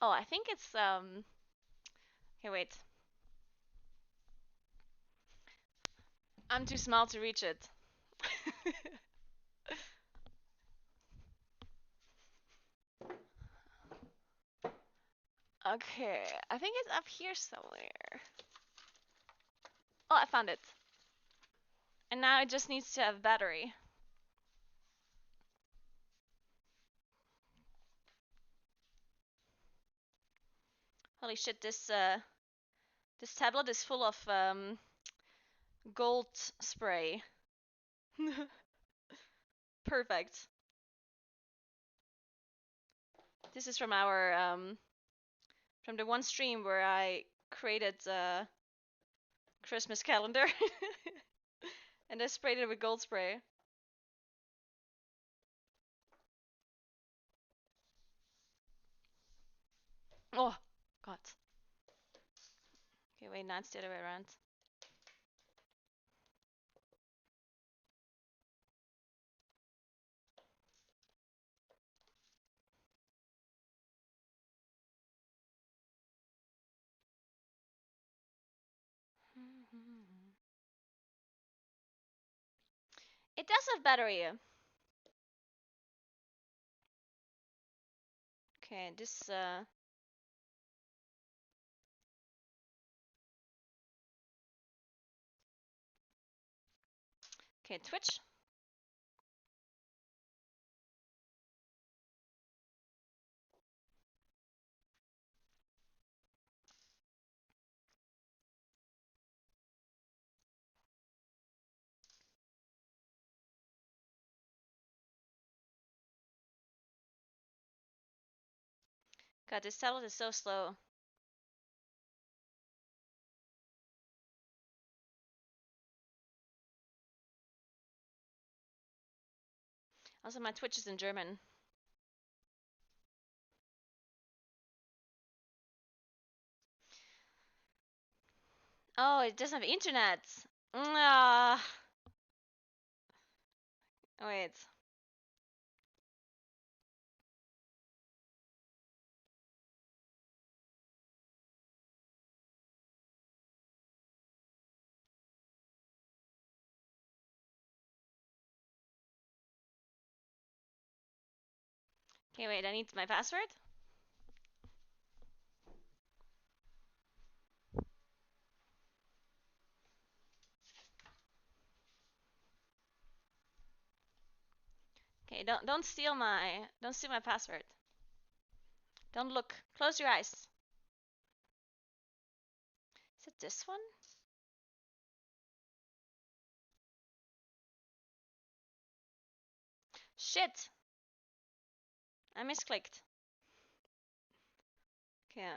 Oh, I think it's, okay, wait. I'm too small to reach it. Okay, I think it's up here somewhere. Oh, I found it. And now it just needs to have battery. Holy shit, this tablet is full of gold spray. Perfect. This is from our from the one stream where I created a Christmas calendar. And I sprayed it with gold spray. Oh, God. Okay, wait, now it's the other way around. It does have battery. Okay, this okay, Twitch. God, this tablet is so slow. Also, my Twitch is in German. Oh, it doesn't have internet. Wait. Okay, wait, I need my password? Okay, don't steal my password. Don't look. Close your eyes. Is it this one? Shit! I misclicked. Okay.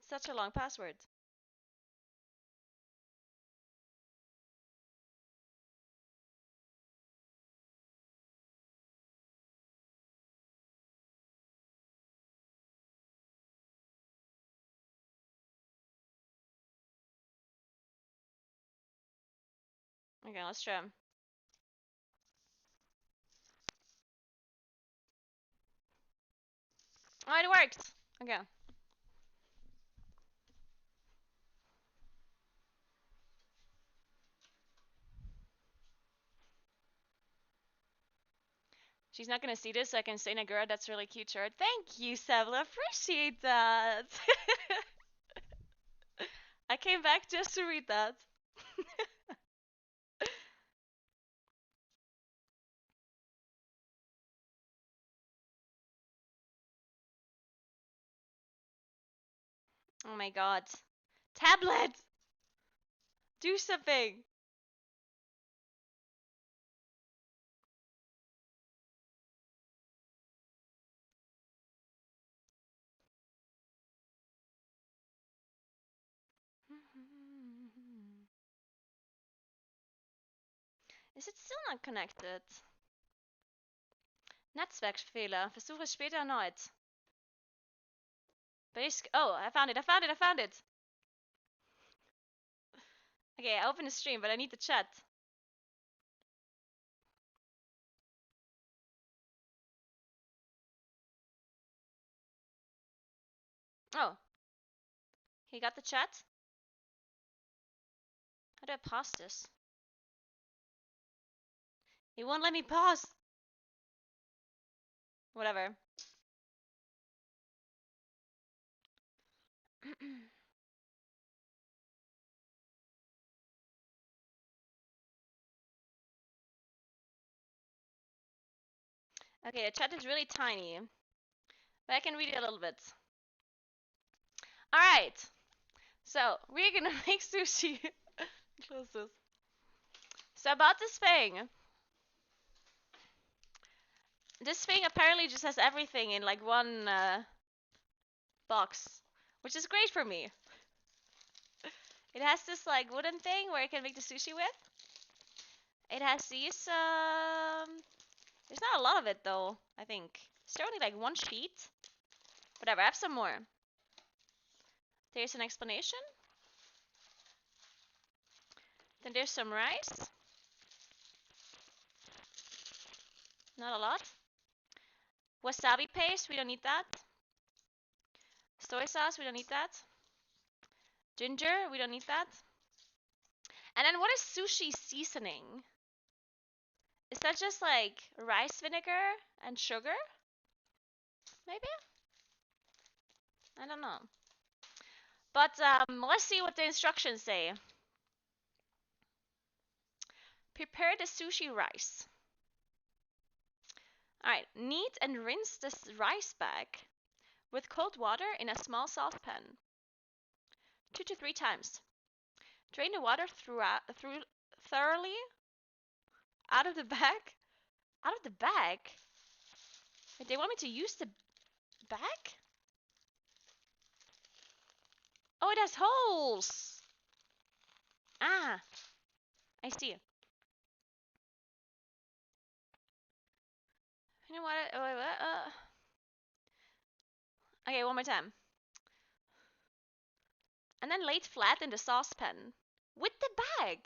Such a long password. Okay, let's try. Oh, it worked! Okay. She's not gonna see this, so I can say Naguura, that's a really cute shirt. Thank you, Sevla. Appreciate that. I came back just to read that. Oh my god. Tablet! Do something! Is it still not connected? Netzwerkfehler. Versuche es später erneut. Oh, I found it. Okay, I opened the stream, but I need the chat. Oh. He got the chat? How do I pause this? He won't let me pause. Whatever. Okay, the chat is really tiny. But I can read it a little bit. Alright. So, we're gonna make sushi. Close this. So about this thing. This thing apparently just has everything in like one box. Which is great for me. It has this like wooden thing where I can make the sushi with. It has these, there's not a lot of it though, I think. Is there only like one sheet? Whatever, I have some more. There's an explanation. Then there's some rice. Not a lot. Wasabi paste, we don't need that. Soy sauce, we don't need that. Ginger, we don't need that. And then what is sushi seasoning? Is that just like rice vinegar and sugar? Maybe? I don't know. But let's see what the instructions say. Prepare the sushi rice. Alright, knead and rinse this rice bag with cold water in a small saucepan. 2 to 3 times. Drain the water thoroughly out of the bag. Out of the bag? Wait, they want me to use the bag? Oh, it has holes! Ah, I see. You know what? Okay, one more time. And then lay it flat in the saucepan. With the bag!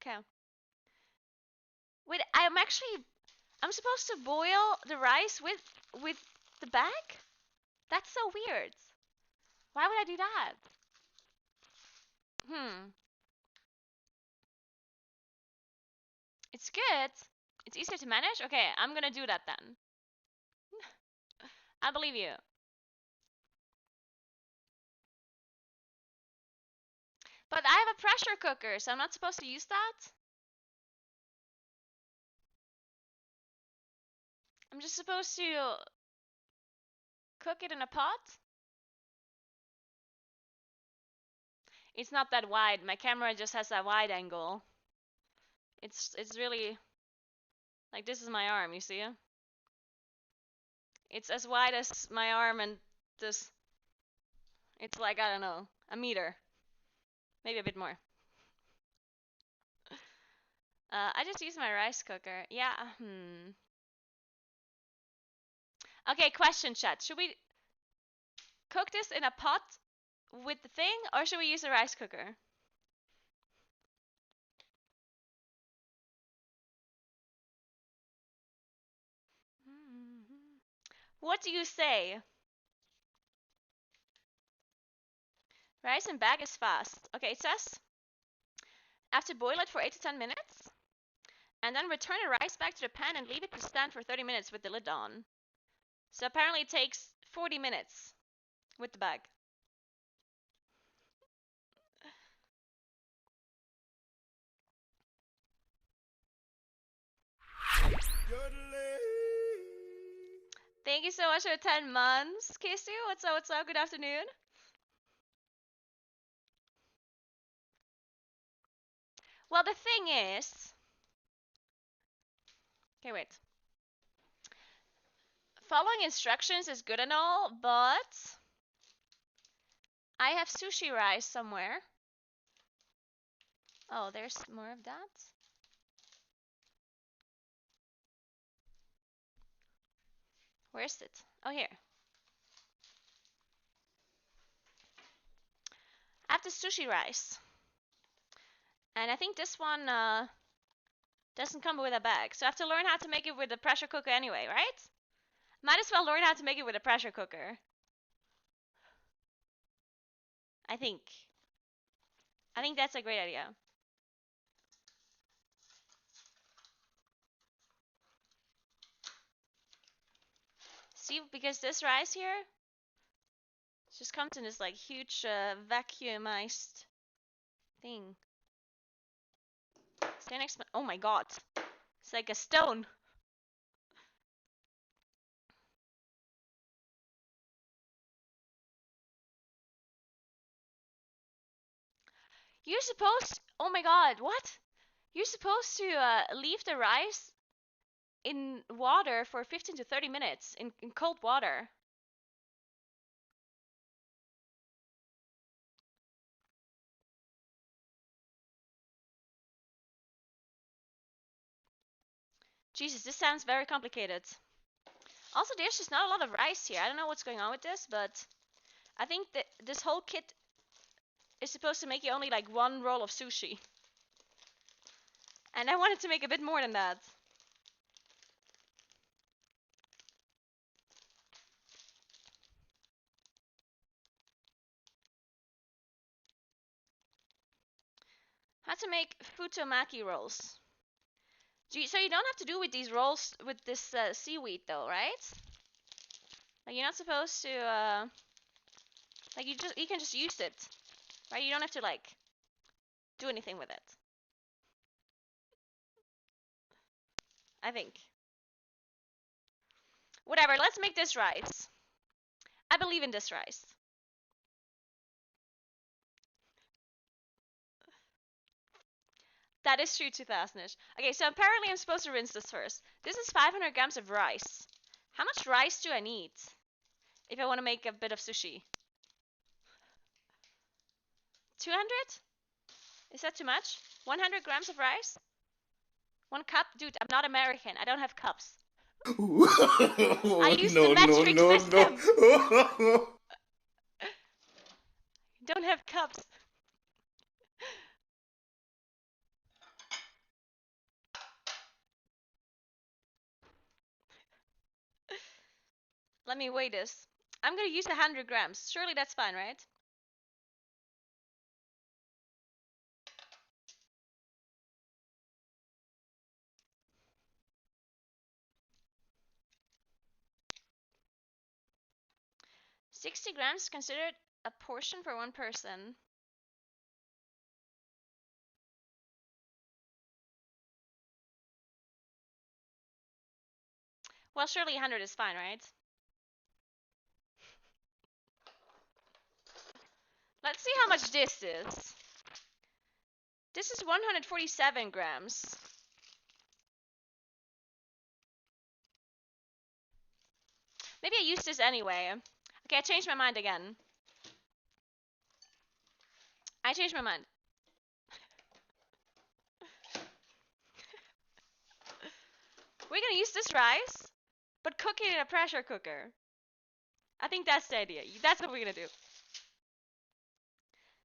Okay. Wait, I'm supposed to boil the rice with the bag? That's so weird. Why would I do that? It's good. It's easier to manage? Okay, I'm gonna do that then. I believe you. But I have a pressure cooker, so I'm not supposed to use that? I'm just supposed to cook it in a pot? It's not that wide. My camera just has a wide angle. It's really like this is my arm, you see? It's as wide as my arm and this. It's like, I don't know, a meter. Maybe a bit more. I just use my rice cooker. Yeah, Okay, question chat. Should we cook this in a pot with the thing, or should we use a rice cooker? What do you say? Rice in bag is fast. Okay, it says I have to boil it for 8 to 10 minutes, and then return the rice back to the pan and leave it to stand for 30 minutes with the lid on. So apparently it takes 40 minutes with the bag. Thank you so much for 10 months, Kisu. What's up? What's up? Good afternoon. Well, the thing is... Okay, wait. Following instructions is good and all, but... I have sushi rice somewhere. Oh, there's more of that? Where is it? Oh, here. I have the sushi rice. And I think this one doesn't come with a bag. So I have to learn how to make it with a pressure cooker anyway, right? Might as well learn how to make it with a pressure cooker. I think that's a great idea. See, because this rice here just comes in this like huge vacuumized thing. Stand next. Oh my god, it's like a stone. You're supposed. Oh my god, what? You're supposed to leave the rice in water for 15 to 30 minutes in cold water. Jesus, this sounds very complicated. Also, there's just not a lot of rice here. I don't know what's going on with this, but I think that this whole kit is supposed to make you only like 1 roll of sushi. And I wanted to make a bit more than that. How to make futomaki rolls. So you don't have to do with these rolls with this seaweed though, right? Like you're not supposed to like you can just use it, right? You don't have to like do anything with it. I think. Whatever, let's make this rice. I believe in this rice. That is true, 2000ish. Okay, so apparently I'm supposed to rinse this first. This is 500 grams of rice. How much rice do I need if I want to make a bit of sushi? 200? Is that too much? 100 grams of rice? 1 cup? Dude, I'm not American. I don't have cups. I use the metric system. Don't have cups. Let me weigh this. I'm gonna use 100 grams. Surely that's fine, right? $60 grams considered a portion for one person. Well, surely 100 is fine, right? Let's see how much this is. This is 147 grams. Maybe I use this anyway. Okay, I changed my mind again. I changed my mind. We're gonna use this rice, but cook it in a pressure cooker. I think that's the idea. That's what we're gonna do.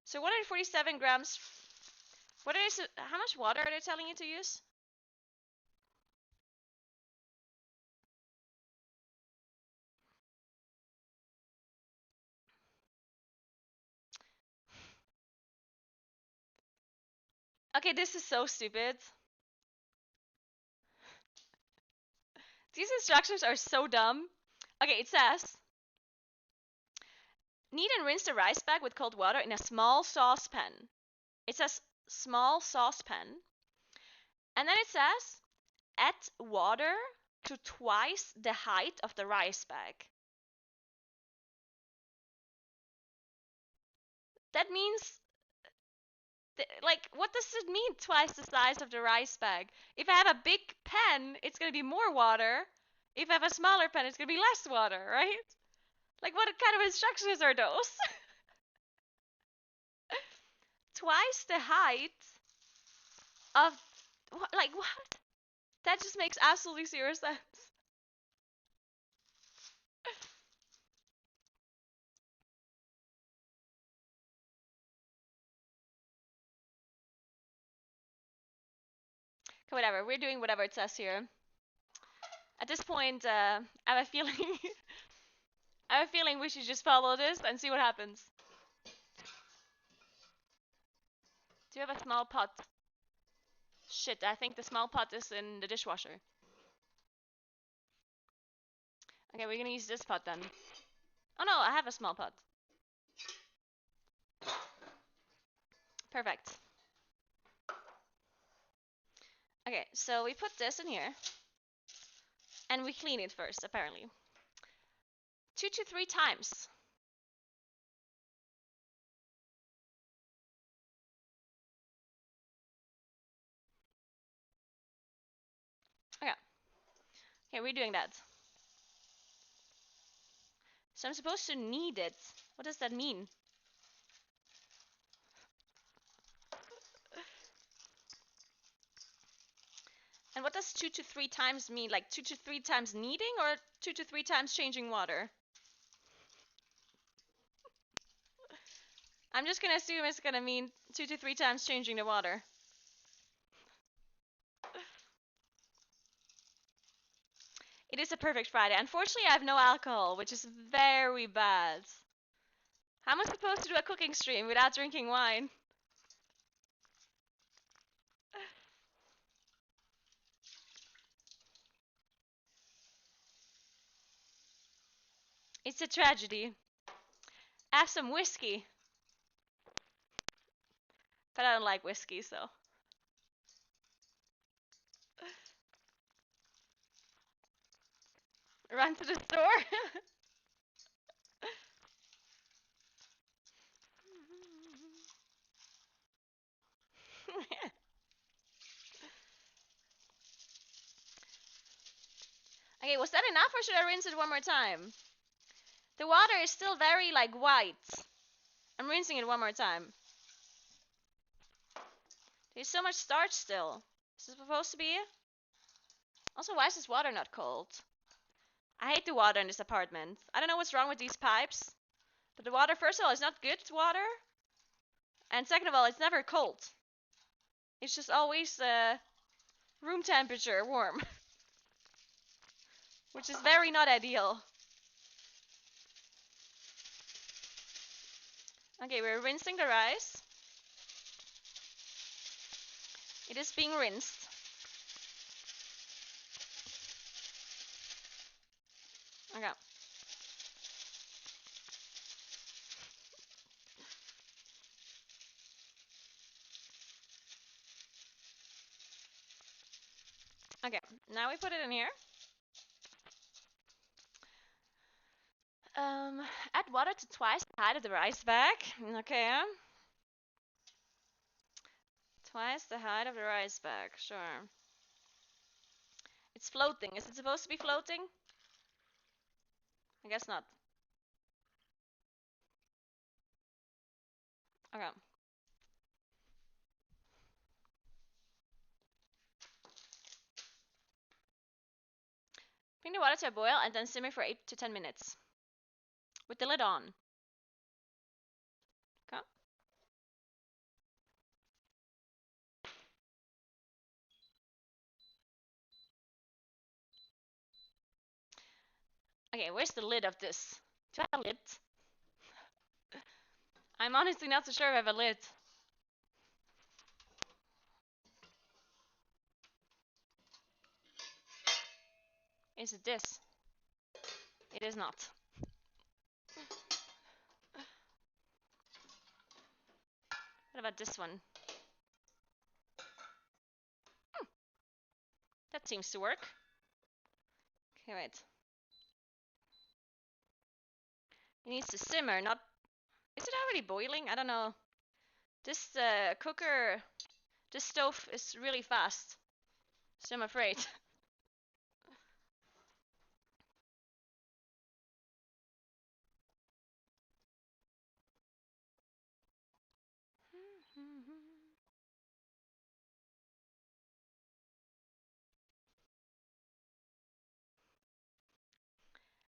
So 147 grams. How much water are they telling you to use? Okay, this is so stupid. These instructions are so dumb. Okay, it says, knead and rinse the rice bag with cold water in a small saucepan. It says small saucepan. And then it says, add water to twice the height of the rice bag. That means, like, what does it mean, twice the size of the rice bag? If I have a big pan, it's going to be more water. If I have a smaller pan, it's going to be less water, right? Like, what kind of instructions are those? Twice the height of, like, what? That just makes absolutely zero sense. Okay, whatever, we're doing whatever it says here. At this point, I have a feeling I have a feeling we should just follow this and see what happens. Do you have a small pot? Shit, I think the small pot is in the dishwasher. Okay, we're gonna use this pot then. Oh no, I have a small pot. Perfect. Okay, so we put this in here. And we clean it first, apparently. 2 to 3 times. Okay. Okay, we're doing that. So I'm supposed to knead it. What does that mean? And what does 2 to 3 times mean? Like 2 to 3 times kneading or 2 to 3 times changing water? I'm just gonna assume it's gonna mean 2 to 3 times changing the water. It is a perfect Friday. Unfortunately, I have no alcohol, which is very bad. How am I supposed to do a cooking stream without drinking wine? It's a tragedy. Have some whiskey. But I don't like whiskey, so. Run to the store. Okay, was that enough or should I rinse it one more time? The water is still very like white. I'm rinsing it one more time. There's so much starch still. Is this supposed to be? Also, why is this water not cold? I hate the water in this apartment. I don't know what's wrong with these pipes. But the water, first of all, is not good water. And second of all, it's never cold. It's just always room temperature warm. Which is very not ideal. Okay, we're rinsing the rice. It is being rinsed. Okay. Okay, now we put it in here. Add water to twice the height of the rice bag. Okay. Twice the height of the rice bag, sure. It's floating. Is it supposed to be floating? I guess not. Okay. Bring the water to a boil and then simmer for 8 to 10 minutes. With the lid on. Okay. Okay, where's the lid of this? Do I have a lid? I'm honestly not so sure if I have a lid. Is it this? It is not. What about this one? That seems to work. Okay, wait. It needs to simmer, not... Is it already boiling? I don't know. This cooker... This stove is really fast. So I'm afraid.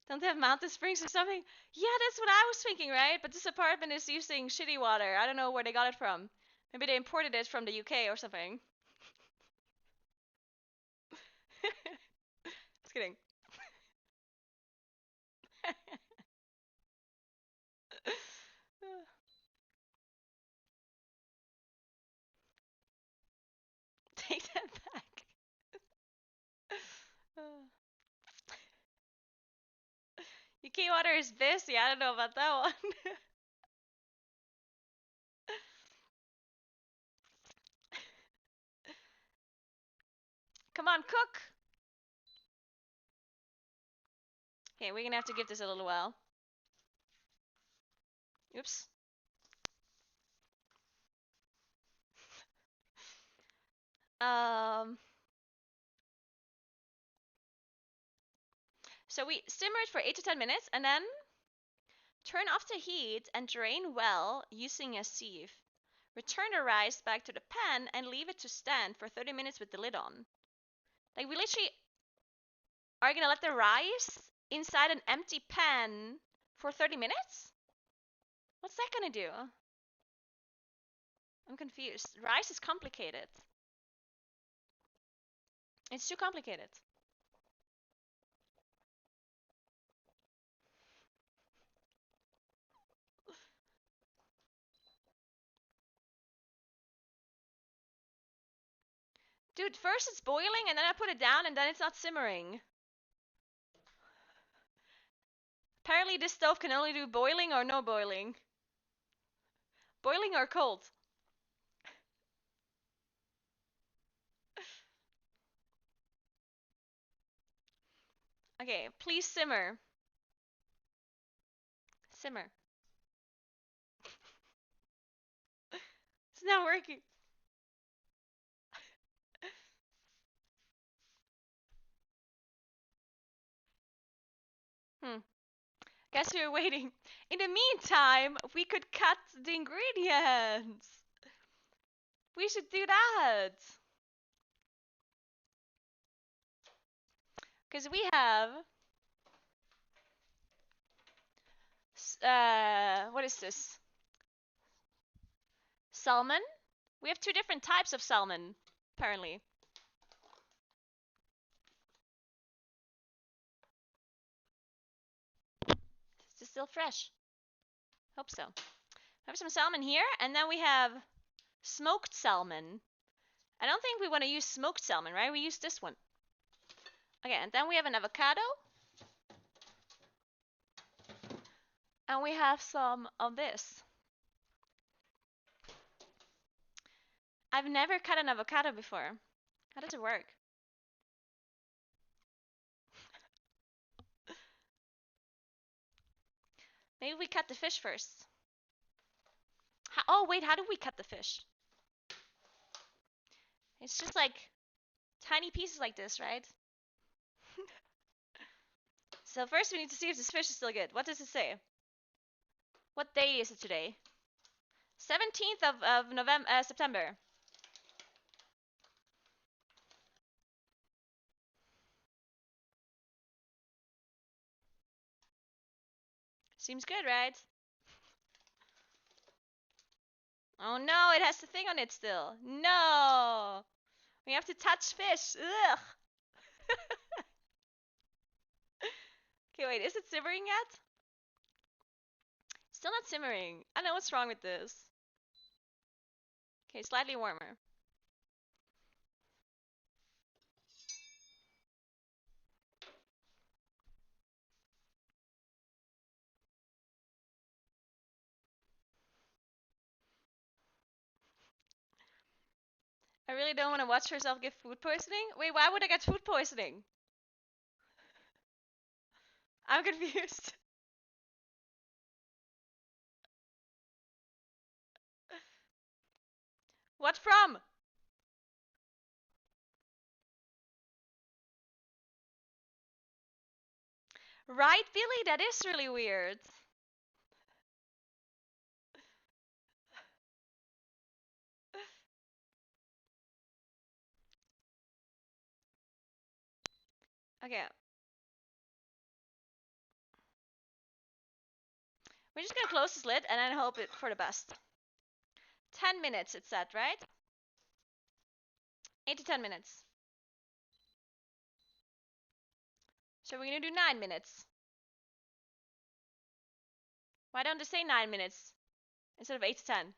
Don't they have mountain springs or something? Yeah, that's what I was thinking, right? But this apartment is using shitty water. I don't know where they got it from. Maybe they imported it from the UK or something. Just kidding. Take that back. UK water is busy. I don't know about that one. Come on, cook. Okay, we're gonna have to give this a little while. Oops. So we simmer it for 8 to 10 minutes and then turn off the heat and drain well using a sieve. Return the rice back to the pan and leave it to stand for 30 minutes with the lid on. Like, we literally are gonna let the rice inside an empty pan for 30 minutes? What's that gonna do? I'm confused. Rice is complicated. It's too complicated. Dude, first it's boiling and then I put it down and then it's not simmering. Apparently this stove can only do boiling or no boiling. Boiling or cold. Okay, please simmer. Simmer. It's not working. Guess we were waiting. In the meantime, we could cut the ingredients. We should do that. Because we have... what is this? Salmon? We have 2 different types of salmon, apparently. Is this still fresh? Hope so. We have some salmon here, and then we have smoked salmon. I don't think we want to use smoked salmon, right? We use this one. Okay, and then we have an avocado. And we have some of this. I've never cut an avocado before. How does it work? Maybe we cut the fish first. Oh, wait, how do we cut the fish? It's just like tiny pieces like this, right? So first we need to see if this fish is still good. What does it say? What day is it today? 17th of November, September. Seems good, right? Oh no, it has the thing on it still. No! We have to touch fish. Ugh! Okay, wait, is it simmering yet? Still not simmering. I don't know what's wrong with this. Okay, slightly warmer. I really don't want to watch herself get food poisoning. Wait, why would I get food poisoning? I'm confused. What from? Right, Billy? That is really weird. Okay. We're just gonna close this lid and then hope it for the best. 10 minutes it said, right? 8 to 10 minutes. So we're gonna do 9 minutes. Why don't they say 9 minutes instead of 8 to 10?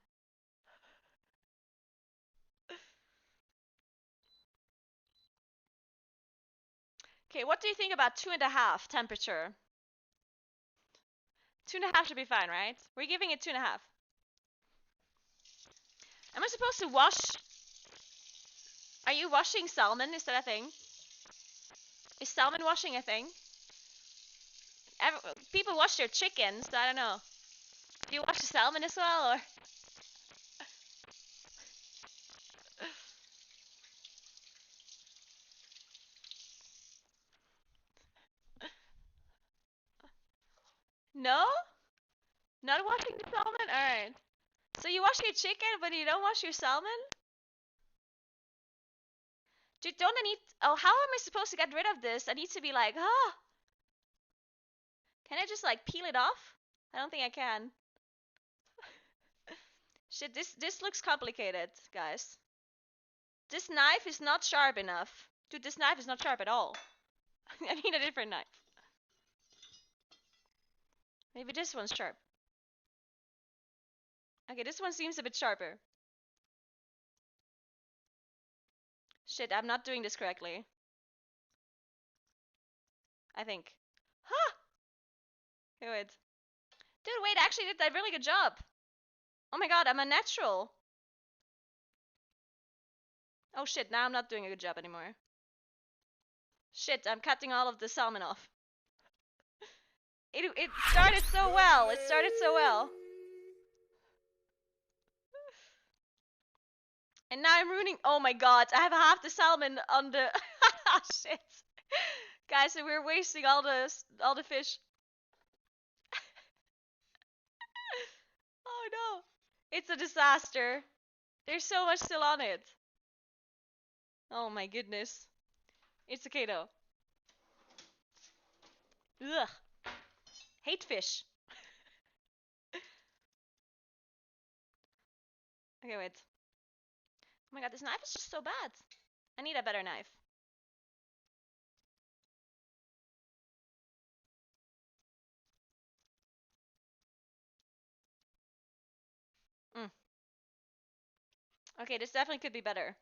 Okay, what do you think about 2.5 temperature? 2.5 should be fine, right? We're giving it 2.5. Am I supposed to wash? Are you washing salmon? Is that a thing? Is salmon washing a thing? People wash their chickens, so I don't know. Do you wash the salmon as well, or? No? Not washing the salmon? Alright. So you wash your chicken, but you don't wash your salmon? Dude, don't I need... Oh, how am I supposed to get rid of this? I need to be like, ah! Can I just, like, peel it off? I don't think I can. Shit, this looks complicated, guys. This knife is not sharp enough. Dude, this knife is not sharp at all. I need a different knife. Maybe this one's sharp. Okay, this one seems a bit sharper. Shit, I'm not doing this correctly. I think. Huh! Okay, wait. Dude, wait, I actually did that really good job. Oh my god, I'm a natural. Oh shit, now I'm not doing a good job anymore. Shit, I'm cutting all of the salmon off. It started so well. It started so well. And now I'm ruining. Oh my god, I have half the salmon on the. Shit, guys, so we're wasting all the fish. Oh no, it's a disaster. There's so much still on it. Oh my goodness, it's okay though. Ugh, hate fish. Okay, wait. Oh my god, this knife is just so bad. I need a better knife. Mm. Okay, this definitely could be better.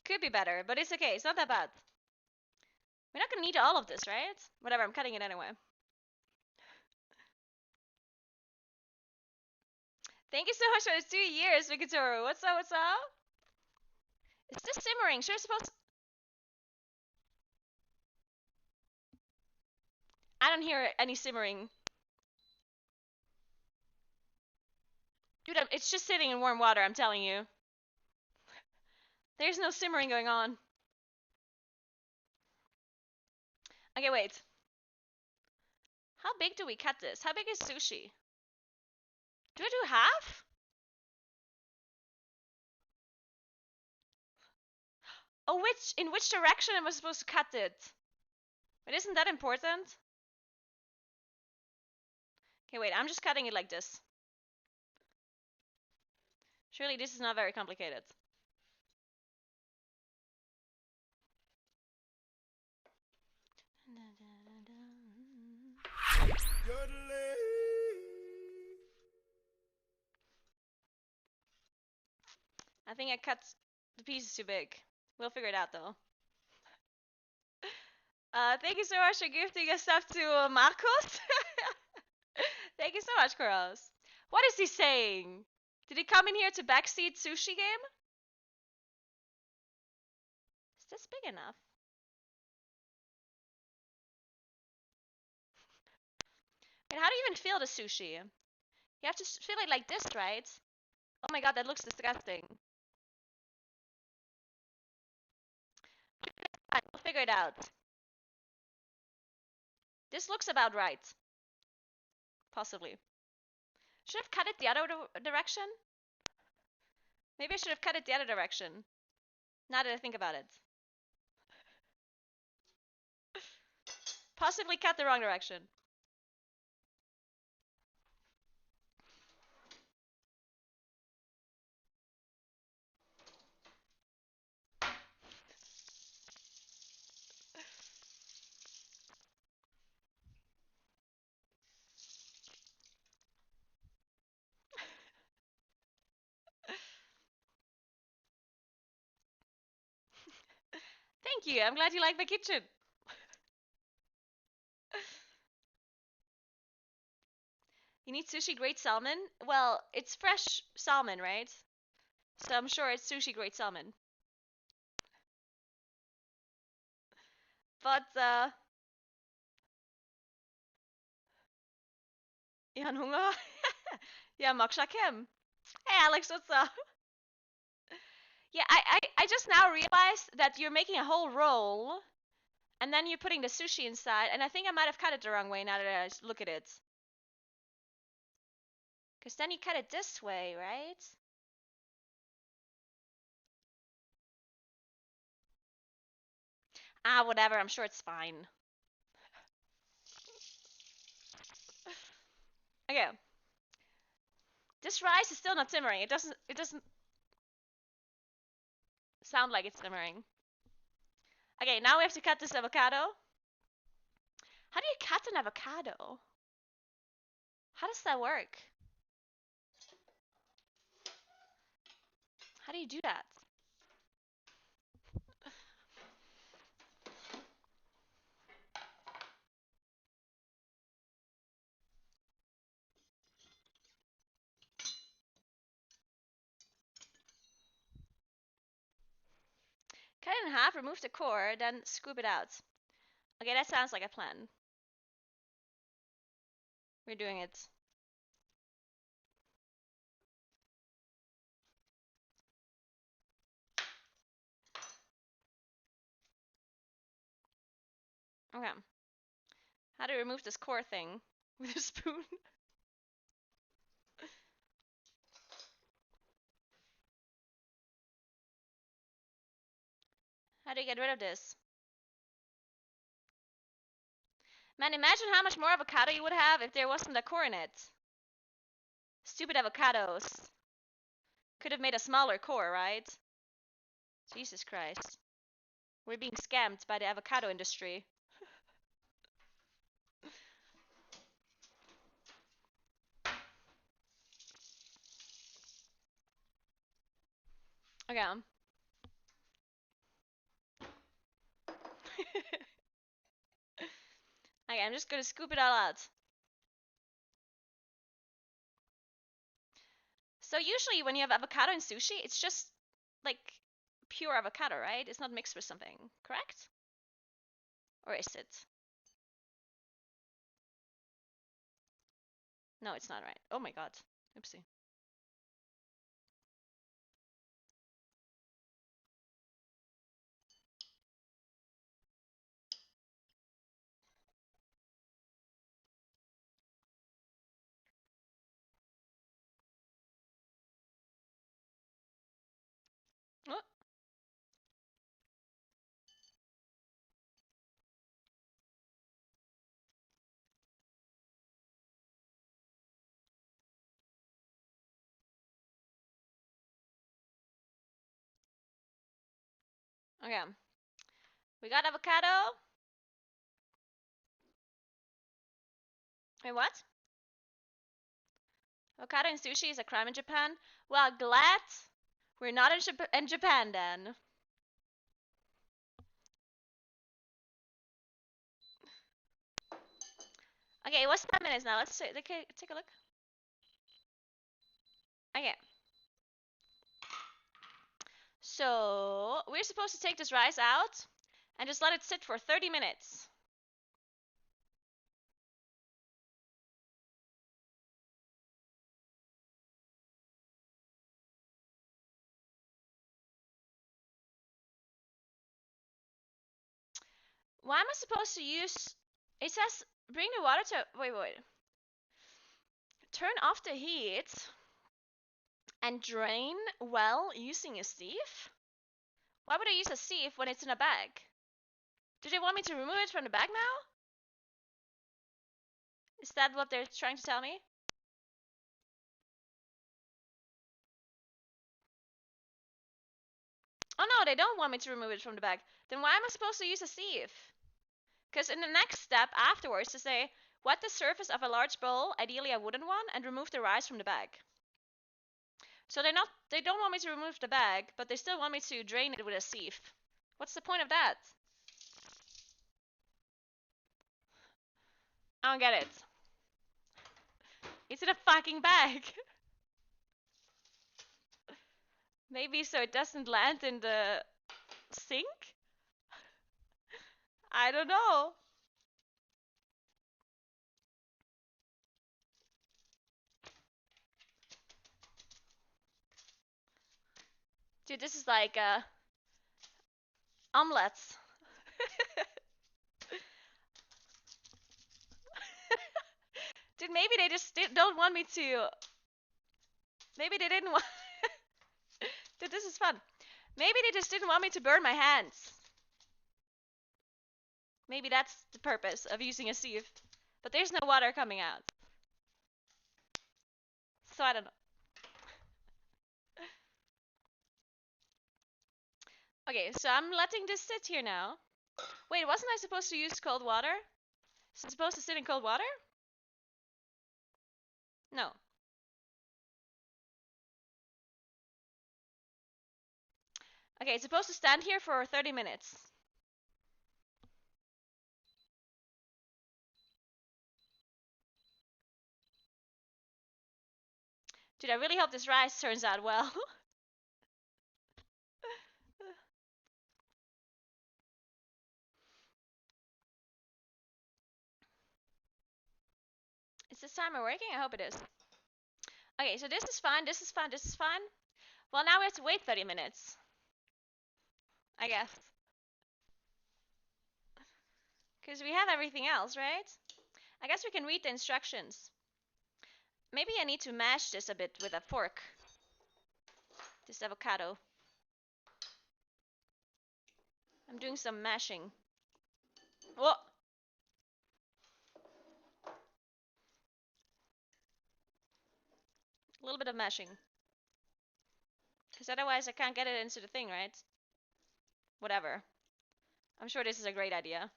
Could be better, but it's okay. It's not that bad. We're not gonna need all of this, right? Whatever, I'm cutting it anyway. Thank you so much for the 2 years, Vikatoru. What's up, what's up? It's just simmering. Sure, supposed to... I don't hear any simmering. Dude, it's just sitting in warm water, I'm telling you. There's no simmering going on. Okay, wait. How big do we cut this? How big is sushi? Do I do half? Oh, in which direction am I supposed to cut it? But isn't that important? Okay, wait, I'm just cutting it like this. Surely this is not very complicated. I think I cut the pieces too big. We'll figure it out though. Thank you so much for gifting us stuff to Marcos. Thank you so much, Kuros. What is he saying? Did he come in here to backseat sushi game? Is this big enough? Wait, how do you even feel the sushi? You have to feel it like this, right? Oh my god, that looks disgusting. Fine, we'll figure it out. This looks about right. Possibly. Should have cut it the other direction? Maybe I should have cut it the other direction. Now that I think about it. Possibly cut the wrong direction. Thank you. I'm glad you like my kitchen. You need sushi grade salmon? Well, it's fresh salmon, right? So I'm sure it's sushi grade salmon. But, Jan Hunger? Ja, Moksha Kim. Hey Alex, what's up? Yeah, I just now realized that you're making a whole roll and then you're putting the sushi inside, and I think I might have cut it the wrong way now that I look at it. Because then you cut it this way, right? Ah, whatever, I'm sure it's fine. Okay. This rice is still not simmering. It doesn't sound like it's simmering. Okay, now we have to cut this avocado. How do you cut an avocado? How does that work? How do you do that? it in half, remove the core, then scoop it out. Okay, that sounds like a plan. We're doing it. Okay. How do we remove this core thing? With a spoon? How do you get rid of this? Man, imagine how much more avocado you would have if there wasn't a core in it. Stupid avocados. Could have made a smaller core, right? Jesus Christ. We're being scammed by the avocado industry. Okay. Okay, I'm just gonna scoop it all out. So usually when you have avocado in sushi, it's just like pure avocado, right? It's not mixed with something, correct? Or is it? No, it's not right. Oh my god. Oopsie. Oh. Okay. We got avocado. Wait, what? Avocado in sushi is a crime in Japan? Well, glad we're not in Japan then. Okay, what's 10 minutes now? Let's take a look. Okay. So, we're supposed to take this rice out and just let it sit for 30 minutes. Why am I supposed to use... It says bring the water to... Wait. Turn off the heat and drain well using a sieve? Why would I use a sieve when it's in a bag? Do they want me to remove it from the bag now? Is that what they're trying to tell me? Oh no, they don't want me to remove it from the bag. Then why am I supposed to use a sieve? Because in the next step afterwards to say, wet the surface of a large bowl, ideally a wooden one, and remove the rice from the bag. So they don't want me to remove the bag, but they still want me to drain it with a sieve. What's the point of that? I don't get it. It's in a fucking bag. Maybe so it doesn't land in the sink? I don't know. Dude, this is like omelets. Dude, maybe they just don't want me to... Maybe they didn't want... Dude, this is fun. Maybe they just didn't want me to burn my hands. Maybe that's the purpose of using a sieve. But there's no water coming out. So I don't know. Okay, so I'm letting this sit here now. Wait, wasn't I supposed to use cold water? Is it supposed to sit in cold water? No. Okay, it's supposed to stand here for 30 minutes. Dude, I really hope this rice turns out well. this timer working? I hope it is. Okay, so this is fine, this is fine, this is fine. Well, now we have to wait 30 minutes. I guess. Because we have everything else, right? I guess we can read the instructions. Maybe I need to mash this a bit with a fork. This avocado. I'm doing some mashing. Whoa! A little bit of mashing. Because otherwise I can't get it into the thing, right? Whatever. I'm sure this is a great idea.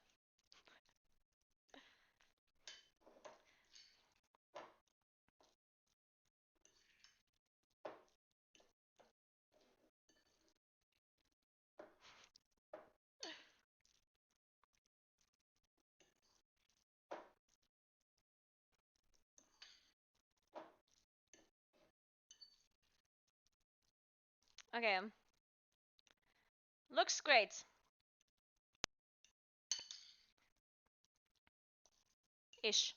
Okay. Looks great. Ish.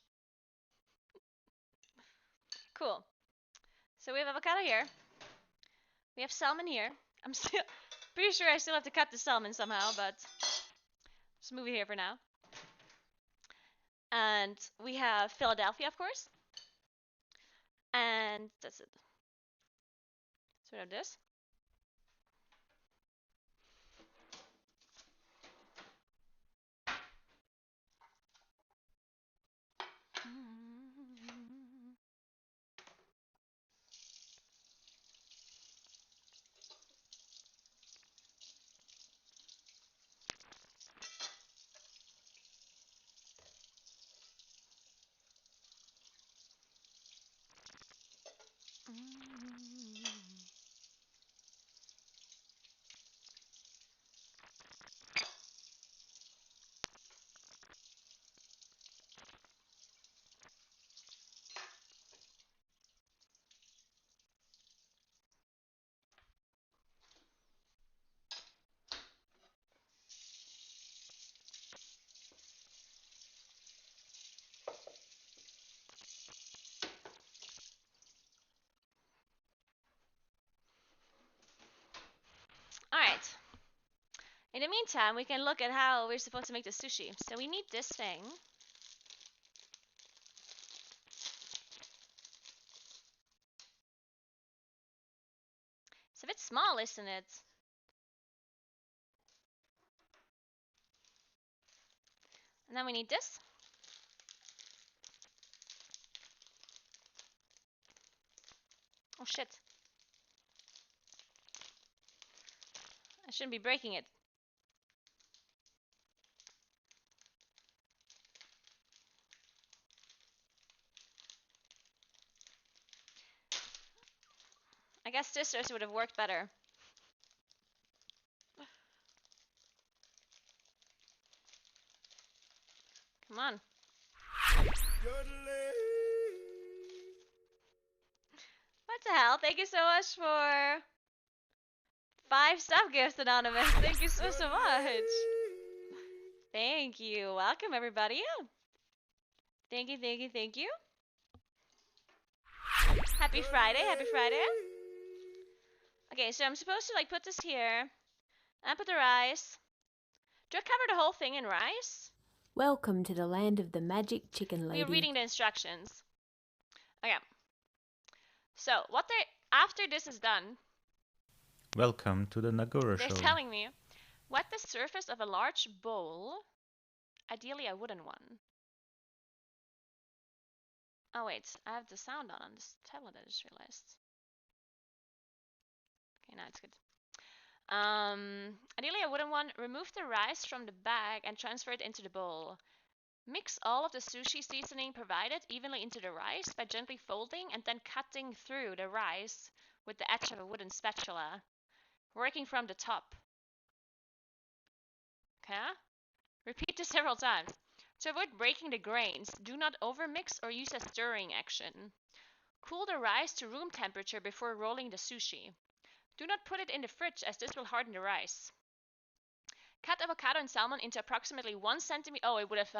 Cool. So we have avocado here. We have salmon here. I'm still pretty sure I still have to cut the salmon somehow, but just move it here for now. And we have Philadelphia, of course. And that's it. So we have this. Alright. In the meantime, we can look at how we're supposed to make the sushi. So we need this thing. It's a bit small, isn't it? And then we need this. Oh shit. I shouldn't be breaking it. I guess scissors would have worked better. Come on. What the hell? Thank you so much for 5 stuff gifts, Anonymous. Thank you so much. Thank you. Welcome, everybody. Thank you, thank you, thank you. Happy Friday, happy Friday. Okay, so I'm supposed to like put this here and put the rice. Do I cover the whole thing in rice? Welcome to the land of the magic chicken lady. We're reading the instructions. Okay. So, after this is done, Welcome to the Naguura they're show. telling me, wet the surface of a large bowl, ideally a wooden one. Oh wait, I have the sound on this tablet, I just realized. Okay, now it's good. Ideally a wooden one, remove the rice from the bag and transfer it into the bowl. Mix all of the sushi seasoning provided evenly into the rice by gently folding and then cutting through the rice with the edge of a wooden spatula, working from the top. Okay? Repeat this several times. To avoid breaking the grains, do not overmix or use a stirring action. Cool the rice to room temperature before rolling the sushi. Do not put it in the fridge as this will harden the rice. Cut avocado and salmon into approximately 1 centimeter. Oh, it would have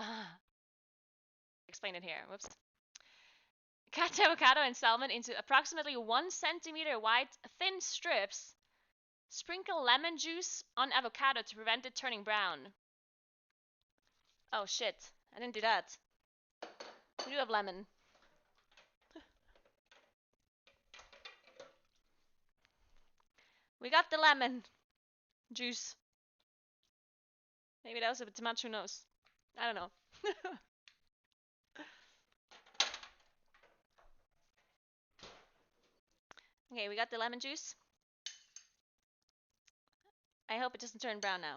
explained it here. Whoops. Cut avocado and salmon into approximately 1 centimeter wide thin strips. Sprinkle lemon juice on avocado to prevent it turning brown. Oh shit, I didn't do that. We do have lemon. We got the lemon juice. Maybe that was a bit too much, who knows? I don't know. Okay, we got the lemon juice. I hope it doesn't turn brown now.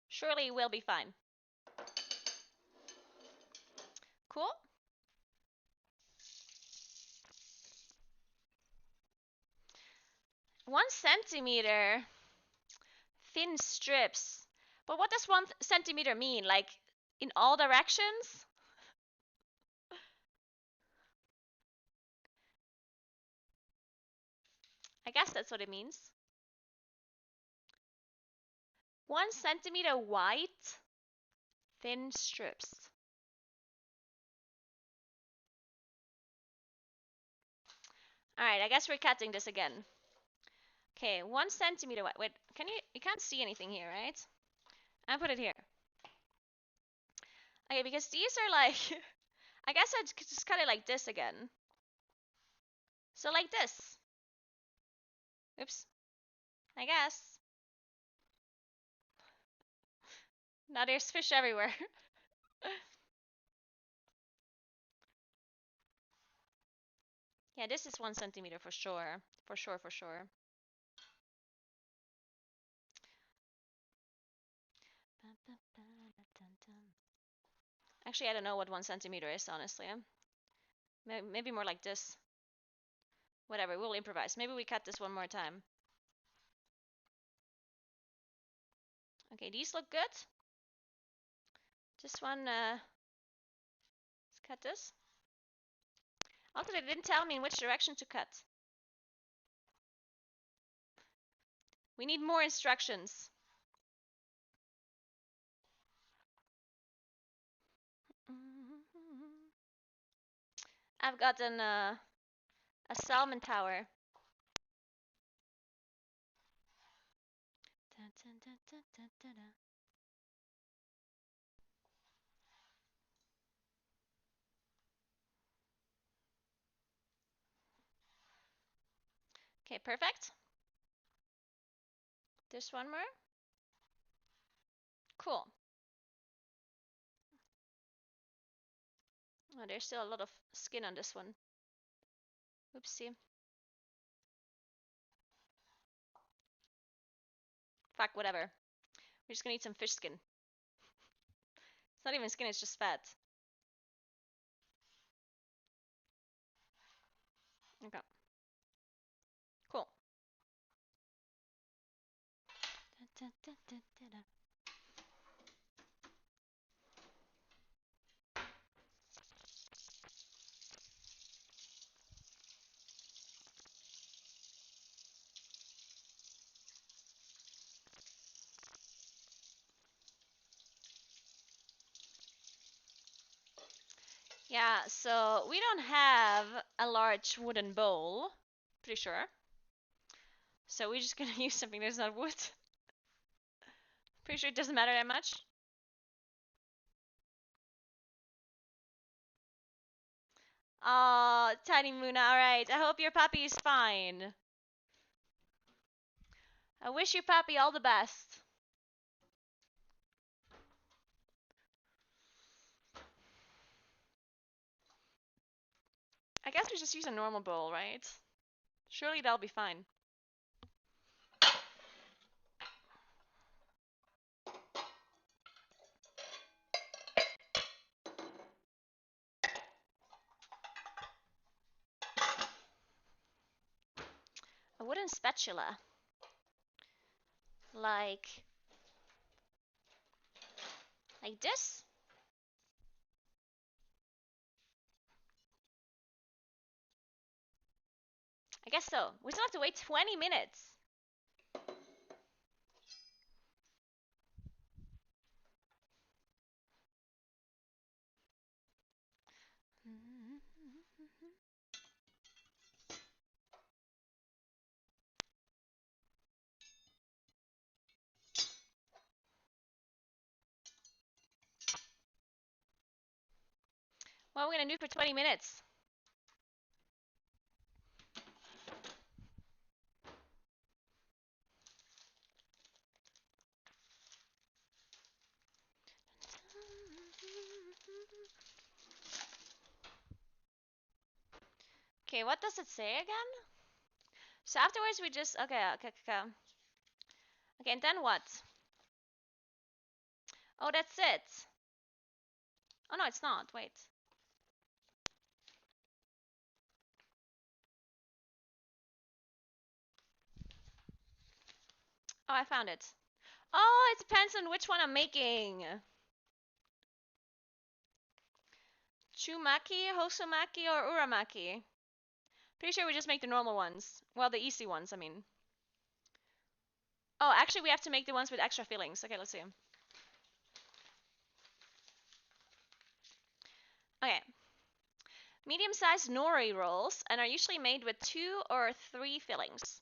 Surely we'll be fine. Cool. One centimeter. Thin strips. But what does 1 centimeter mean? Like, in all directions? I guess that's what it means. 1 centimeter wide, thin strips. Alright, I guess we're cutting this again. Okay, 1 centimeter wide. Wait, you can't see anything here, right? I'll put it here. Okay, because these are like, I guess I'd just cut it like this again. So like this. Oops. I guess. Now there's fish everywhere. Yeah, this is 1 centimeter for sure. For sure. Actually, I don't know what 1 centimeter is, honestly. Maybe more like this. Whatever, we'll improvise. Maybe we cut this one more time. Okay, these look good. This one, let's cut this. Also, they didn't tell me in which direction to cut. We need more instructions. I've gotten a salmon tower. Okay, perfect. This one more. Cool. Oh, there's still a lot of skin on this one. Oopsie. Fuck, whatever. We're just gonna eat some fish skin. It's not even skin, it's just fat. Okay. Cool. Yeah, so we don't have a large wooden bowl. Pretty sure. So we're just gonna use something that's not wood. Pretty sure it doesn't matter that much. Aw, Tiny Moon, alright. I hope your puppy is fine. I wish your puppy all the best. I guess we just use a normal bowl, right? Surely that'll be fine. A wooden spatula. Like this? I guess so. We still have to wait 20 minutes. What are we gonna do for 20 minutes? Okay, what does it say again? So afterwards we just okay. Okay, and then what? Oh, that's it. Oh no, it's not. Wait. Oh, I found it. Oh, it depends on which one I'm making. Chumaki, Hosomaki, or Uramaki? Pretty sure we just make the normal ones. Well, the easy ones, I mean. Oh, actually, we have to make the ones with extra fillings. Okay, let's see. Okay. Medium-sized nori rolls and are usually made with 2 or 3 fillings.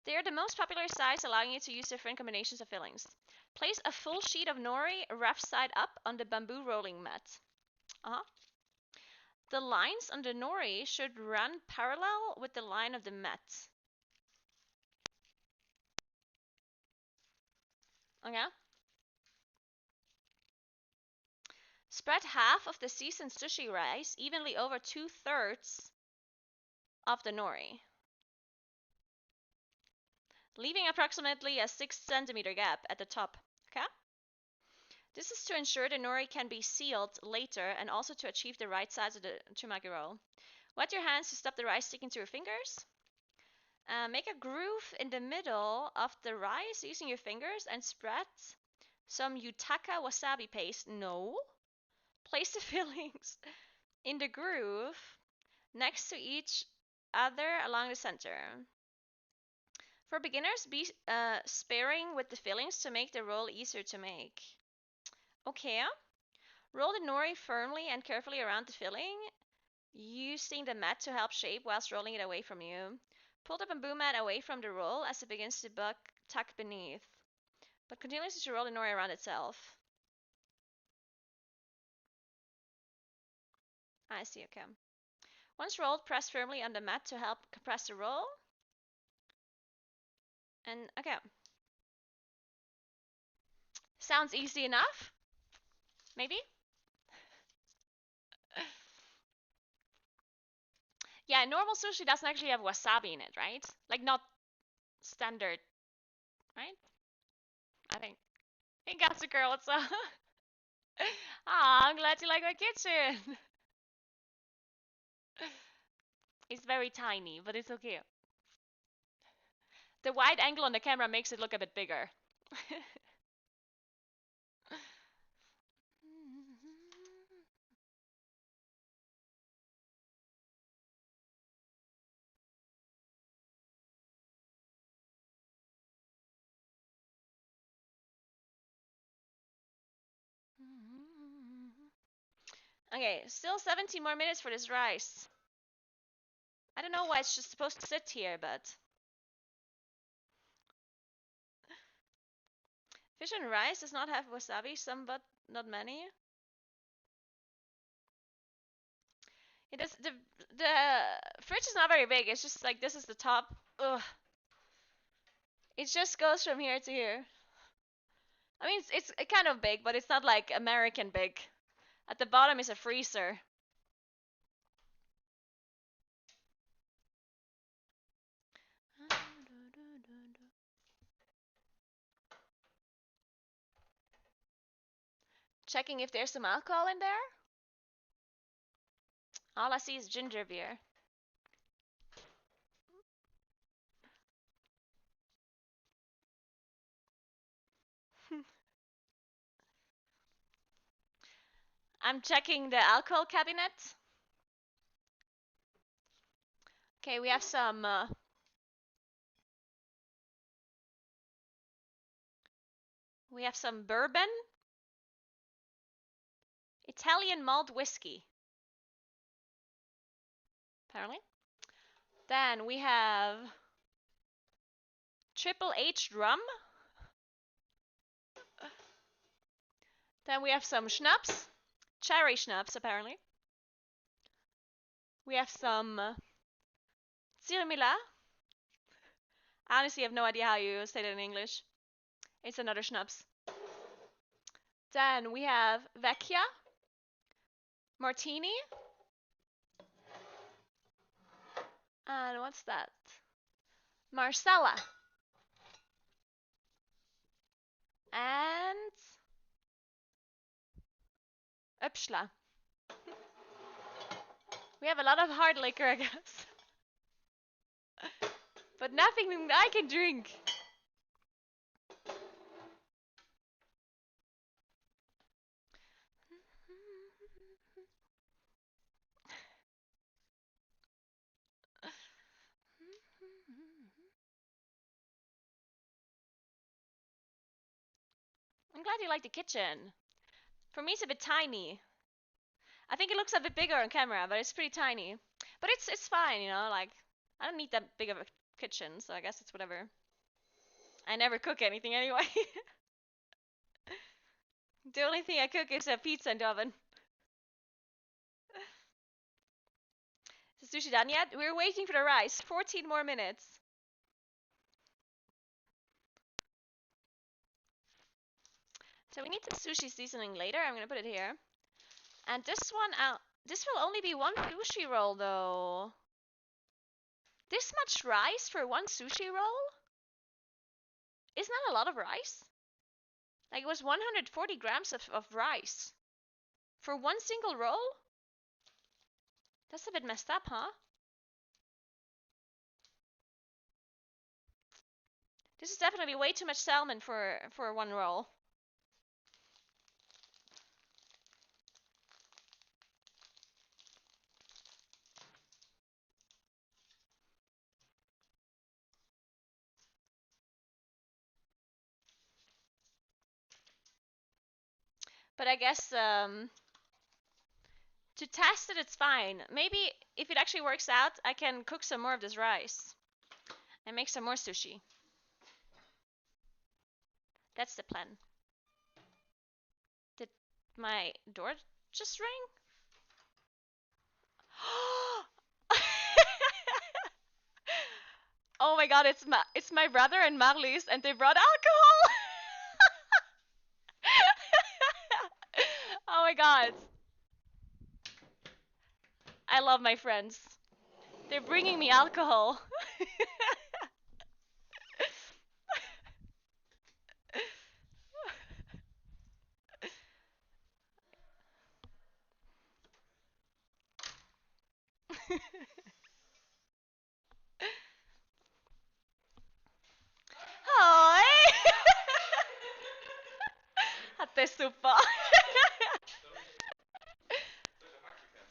They are the most popular size, allowing you to use different combinations of fillings. Place a full sheet of nori wrapped side up on the bamboo rolling mat. The lines on the nori should run parallel with the line of the mat. Okay. Spread half of the seasoned sushi rice evenly over 2/3 of the nori, leaving approximately a 6 cm gap at the top. Okay? This is to ensure the nori can be sealed later and also to achieve the right size of the chumaki roll. Wet your hands to stop the rice sticking to your fingers. Make a groove in the middle of the rice using your fingers and spread some yutaka wasabi paste. No. Place the fillings in the groove next to each other along the center. For beginners, be sparing with the fillings to make the roll easier to make. Okay. Roll the nori firmly and carefully around the filling, using the mat to help shape whilst rolling it away from you. Pull the bamboo mat away from the roll as it begins to tuck beneath, but continuously to roll the nori around itself. I see, okay. Once rolled, press firmly on the mat to help compress the roll. And okay. Sounds easy enough? Maybe? Yeah, normal sushi doesn't actually have wasabi in it, right? Like, not standard, right? I think. Hey, Gatsu girl, what's up? Ah, I'm glad you like my kitchen. It's very tiny, but it's okay. The wide angle on the camera makes it look a bit bigger. Okay, still 17 more minutes for this rice. I don't know why it's just supposed to sit here, but... Fish and rice does not have wasabi, some but not many. It is the fridge is not very big. It's just like this is the top. Ugh. It just goes from here to here. I mean, it's kind of big, but it's not like American big. At the bottom is a freezer. Checking if there's some alcohol in there. All I see is ginger beer. I'm checking the alcohol cabinet. Okay, we have some bourbon, Italian malt whiskey. apparently. Then we have Triple H rum. Then we have some schnapps. Cherry schnapps, apparently. We have some Cirmila. I honestly have no idea how you say that in English. It's another schnapps. Then we have Vecchia. Martini. And what's that? Marcella. And Upsla. We have a lot of hard liquor, I guess. But nothing that I can drink. I'm glad you like the kitchen. For me, it's a bit tiny. I think it looks a bit bigger on camera, but it's pretty tiny. But it's fine, you know, like, I don't need that big of a kitchen, so I guess it's whatever. I never cook anything anyway. The only thing I cook is a pizza in the oven. Is the sushi done yet? We're waiting for the rice. 14 more minutes. So we need some sushi seasoning later. I'm gonna put it here. And this one out. This will only be one sushi roll though. This much rice for one sushi roll? Isn't that a lot of rice? Like it was 140 grams of rice. For one single roll? That's a bit messed up, huh? This is definitely way too much salmon for one roll. But I guess to test it, it's fine. Maybe if it actually works out, I can cook some more of this rice and make some more sushi. That's the plan. Did my door just ring? Oh my god, it's my brother and Marlies, and they brought alcohol. Oh my god. I love my friends. They're bringing me alcohol. Hoi! Het is super.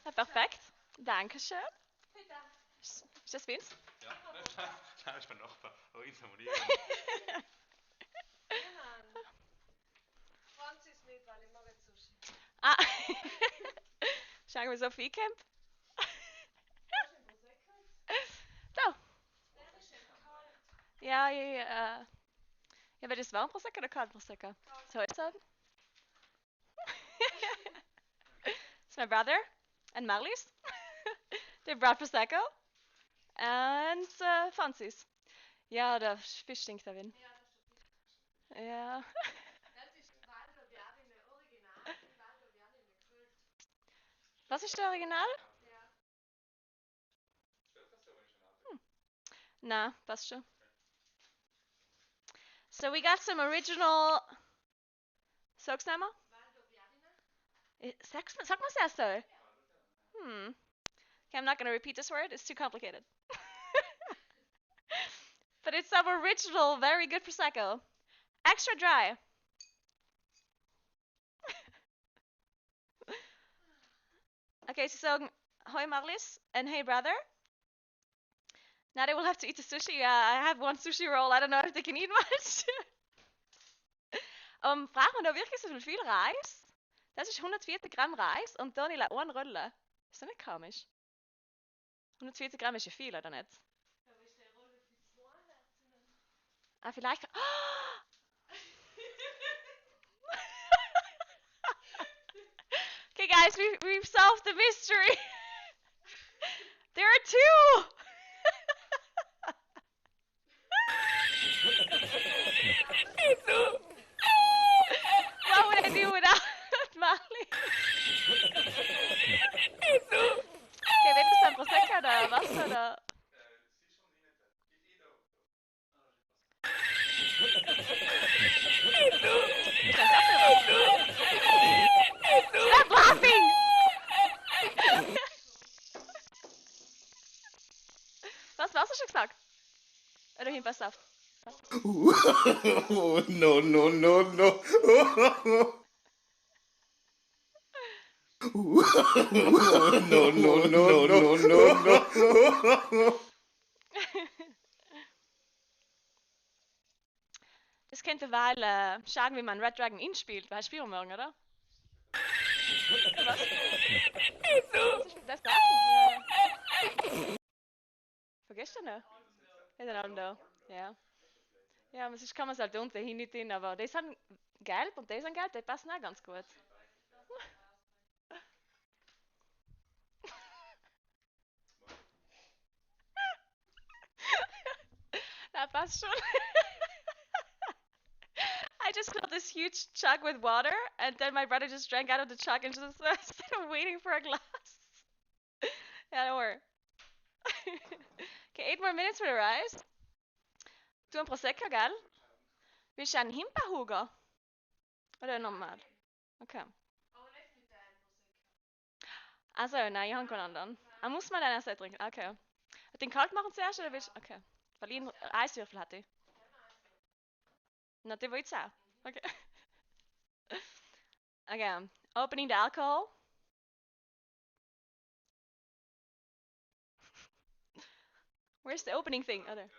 Ja, perfekt. Dankeschön. Ist das Vince? Ja, das ist mein Nachbar. Aber ich habe Franz ist mit, weil ich mag jetzt Sushi. Ah. Schauen wir Sophie Camp. So. Ja, ja, ja, wird es warm Prosecco oder kalt Prosecco? So ist es. It's my brother and Marlies. They brought Prosecco. And Francis. Ja, der Fisch stinkt darin. Ja. Was ist der Original? Nah, passt schon. So we got some original. Sag's nochmal? Sag mal das so. Okay, I'm not gonna repeat this word. It's too complicated. But it's some original, very good Prosecco. Extra dry. Okay, so hoi Marlies and hey brother. Now they will have to eat the sushi. I have one sushi roll. I don't know if they can eat much. Frag man da wirklich so viel Reis? Das ist 140 Gramm Reis und dann in eine Rolle. Ist das nicht komisch? 140 Gramm ist ja viel, oder nicht? Ah, vielleicht... Okay, guys, we've solved the mystery. There are two. What would I do without Molly? Okay, dit is een prosecco da, was da. Stop laughing! Was hast du schon gesagt? Oder Himbeersaft? No, no, no, no. No, no, no, no, no, no. Das könnte weil schauen, wie man Red Dragon Inn spielt, weil spielen wir morgen, oder? Was? Das ist ja. Vergisst du noch? Is dat nou no? Ja. Ja, maar sonst kann man es halt unten hin nicht hin, aber die sind gelb und die sind gelb, die passen auch ganz gut. That passt schon. I just filled this huge jug with water, and then my brother just drank out of the jug and just instead of waiting for a glass. Yeah, don't worry. Okay, 8 more minutes for the rice. Du ein Prosecco, gell? Willst du einen Himbeerhugo? Oder normal? Okay. Also, nein, ich habe keinen anderen. Ah, muss man dann erst trinken? Okay. Den kalt machen zuerst, oder willst du? Okay. Weil ich einen Eiswürfel hatte. Na, den will ich auch. Okay. Okay. Opening the alcohol. Where's the opening thing? Oh, there.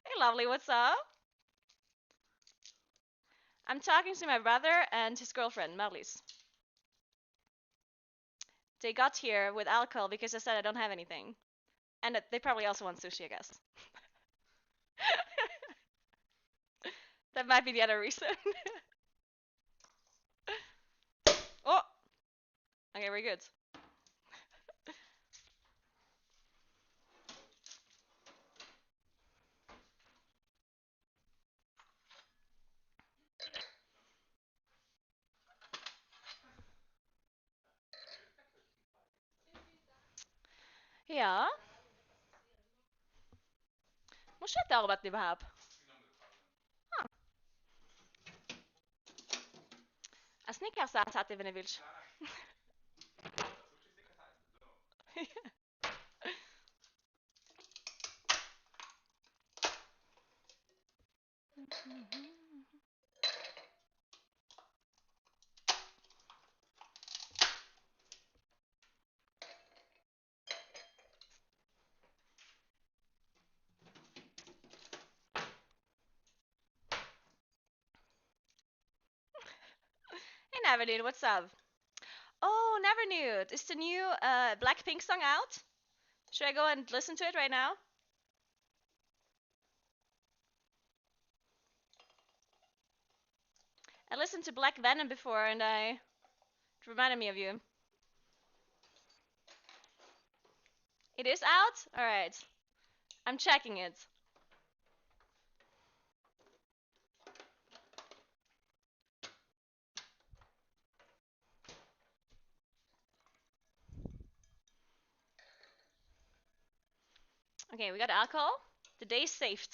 Hey, lovely, what's up? I'm talking to my brother and his girlfriend, Marlies. They got here with alcohol because I said I don't have anything. And they probably also want sushi, I guess. That might be the other reason. Oh! Okay, we're good. Ja. Muss ich da arbeiten überhaupt? Ah. Ein Snickers-Satz hatte, wenn du willst. Hey, Never Nude, what's up? Oh, Never Nude. Is the new Blackpink song out? Should I go and listen to it right now? I listened to Black Venom before and it reminded me of you. It is out? Alright. I'm checking it. Okay, we got alcohol. The day is saved.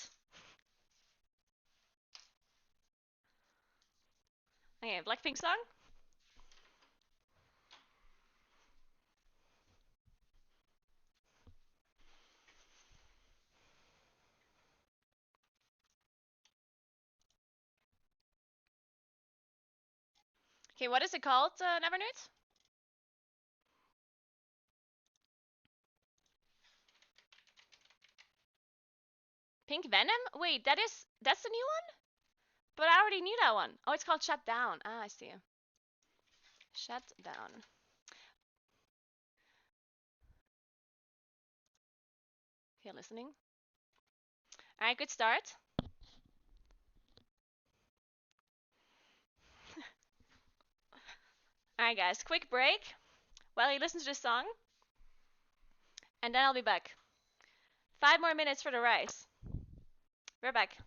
Okay, Blackpink song. Okay, what is it called, Never Nude? Pink Venom? Wait, that's the new one? But I already knew that one. Oh, it's called Shut Down. Ah, I see. Shut Down. Okay, listening. Alright, good start. Alright, guys, quick break while you listen to this song, and then I'll be back. 5 more minutes for the rice. We're back.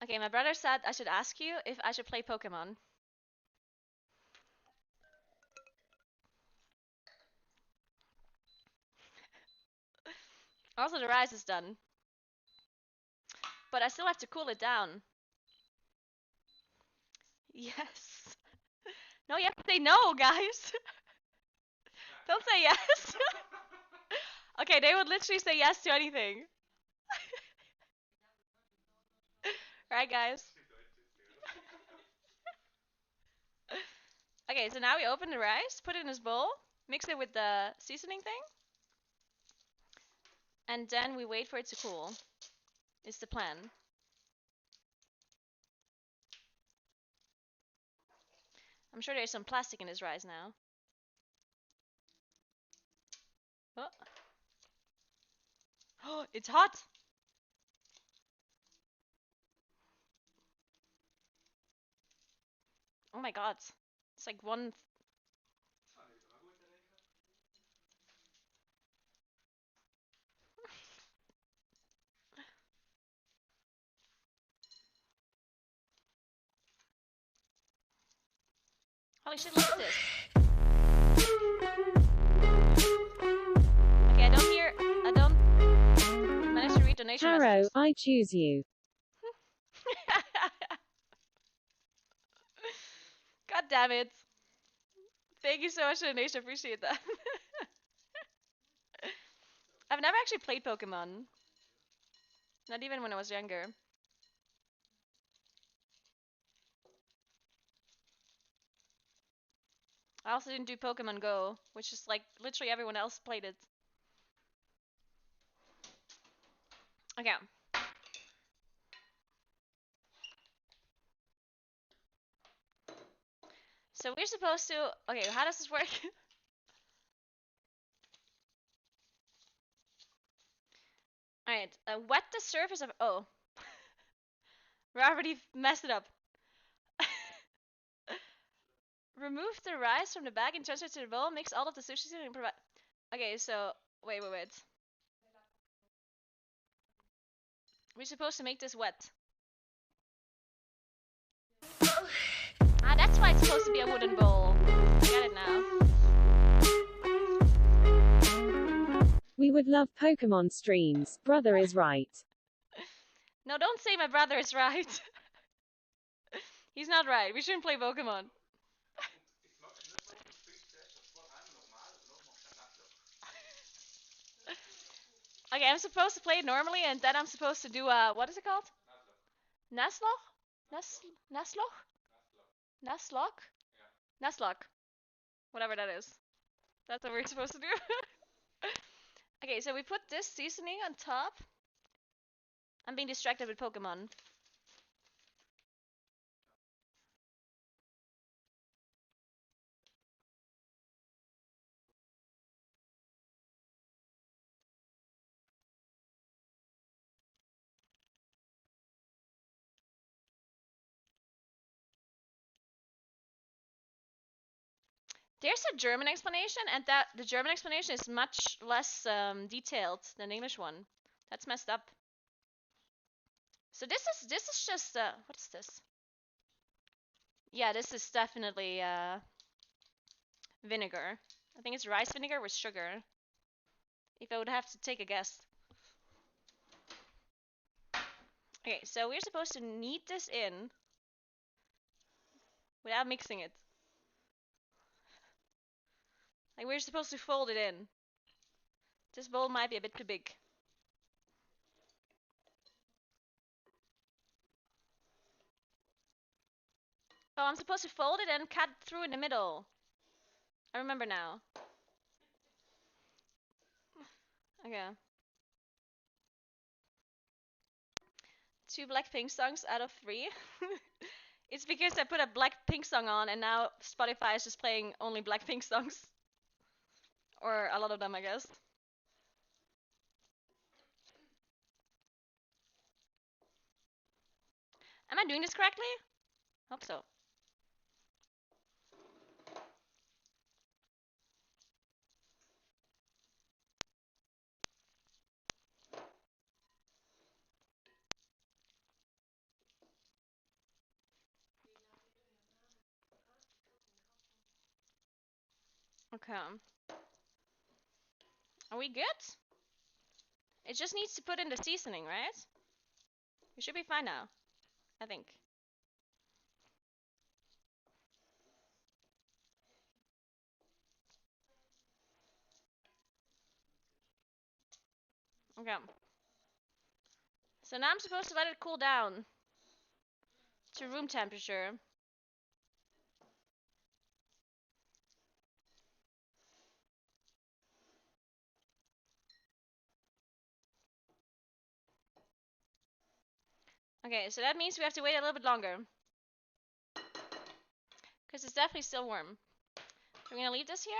Okay, my brother said I should ask you if I should play Pokemon. Also, the rice is done. But I still have to cool it down. Yes. No, you have to say no, guys. Don't say yes. Okay, they would literally say yes to anything. Right, guys? Okay, so now we open the rice, put it in this bowl, mix it with the seasoning thing, and then we wait for it to cool. Is the plan. I'm sure there's some plastic in this rice now. Oh, oh it's hot! Oh my god. It's like one... Holy shit, look at this. Okay, I don't manage to read donation messages. I choose you. God damn it. Thank you so much, donation. Appreciate that. I've never actually played Pokemon. Not even when I was younger. I also didn't do Pokemon Go, which is like literally everyone else played it. Okay. So we're supposed to... Okay, how does this work? Alright, wet the surface of... Oh. We already messed it up. Remove the rice from the bag and transfer it to the bowl. Mix all of the sushi seasoning and provide... Okay, so... Wait. We're supposed to make this wet. Ah, that's why it's supposed to be a wooden bowl. I get it now. We would love Pokemon streams. Brother is right. No, don't say my brother is right. He's not right. We shouldn't play Pokemon. Okay, I'm supposed to play it normally, and then I'm supposed to do what is it called? Nuzlocke? Nuzlocke? Nuzlocke? Nuzlocke. Whatever that is. That's what we're supposed to do. Okay, so we put this seasoning on top. I'm being distracted with Pokemon. There's a German explanation, and that the German explanation is much less detailed than the English one. That's messed up. So this is just what is this? Yeah, this is definitely vinegar. I think it's rice vinegar with sugar. If I would have to take a guess. Okay, so we're supposed to knead this in without mixing it. Like we're supposed to fold it in. This bowl might be a bit too big. Oh, I'm supposed to fold it and cut through in the middle. I remember now. Okay. 2 Blackpink songs out of 3. It's because I put a Blackpink song on and now Spotify is just playing only Blackpink songs. Or a lot of them, I guess. Am I doing this correctly? Hope so. Okay. Are we good? It just needs to put in the seasoning, right? We should be fine now. I think. Okay. So now I'm supposed to let it cool down. to room temperature. Okay, so that means we have to wait a little bit longer. Because it's definitely still warm. We're gonna leave this here.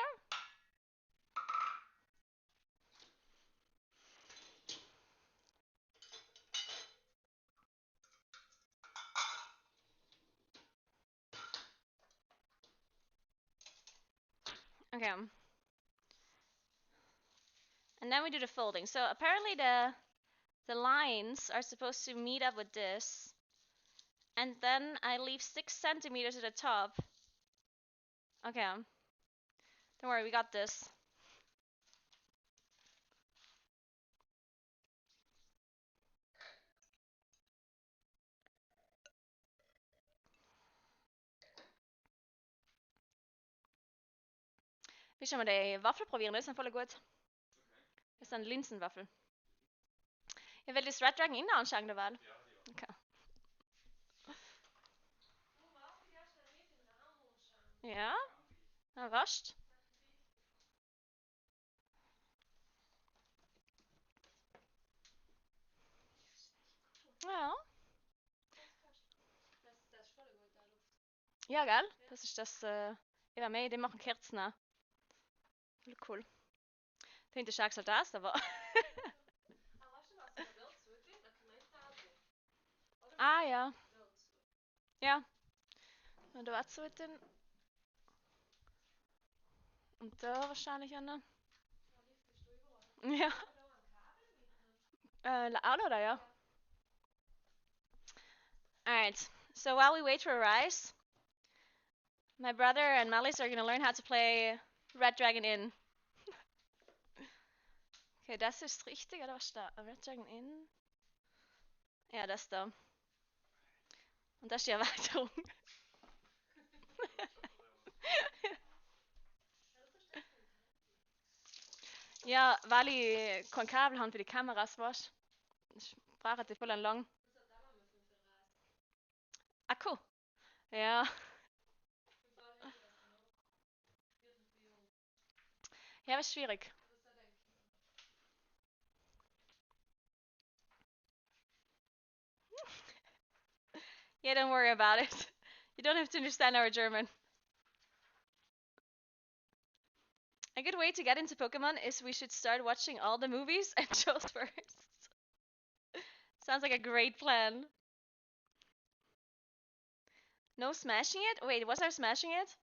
Okay. And then we do the folding. So apparently the lines are supposed to meet up with this. And then I leave 6 centimeters at the top. Okay. Don't worry, we got this. Vi skal med de vaffelprobieren, det er voll gut. Det er en linsenwaffel. Jeg vil Red Dragon inn anskjeng det vel? Okay. Ja? Det er raskt. Ja. Ja, gell? Das ist das, ich war med, die machen Kerzen auch. Voll cool. Finde ich auch das, aber... Ah, ja. Ja. Und da so den. Und da wahrscheinlich eine. Ja. Auch da, ja. Alright, so while we wait for rice, my brother and Malis are gonna learn how to play Red Dragon Inn. Okay, das ist richtig, oder was da? Red Dragon Inn? Ja, das da. Und das ist die Erweiterung. Ja, weil ich kein Kabel habe für die Kameras, was? Ich brauche die voll lang. Akku. Ja. Ja, aber ist schwierig. Yeah, don't worry about it. You don't have to understand our German. A good way to get into Pokemon is we should start watching all the movies and shows first. Sounds like a great plan. No smashing it? Wait, was I smashing it?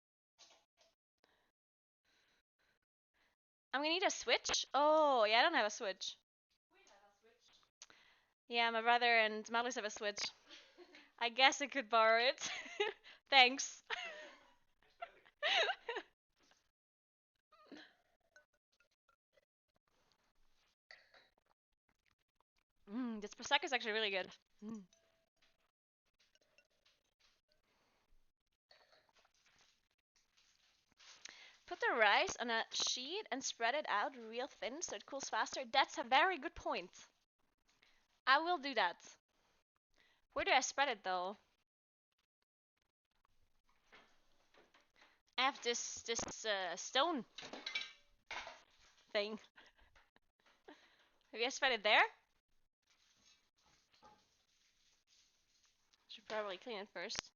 I'm gonna need a Switch? Oh, yeah, I don't have a Switch. Yeah, my brother and Marlies have a Switch. I guess I could borrow it. Thanks. This Prosecco is actually really good. Put the rice on a sheet and spread it out real thin so it cools faster. That's a very good point. I will do that. Where do I spread it though? I have this stone thing. Maybe I spread it there? Should probably clean it first.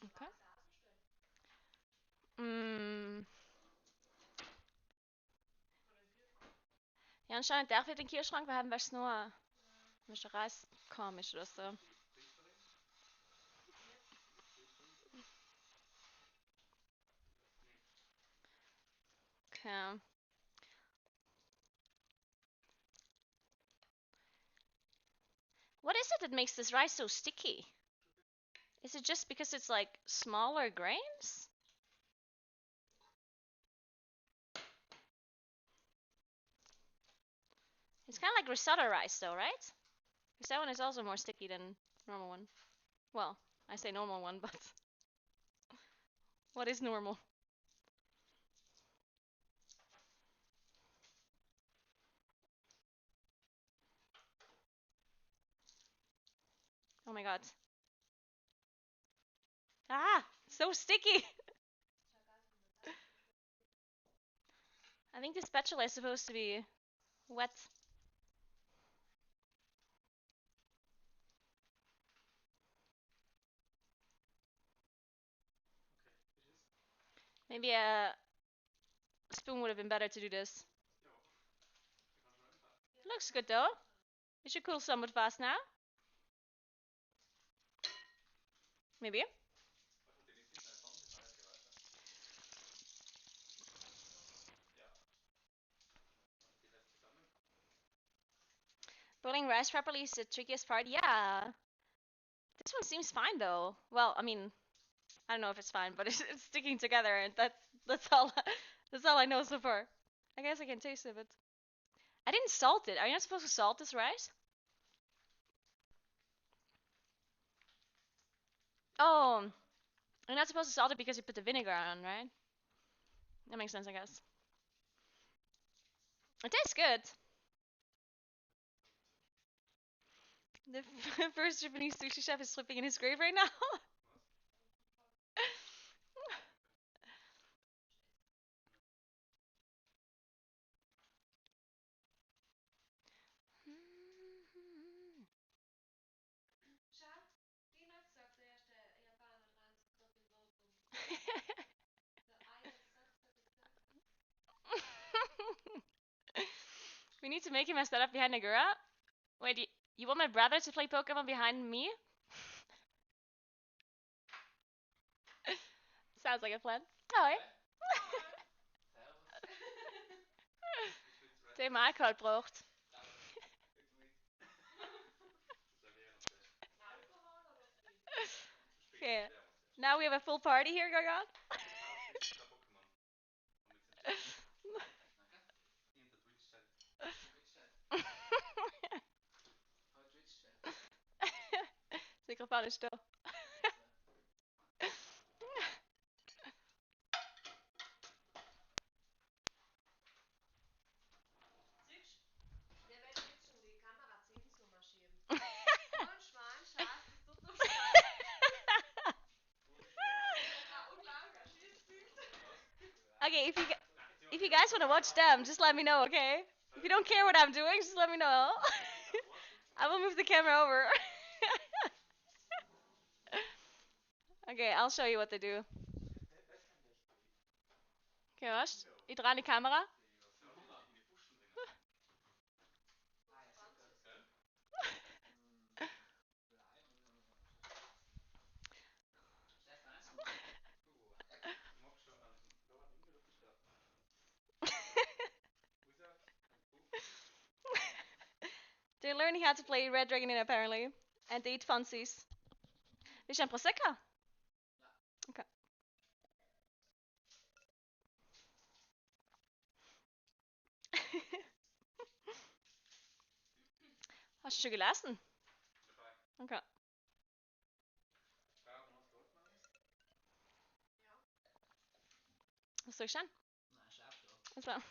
Okay. Ja, anscheinend darf ich den Kühlschrank, wir haben was nur Reis komisch oder so. Okay. What is it that makes this rice so sticky? Is it just because it's like smaller grains? It's kind of like risotto rice, though, right? Because that one is also more sticky than normal one. Well, I say normal one, but what is normal? Oh my god. Ah, so sticky. I think the spatula is supposed to be wet. Maybe a spoon would have been better to do this. Looks good though. It should cool somewhat fast now. Maybe. Boiling rice properly is the trickiest part. Yeah. This one seems fine though. Well, I mean, I don't know if it's fine, but it's sticking together, and that's all. That's all I know so far. I guess I can taste it, but I didn't salt it. Are you not supposed to salt this rice? Oh, you're not supposed to salt it because you put the vinegar on, right? That makes sense, I guess. It tastes good. The first Japanese sushi chef is slipping in his grave right now. We need to make him a setup behind Naguura. Wait, you want my brother to play Pokemon behind me? Sounds like a plan. Hoi. Thema Alkohol braucht. Okay. Now we have a full party here going on. Das Mikrofon ist still. Okay, if you guys want to watch them, just let me know, okay? If you don't care what I'm doing, just let me know. I will move the camera over. Okay, I'll show you what they do. Okay, wacht. Ich draai die Kamera. They're learning how to play Red Dragon Inn apparently. And they eat fancies. Is je een prosecco? Okay. Hast du schon gelassen? Okay. Was soll ich schauen? Was war?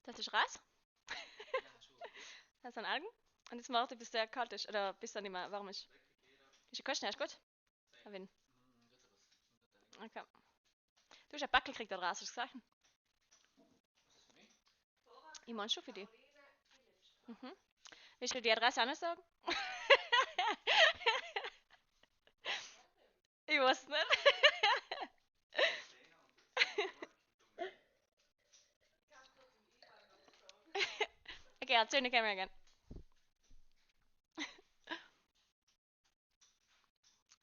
Das ist Reis? Das sind Algen? Und jetzt warte, bis der kalt ist. Oder bis er nicht mehr warm ist. Ist er kosten, ist gut? Wenn. Okay. Du hast ein Backel gekriegt da draußen, hast du gesagt? Ich meine schon für dich. Mhm. Willst du die Adresse auch noch sagen? Ich weiß nicht. Okay, I'll turn the camera again.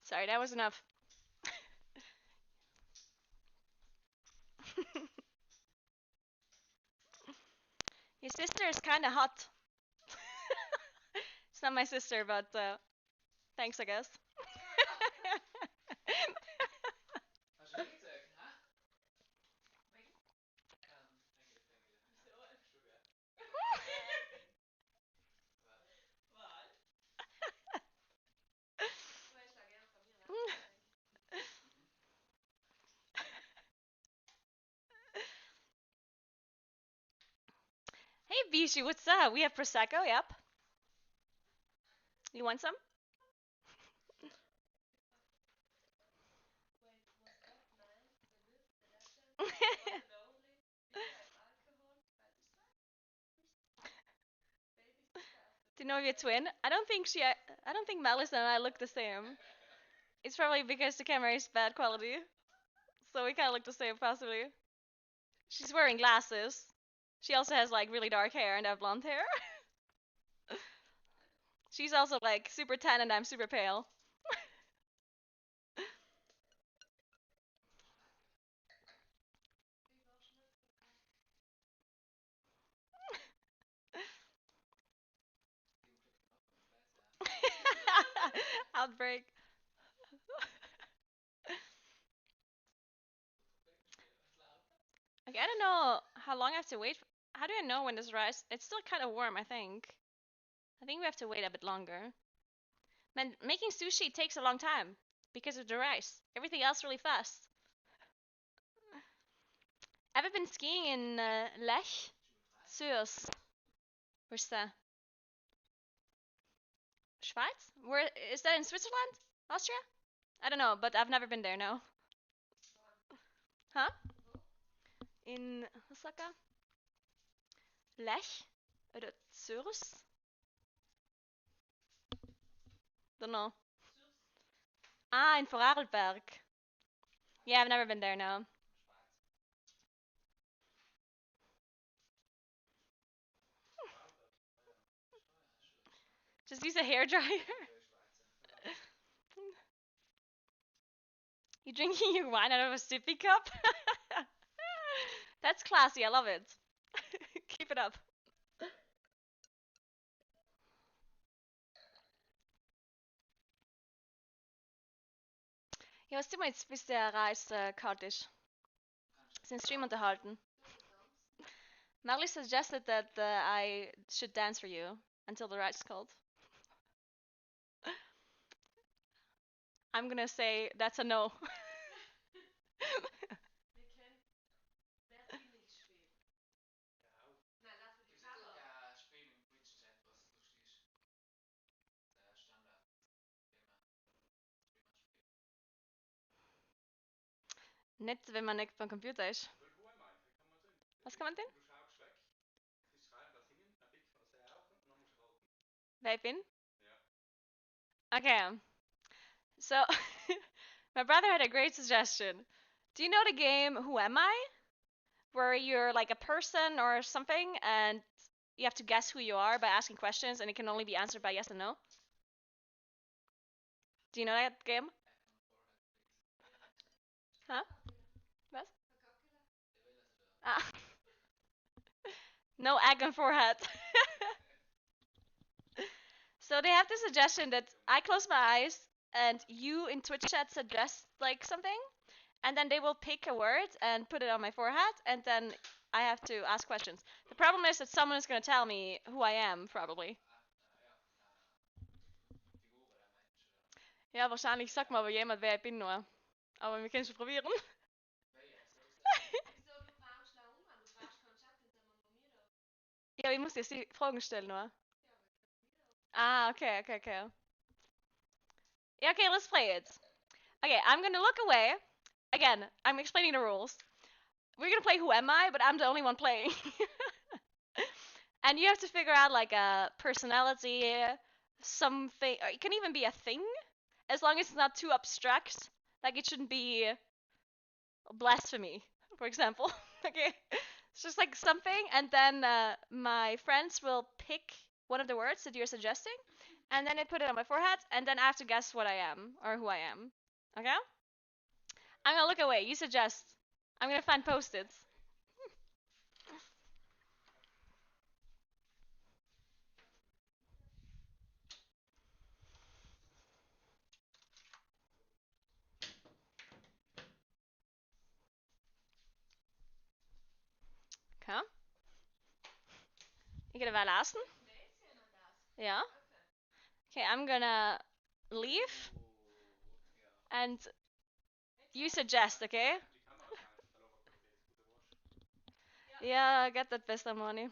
Sorry, that was enough. Your sister is kind of hot. It's not my sister, but thanks, I guess. Bishu, what's up? We have Prosecco, yep. You want some? Do you know you're twin? I don't think Melissa and I look the same. It's probably because the camera is bad quality. So we kind of look the same, possibly. She's wearing glasses. She also has like really dark hair and I have blonde hair. She's also like super tan and I'm super pale. Outbreak. Okay, I don't know how long I have to wait. How do I know when this rice? It's still kind of warm, I think. I think we have to wait a bit longer. Man, making sushi takes a long time because of the rice. Everything else really fast. Ever been skiing in Lech? Zürs. Where's that? Schweiz? Where is that in Switzerland? Austria? I don't know, but I've never been there, no. Huh? In Osaka? Lech? Or Zürs? Don't know. Ah, in Vorarlberg. Yeah, I've never been there, no. Just use a hairdryer. You drinking your wine out of a sippy cup? That's classy, I love it. Keep it up. Ja, was tun wir jetzt, bis der Reis kalt ist? Den Stream unterhalten. Marley suggested that I should dance for you until the rice is cold. I'm gonna say that's a no. Nicht, wenn man nicht beim Computer ist. Was kann man denn? Wer ich bin? Okay. So, my brother had a great suggestion. Do you know the game Who Am I? Where you're like a person or something and you have to guess who you are by asking questions and it can only be answered by yes and no? Do you know that game? Huh? Was? Ah. No egg on forehead. So they have the suggestion that I close my eyes and you in Twitch chat suggest like something, and then they will pick a word and put it on my forehead, and then I have to ask questions. The problem is that someone is going to tell me who I am, probably. Ja, wahrscheinlich sagt mir aber jemand, wer ich bin nur. Aber wir können es probieren. Ja, ich muss jetzt die Fragen stellen nur. Ah, okay. Yeah, okay, let's play it. Okay, I'm gonna look away. Again, I'm explaining the rules. We're gonna play Who Am I, but I'm the only one playing. And you have to figure out like a personality, something, or it can even be a thing, as long as it's not too abstract. Like it shouldn't be blasphemy, for example. Okay, it's just like something, and then my friends will pick one of the words that you're suggesting, and then they put it on my forehead, and then I have to guess what I am or who I am. Okay? I'm gonna look away. You suggest. I'm gonna find post-its. Okay. You gonna være Larsen? Yeah. Okay, I'm gonna leave. And you suggest, okay? Yeah, get that best money.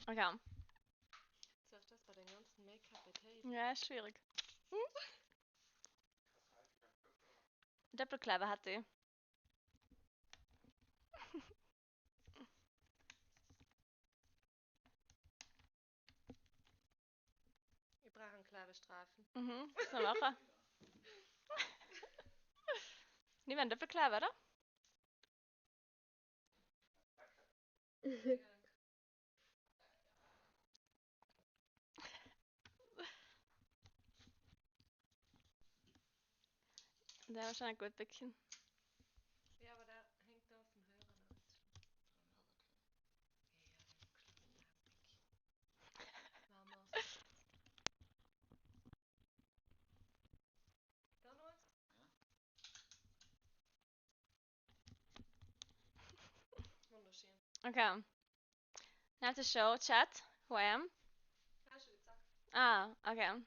Okay. Soll ich das bei den ganzen Make-up mit Ja, ist schwierig. Doppelkleiber hat sie. Wir brauchen Kleiderstreifen. Mhm, das ist eine Woche. Nehmen wir einen Doppelkleiber, oder? Der war schon ein gut Bückchen. Ja, aber der hängt da auf dem Hörer noch. Vamos. Donald? Wunderschön. Okay. Now to show chat who I am. Hast du gesagt? Ah, okay.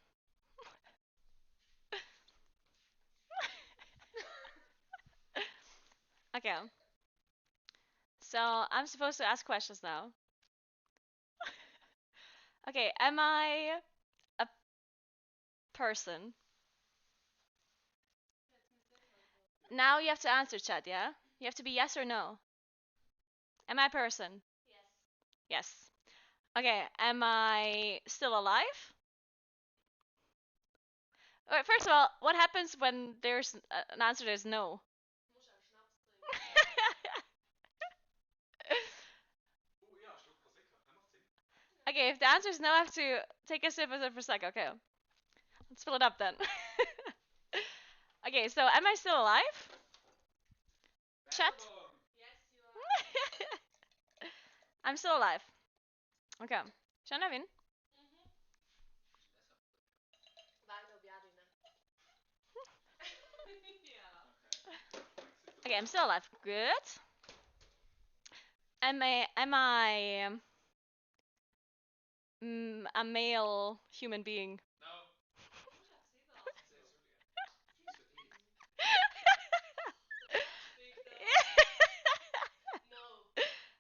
Okay. So I'm supposed to ask questions now. Okay, am I a person? Now you have to answer, chat, yeah? You have to be yes or no. Am I a person? Yes. Okay, am I still alive? Okay, first of all, what happens when there's an answer that is no? Okay, if the answer is no, I have to take a sip of it for a sec. Okay, let's fill it up then. Okay, so am I still alive? Chat? I'm still alive. Okay. Känner vi? Okay, I'm still alive. Good. Am I a male human being?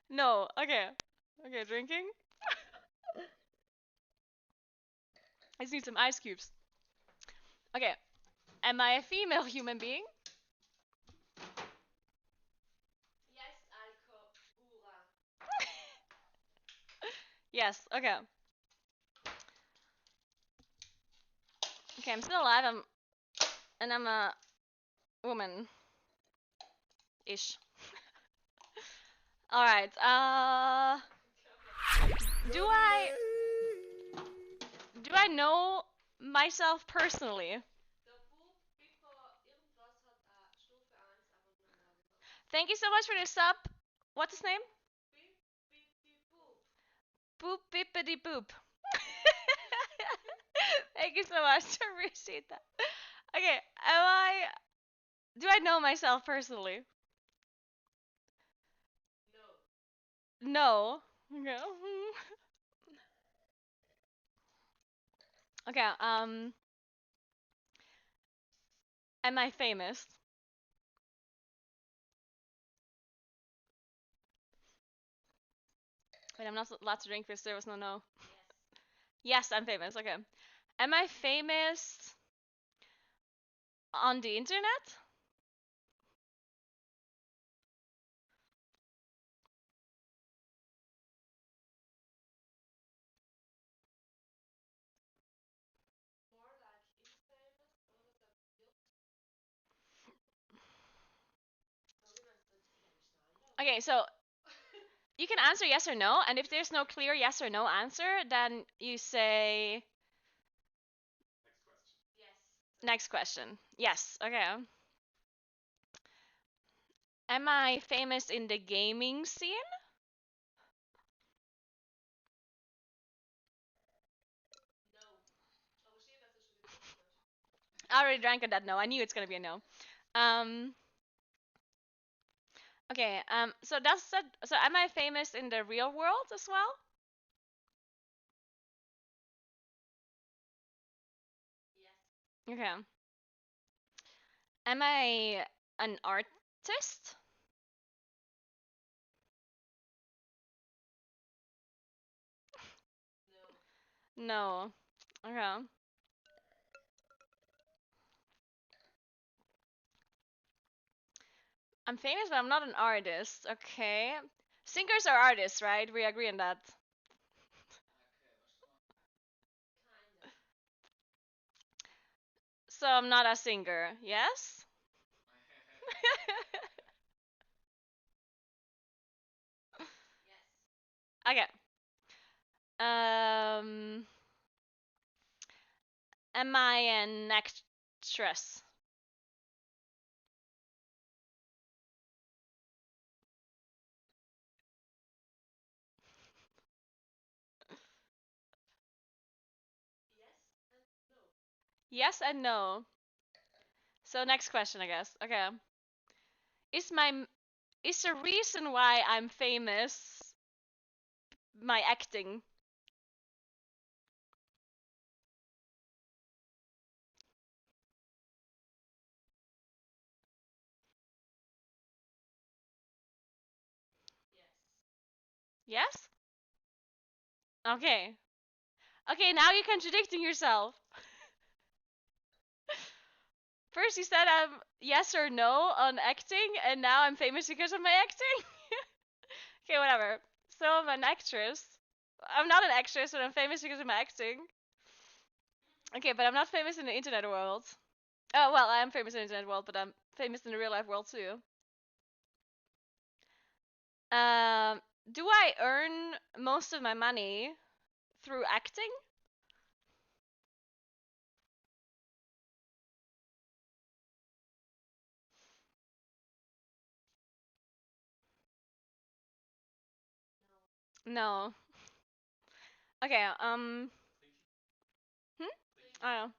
No. Okay. Okay, drinking. I just need some ice cubes. Okay. Am I a female human being? Yes. Okay. Okay, I'm still alive. I'm a woman. Ish. All right. Do I know myself personally? Thank you so much for the sub. What's his name? Boop bippity boop. Thank you so much. I appreciate that. Okay, do I know myself personally? No. Okay. Okay, am I famous? Wait, I'm not allowed to drink this. There was no. Yes, I'm famous. Okay. Am I famous on the internet? Okay, so you can answer yes or no, and if there's no clear yes or no answer, then you say next question. Yes. Okay. Am I famous in the gaming scene? I already drank on that no. I knew it's gonna be a no. Okay. So that's that. So am I famous in the real world as well? Okay. Am I an artist? No. Okay. I'm famous, but I'm not an artist. Okay. Singers are artists, right? We agree on that. So I'm not a singer. Yes? Okay. Am I an actress? Yes and no. So next question, I guess. Okay. Is the reason why I'm famous my acting? Yes? Okay. Okay, now you're contradicting yourself. First you said I'm yes or no on acting, and now I'm famous because of my acting? Okay, whatever. So I'm an actress. I'm not an actress, but I'm famous because of my acting. Okay, but I'm not famous in the internet world. Oh, well, I am famous in the internet world, but I'm famous in the real life world too. Do I earn most of my money through acting? No. Okay, oh.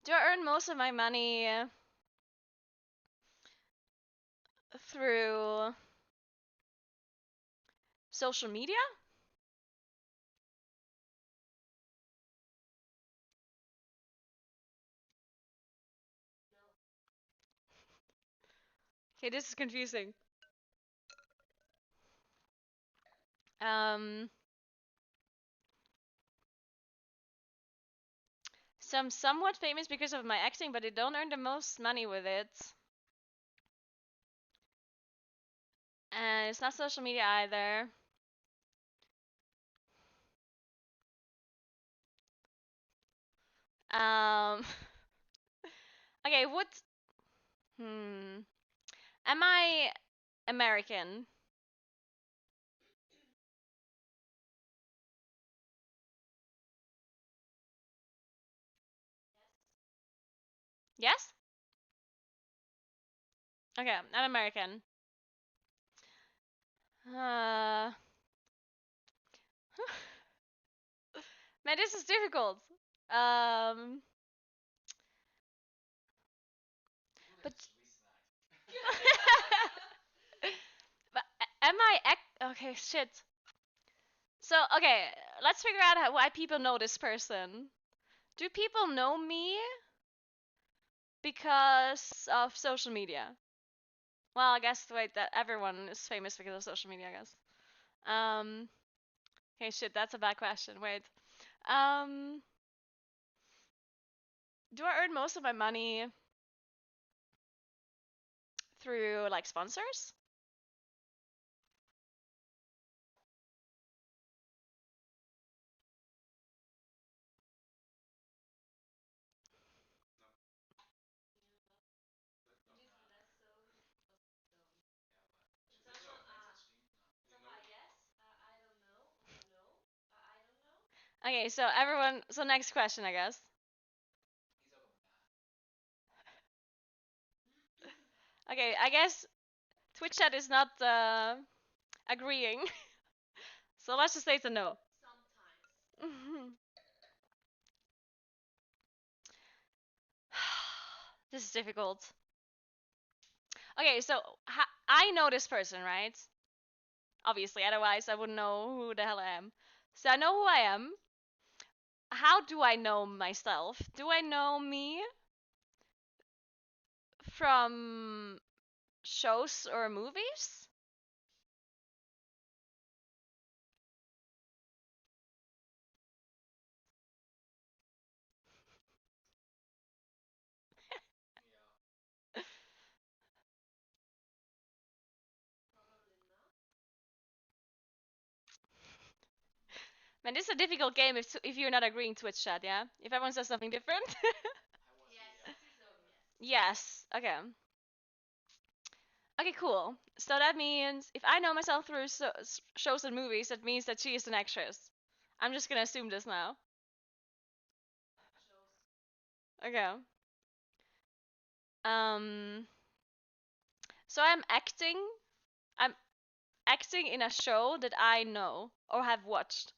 Do I earn most of my money through social media? Okay, this is confusing. So I'm somewhat famous because of my acting, but I don't earn the most money with it. And it's not social media either. Okay, what? Am I American? Yes? Okay, I'm American. Man, this is difficult. Um, but but am I okay? Shit. So okay, let's figure out why people know this person. Do people know me because of social media? Well, I guess wait, that everyone is famous because of social media. I guess. Okay, shit, that's a bad question. Wait. Um, do I earn most of my money through like sponsors? Okay, so everyone. So next question, I guess. Okay, I guess Twitch chat is not agreeing. So let's just say it's a no. This is difficult. Okay, so I know this person, right? Obviously, otherwise I wouldn't know who the hell I am. So I know who I am. How do I know myself? Do I know me from shows or movies? Man, this is a difficult game if you're not agreeing Twitch chat, yeah? If everyone says something different. Yes. Okay. Okay, cool. So that means if I know myself through shows and movies, that means that she is an actress. I'm just gonna assume this now. Okay. So I'm acting in a show that I know or have watched.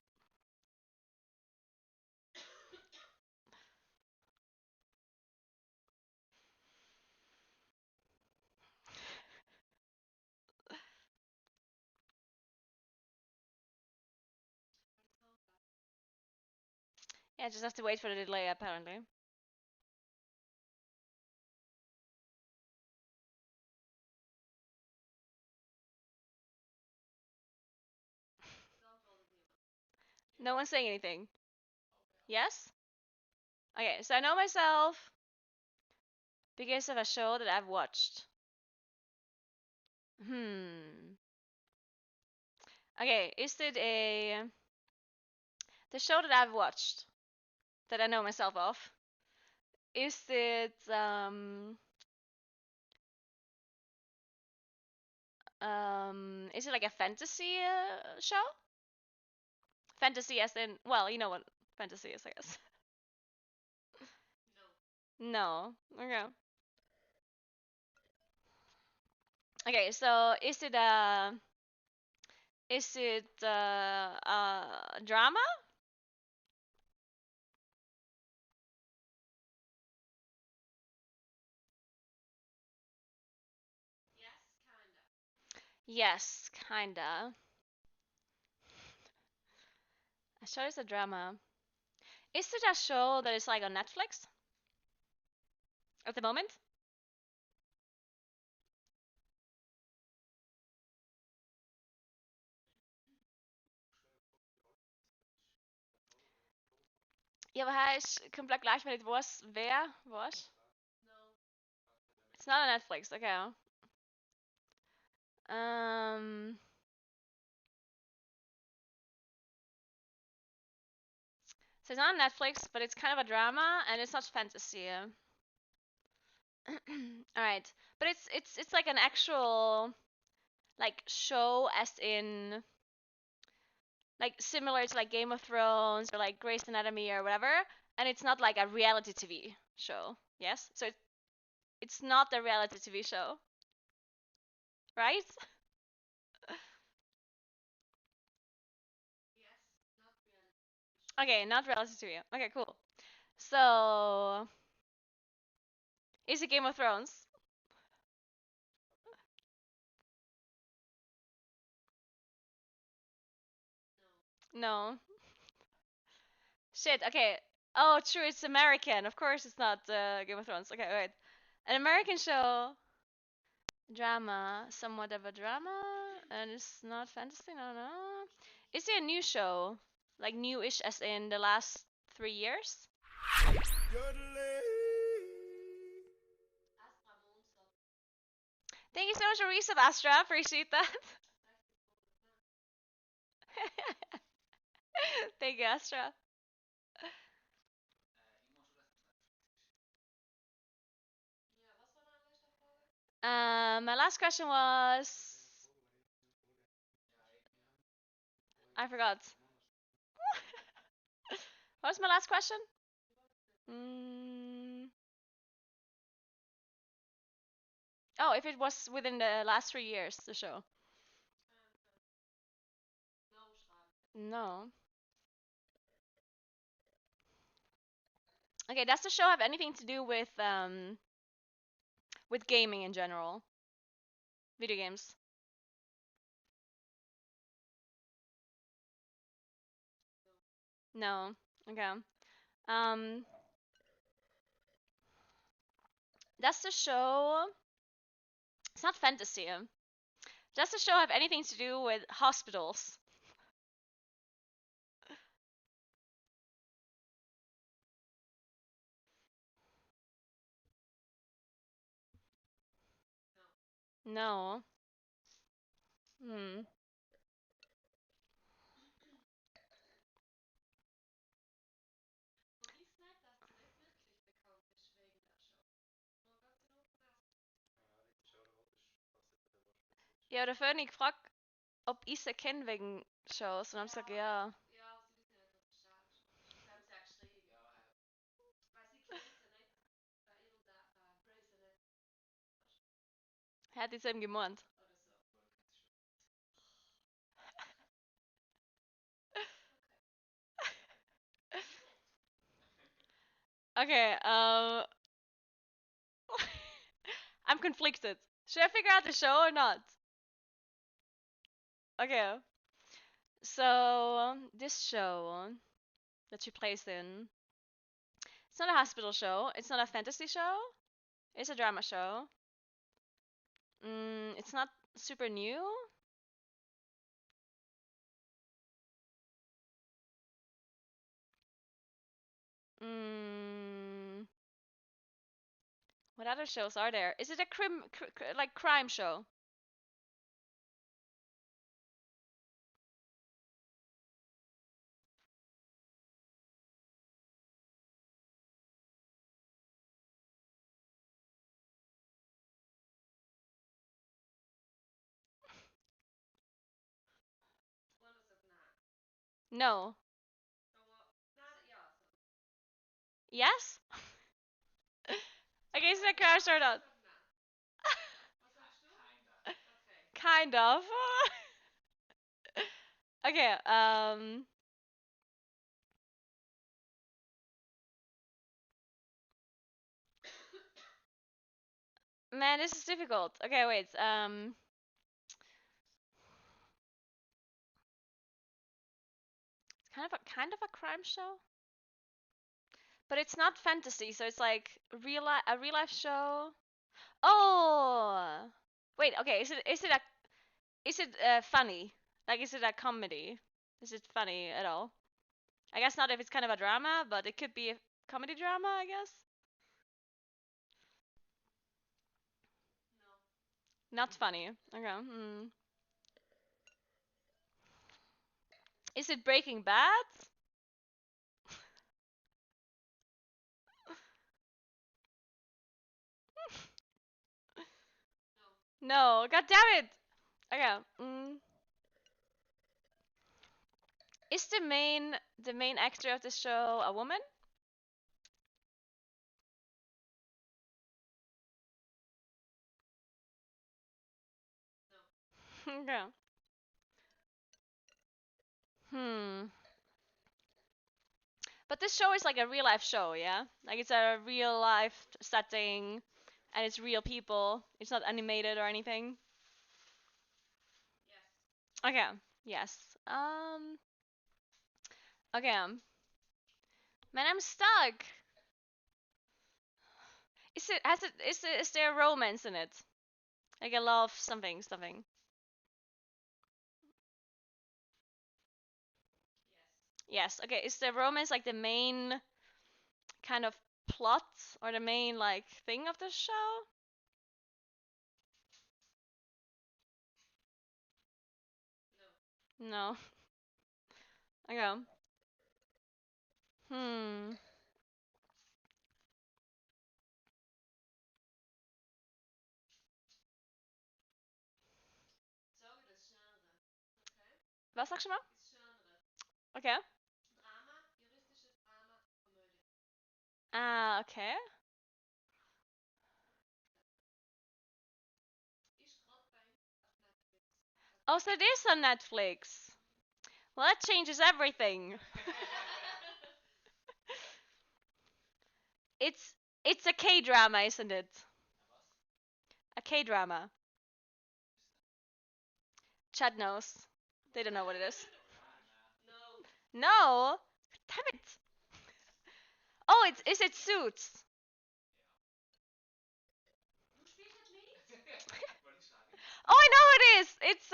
Yeah, just have to wait for the delay apparently. No one's saying anything. Yes? Okay, so I know myself because of a show that I've watched. Okay, is it the show that I've watched that I know myself of? Is it is it like a fantasy show? Fantasy as in, well, you know what fantasy is, I guess. No. Okay. Okay, so is it a drama? Yes, kinda. A show is a drama. Is it a show that is like on Netflix at the moment? Ja, aber hij is compleet gleich met het was wer was? It's not on Netflix. Okay. So it's not on Netflix, but it's kind of a drama and it's not fantasy. All right, but it's like an actual like show, as in like similar to like Game of Thrones or like Grey's Anatomy or whatever, and it's not like a reality TV show. Yes, so it's not a reality TV show, right? Okay, not reality TV. Okay, cool. So is it Game of Thrones? No. Shit. Okay. Oh, true. It's American. Of course, it's not Game of Thrones. Okay, wait. An American show, drama, somewhat of a drama, and it's not fantasy. No, no. Is it a new show, like newish, as in the last 3 years? Thank you so much for resub, Astra. Appreciate that. Thank you, Astra. My last question was, I forgot. What was my last question? Oh, if it was within the last 3 years, the show. No. Okay, does the show have anything to do with gaming in general? Video games? No. Okay. Um, does the show? It's not fantasy. Does the show have anything to do with hospitals? No. Hmm. Die haben vorhin gefragt, ob ich sie kenne wegen Shows. Und dann habe ich gesagt, ja. Hat die eben gemeint. Okay, I'm conflicted. Should I figure out the show or not? Okay. So, this show that she plays in, it's not a hospital show. It's not a fantasy show. It's a drama show. It's not super new. What other shows are there? Is it a crime show? No. Yes? Okay, is it a crash or not? Kind of. Okay, man, this is difficult. Okay, wait. It's kind of a crime show, but it's not fantasy, so it's like a real life show. Oh, wait. Okay, is it funny? Like, is it a comedy? Is it funny at all? I guess not if it's kind of a drama, but it could be a comedy drama, I guess. Not funny. Okay. Is it Breaking Bad? No. God damn it. Okay. Is the main actor of the show a woman? Okay. But this show is like a real life show, yeah? Like, it's a real life setting and it's real people. It's not animated or anything. Okay. Yes. Okay. Man, I'm stuck. Is there romance in it? Like a love something. Yes. Okay. Is the romance like the main kind of plot or the main like thing of the show? No. Okay. Was sagst du mal? Okay. Ah, okay. Oh, so it is on Netflix. Well, that changes everything. It's a K-drama, isn't it? A K-drama. Chad knows. They don't know what it is. No. Damn it. Oh, is it Suits? Oh, I know who it is. It's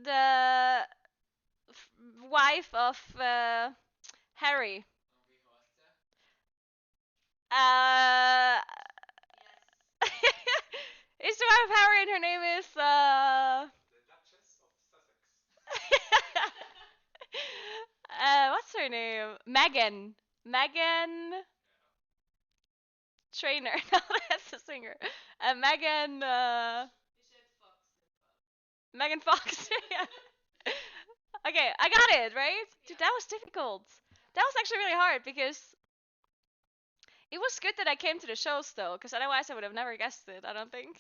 the wife of Harry. It's the wife of Harry, and her name is what's her name? Megan. Megan. trainer. No, that's the singer. Megan. Megan Fox. Yeah. Okay, I got it, right? Dude, that was difficult. That was actually really hard because it was good that I came to the shows though, because otherwise I would have never guessed it, I don't think.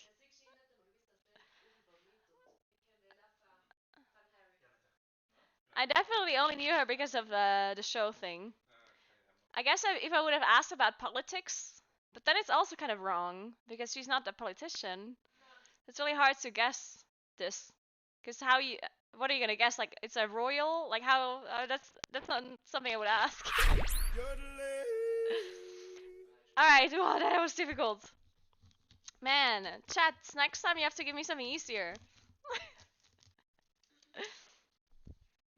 I definitely only knew her because of the show thing. I guess if I would have asked about politics, but then it's also kind of wrong because she's not a politician. It's really hard to guess this, because what are you gonna guess? Like it's a royal? Like how? That's not something I would ask. All right, well that was difficult. Man, chat. Next time you have to give me something easier.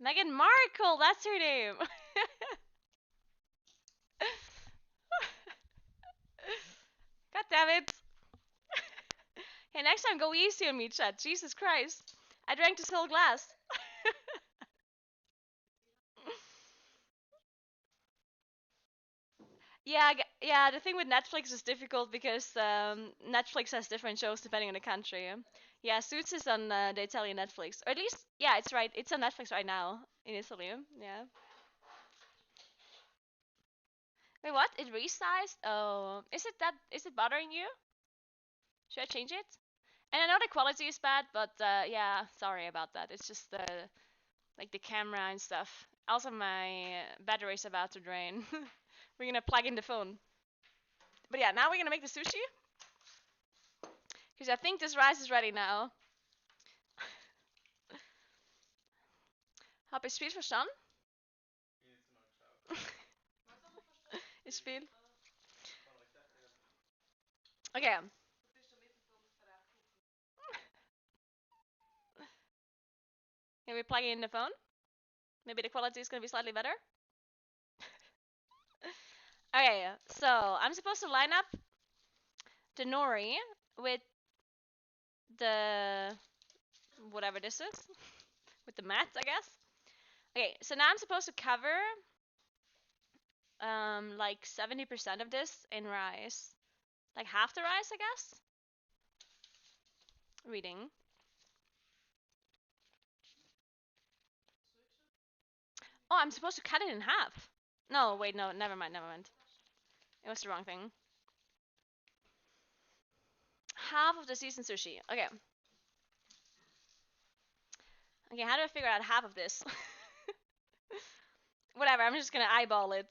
Meghan Markle, that's her name. God damn it. Hey, next time go easy on me, chat. Jesus Christ. I drank this whole glass. Yeah, the thing with Netflix is difficult because Netflix has different shows depending on the country. Yeah, Suits is on the Italian Netflix. Or at least, yeah, it's right. It's on Netflix right now in Italy. Yeah. Wait, what? It resized? Oh, is it bothering you? Should I change it? And I know the quality is bad, but yeah, sorry about that. It's just like the camera and stuff. Also, my battery's about to drain. We're gonna plug in the phone. But yeah, now we're gonna make the sushi. Because I think this rice is ready now. Hab ich viel verstanden? Ist viel. Okay. Can we plug in the phone? Maybe the quality is gonna be slightly better. Okay, so I'm supposed to line up the nori with the whatever this is, with the mat, I guess. Okay, so now I'm supposed to cover like 70% of this in rice, like half the rice, I guess. Reading. Oh, I'm supposed to cut it in half. No, wait, no, never mind. It was the wrong thing. Half of the seasoned sushi. Okay. Okay, how do I figure out half of this? Whatever, I'm just gonna eyeball it.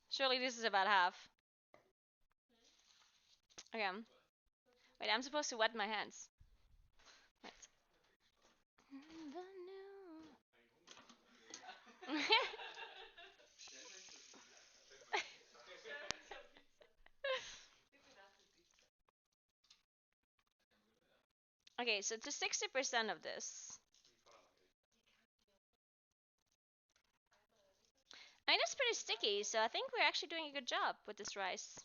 Surely this is about half. Okay. Wait, I'm supposed to wet my hands. Wait. Okay, so to 60% of this. I mean, it's pretty sticky, so I think we're actually doing a good job with this rice.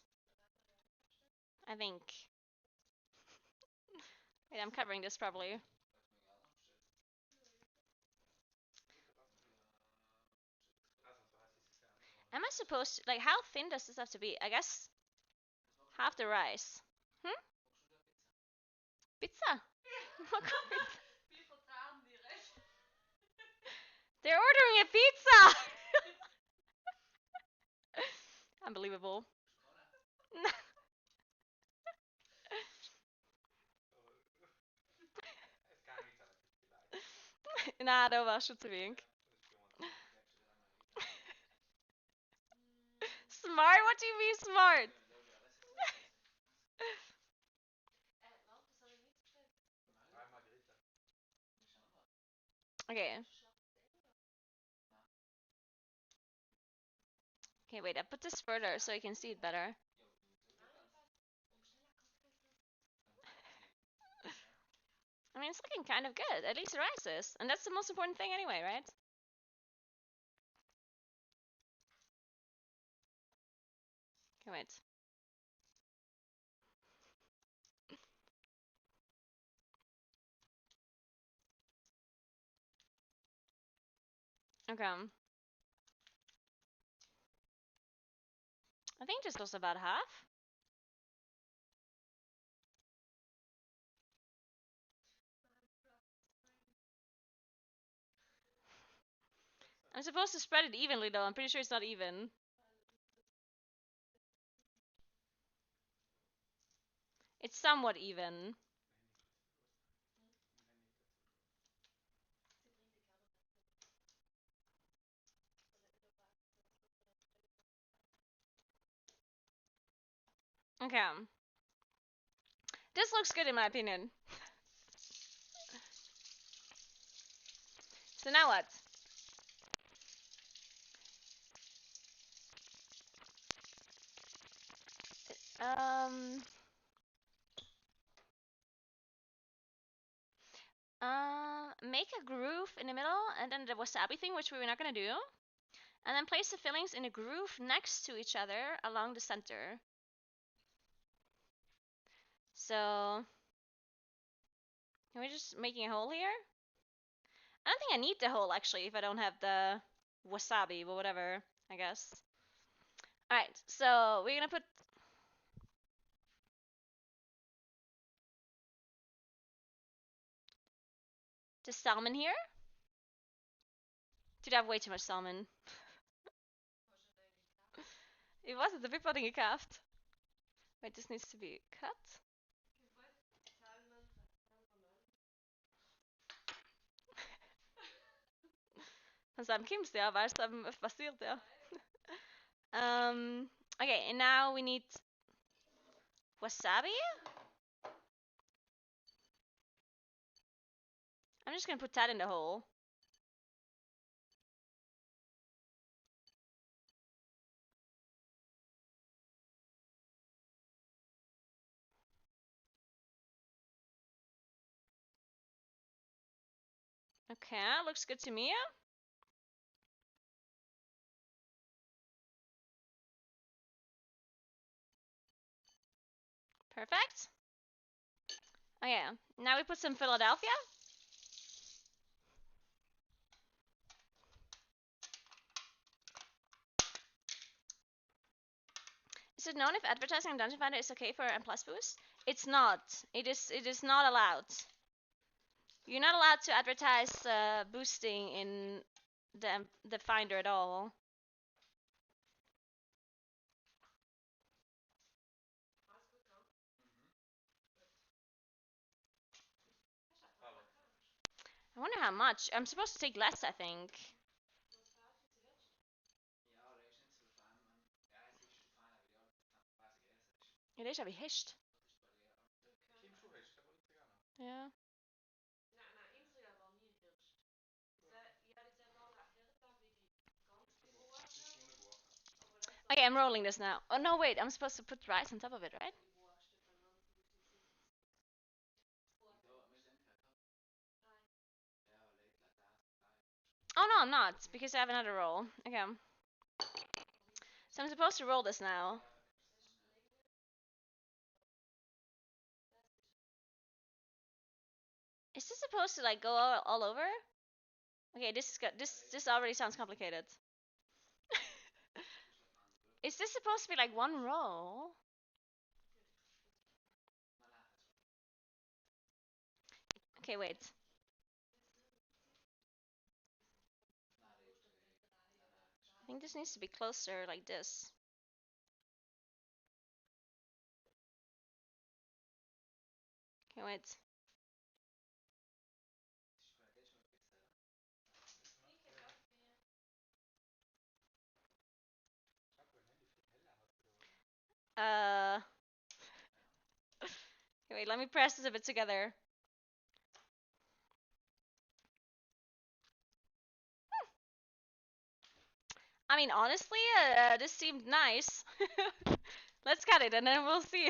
I think. Wait, I'm covering this probably. Am I supposed to, like, how thin does this have to be? I guess half the rice. Pizza? They're ordering a pizza! Unbelievable. Nah, det var så tvink. Smart? What do you mean smart? Okay. Okay, wait, I put this further so you can see it better. I mean, it's looking kind of good. At least the rice is. And that's the most important thing anyway, right? Okay, wait. Okay. I think this was about half. I'm supposed to spread it evenly though. I'm pretty sure it's not even. It's somewhat even. Okay. This looks good in my opinion. So now what? Um... Make a groove in the middle, and then the wasabi thing, which we were not gonna do. And then place the fillings in a groove next to each other along the center. So, are we just making a hole here? I don't think I need the hole actually if I don't have the wasabi, but whatever, I guess. Alright, so we're gonna put the salmon here. Dude, I have way too much salmon. It wasn't the big pudding you carved. Wait, this needs to be cut. Sam Kim's ja, weißt du, was passiert, ja. Okay, and now we need wasabi. I'm just gonna put that in the hole. Okay, looks good to me. Perfect. Okay, now we put some Philadelphia. Is it known if advertising on Dungeon Finder is okay for M+ boost? It's not. It is not allowed. You're not allowed to advertise boosting in the Finder at all. I wonder how much. I'm supposed to take less, I think. Ja, deze heb ik hischt. Ja. Okay, I'm rolling this now. Oh no, wait, I'm supposed to put rice on top of it, right? Oh no, I'm not, because I have another roll. Okay. So I'm supposed to roll this now. Is this supposed to like go all over? Okay, this is good. This already sounds complicated. Is this supposed to be like one roll? Okay, wait. I think this needs to be closer like this. Okay, wait. Okay, wait, let me press this a bit together. I mean, honestly, this seemed nice. Let's cut it and then we'll see.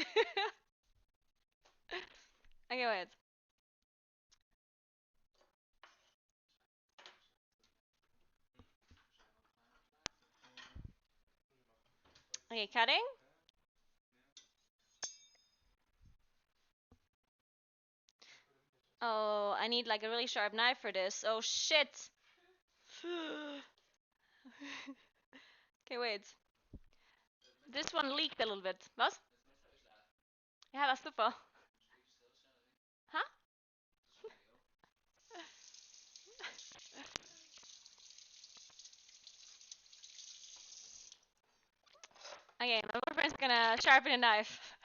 Okay, wait. Okay, cutting. Oh, I need like a really sharp knife for this. Oh shit. Okay, wait. This one leaked a little bit. Was? Ja, was super. Huh? Okay, my boyfriend's gonna sharpen a knife.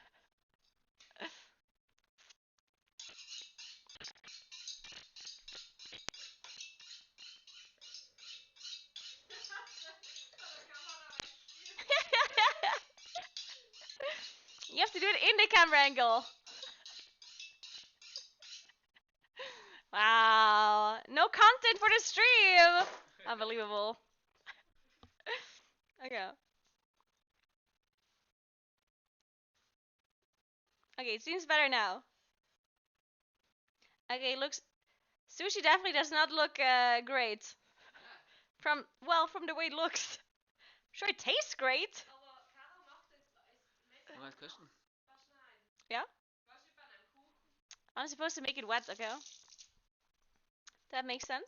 You have to do it in the camera angle. Wow. No content for the stream. Unbelievable. Okay. Okay, it seems better now. Okay, looks... Sushi definitely does not look great. From the way it looks. Sure, it tastes great. Yeah? I'm supposed to make it wet, okay? That makes sense.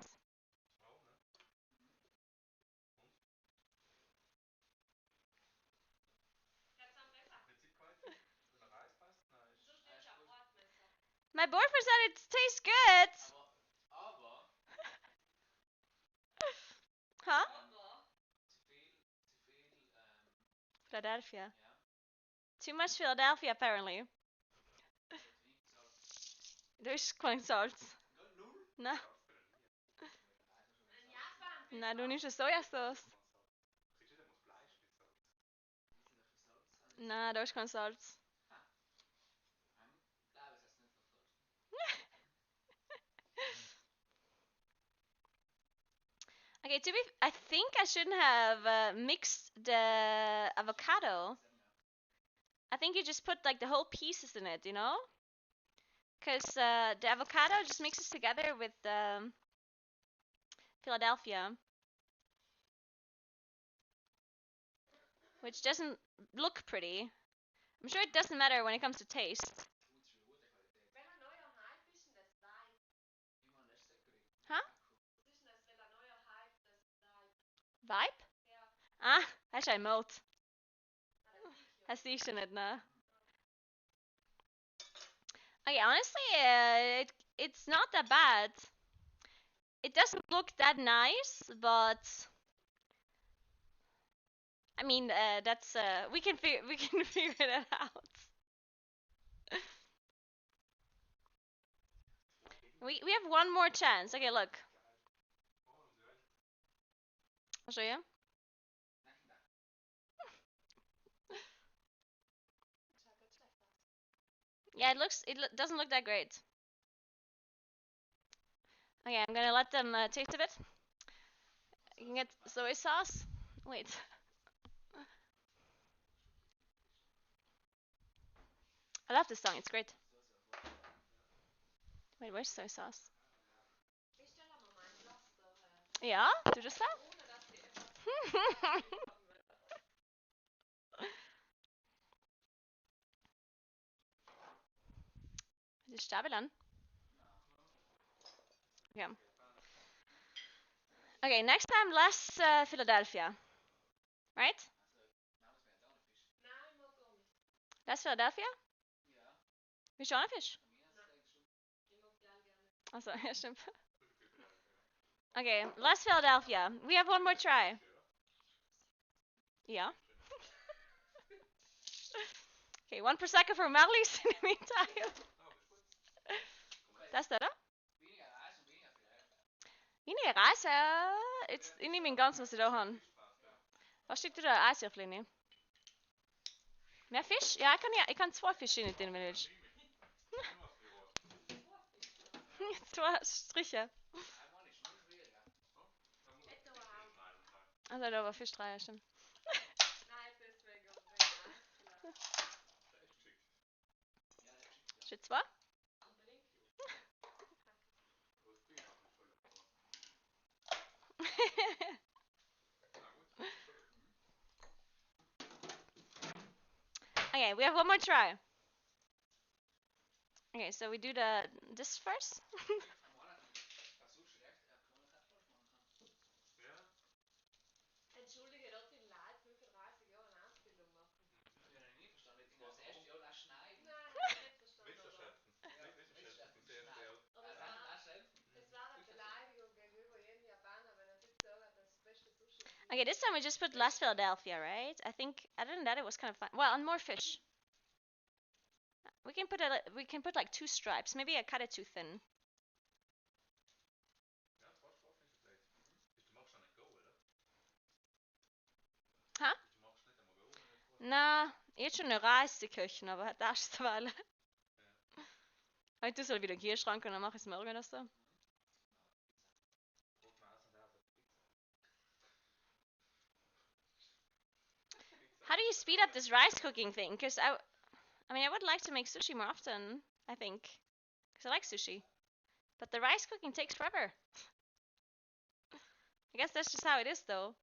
My boyfriend said it tastes good. Huh? Philadelphia. Too much Philadelphia, apparently. There's cornstarch. No. Na, du nimmst Sojasauce. Na, da ist kein Salz. Okay, I think I shouldn't have mixed the avocado. I think you just put like the whole pieces in it, you know? Because the avocado just mixes together with Philadelphia. Which doesn't look pretty. I'm sure it doesn't matter when it comes to taste. Huh? Vibe? Ah, hast du ein Mode? Das siehst du nicht, ne? Okay, honestly, it's not that bad. It doesn't look that nice, but I mean, that's we can figure it out. We have one more chance. Okay, look. I'll show you. Yeah, it doesn't look that great. Okay, I'm gonna let them taste a bit. You can get soy sauce. Wait. I love this song. It's great. Wait, where's soy sauce? Ja, du das da? Die Stabel an. Okay. Okay, next time less Philadelphia. Right? Less Philadelphia? Willst du auch noch Fisch? Achso, ja, stimmt. Okay, less Philadelphia. We have one more try. Yeah. Okay, one prosecco for Marlies in the meantime. Das da, da? Weniger Reis, ich nehme den ganzen, was ich da habe. Was steht da? Eiswürfel. Mehr Fisch? Ja, ich kann 2 Fische in den willst. 2 Striche. Also da war Fisch 3, ja, stimmt. Steht 2? Okay, we have one more try. Okay, so we do this first. Okay, this time we just put less Philadelphia, right? I think other than that it was kind of fun. Well, and more fish. We can put like 2 stripes. Maybe I cut it too thin. Hæ? Na, ich schon eine Reiseküche, aber das ist weil. Ich tue es halt wieder in den Kühlschrank und dann mache ich es morgen oder so. How do you speed up this rice cooking thing? Because I mean, I would like to make sushi more often, I think. Because I like sushi. But the rice cooking takes forever. I guess that's just how it is, though.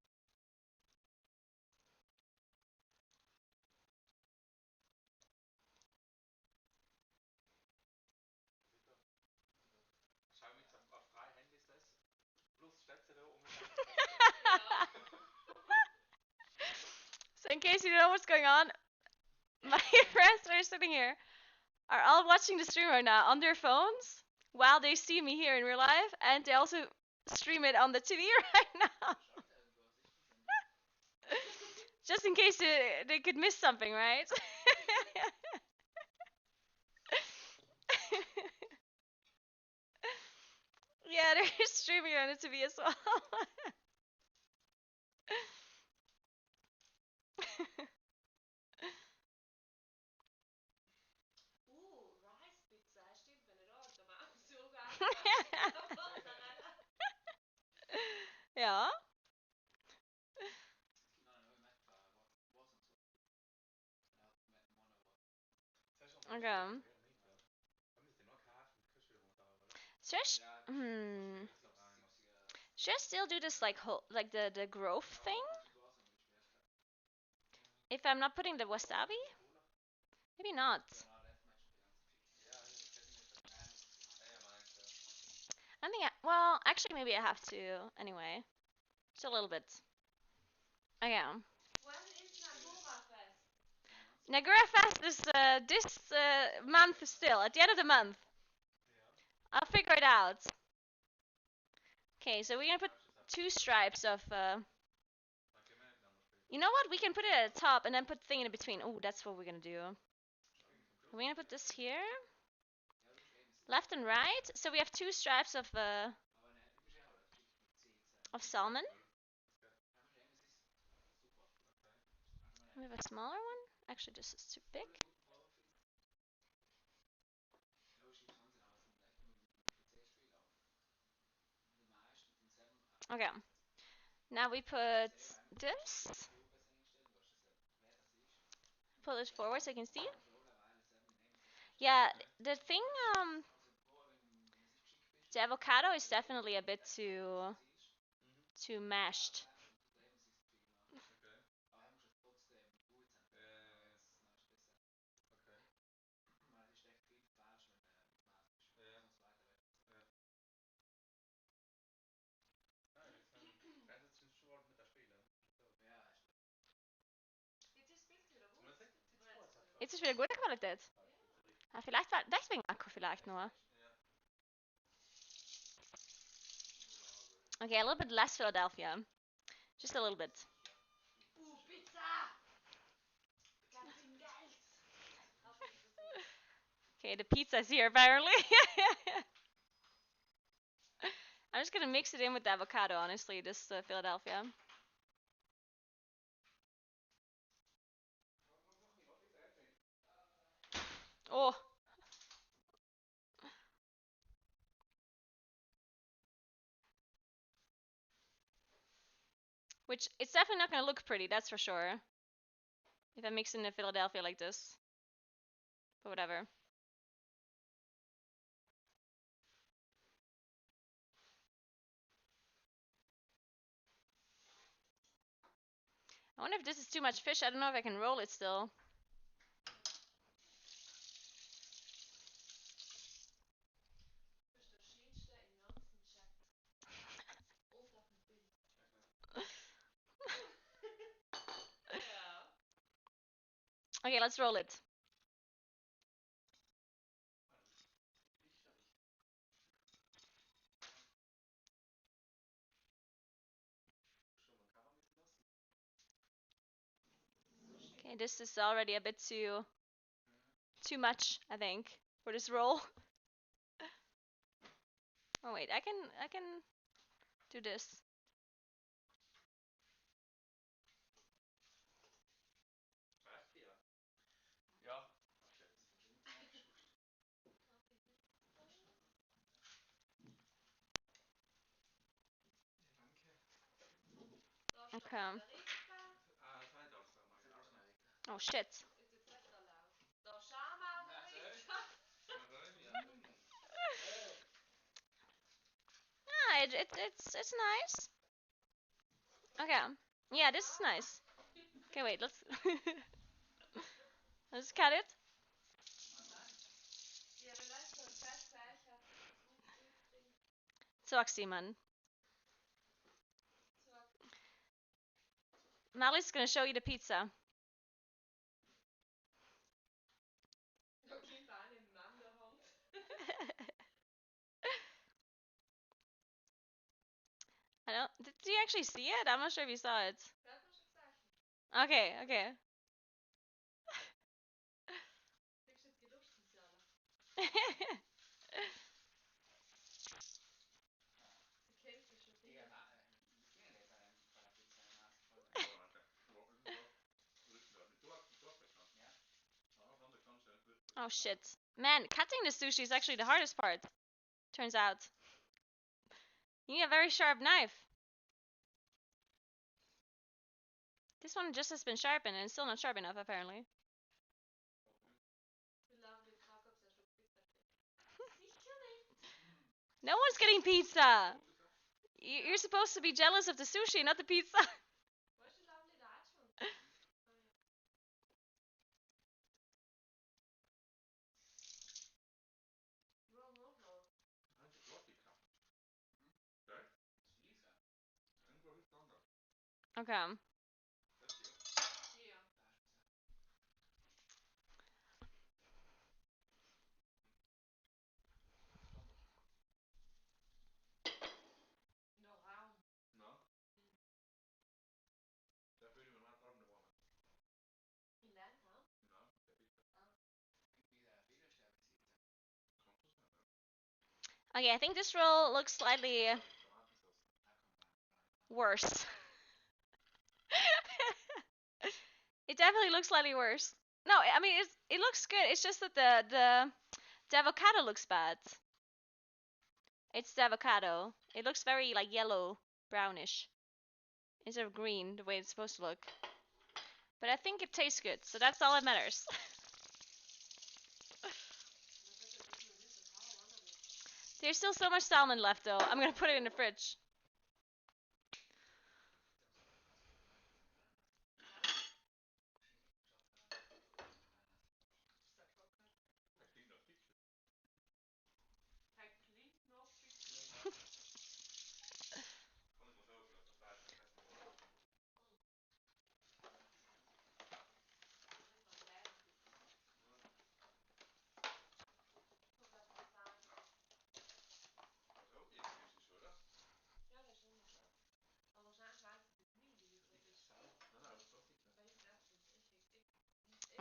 So in case you don't know what's going on, my friends that are sitting here are all watching the stream right now on their phones while they see me here in real life, and they also stream it on the TV right now. Just in case they could miss something, right? Yeah, they're streaming on the TV as well. Ja. Okay. Should I still do this like like the growth thing? If I'm not putting the wasabi? Maybe not. I think well, actually maybe I have to anyway. Just a little bit. Okay. When is Naguura Fest? Naguura Fest is this month still, at the end of the month. I'll figure it out. Okay, so we're gonna put 2 stripes of you know what? We can put it at the top and then put the thing in between. Oh, that's what we're gonna do. We're gonna put this here. Left and right. So we have 2 stripes of salmon. We have a smaller one. Actually, this is too big. Okay. Now we put this. Pull it forward so you can see. Yeah, the thing, the avocado is definitely a bit too mashed. Jetzt ist wieder gute Qualität. Ah, vielleicht war deswegen Akku vielleicht nur. Okay, a little bit less Philadelphia. Just a little bit. Pizza! Okay, the pizza's here apparently. I'm just gonna mix it in with the avocado, honestly, this Philadelphia. Oh. Which, it's definitely not gonna look pretty, that's for sure. If I mix in the Philadelphia like this. But whatever. I wonder if this is too much fish. I don't know if I can roll it still. Okay, let's roll it. Okay, this is already a bit too much, I think, for this roll. Oh wait, I can do this. Okay. Oh shit. Yeah, it's nice. Okay. Yeah, this is nice. Okay, wait, let's cut it. Zoxy, man. Mally's gonna show you the pizza. I don't. Did you actually see it? I'm not sure if you saw it. Okay, okay. Oh shit. Man, cutting the sushi is actually the hardest part. Turns out. You need a very sharp knife. This one just has been sharpened and it's still not sharp enough, apparently. No one's getting pizza! You're supposed to be jealous of the sushi, not the pizza. Okay. Okay, I think this roll looks slightly worse. It definitely looks slightly worse. No, I mean it looks good. It's just that the avocado looks bad. It's the avocado. It looks very like yellow, brownish, instead of green, the way it's supposed to look. But I think it tastes good, so that's all that matters. There's still so much salmon left though. I'm gonna put it in the fridge.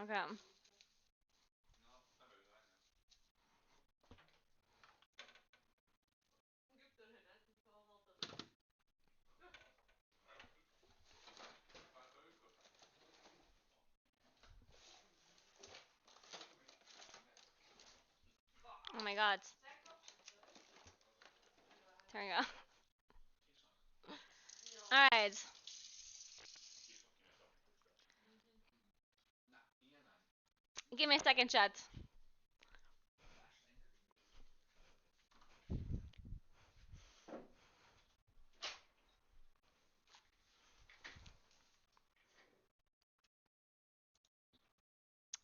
Okay. Oh my god. There we go. Alright. Give me a second, chat.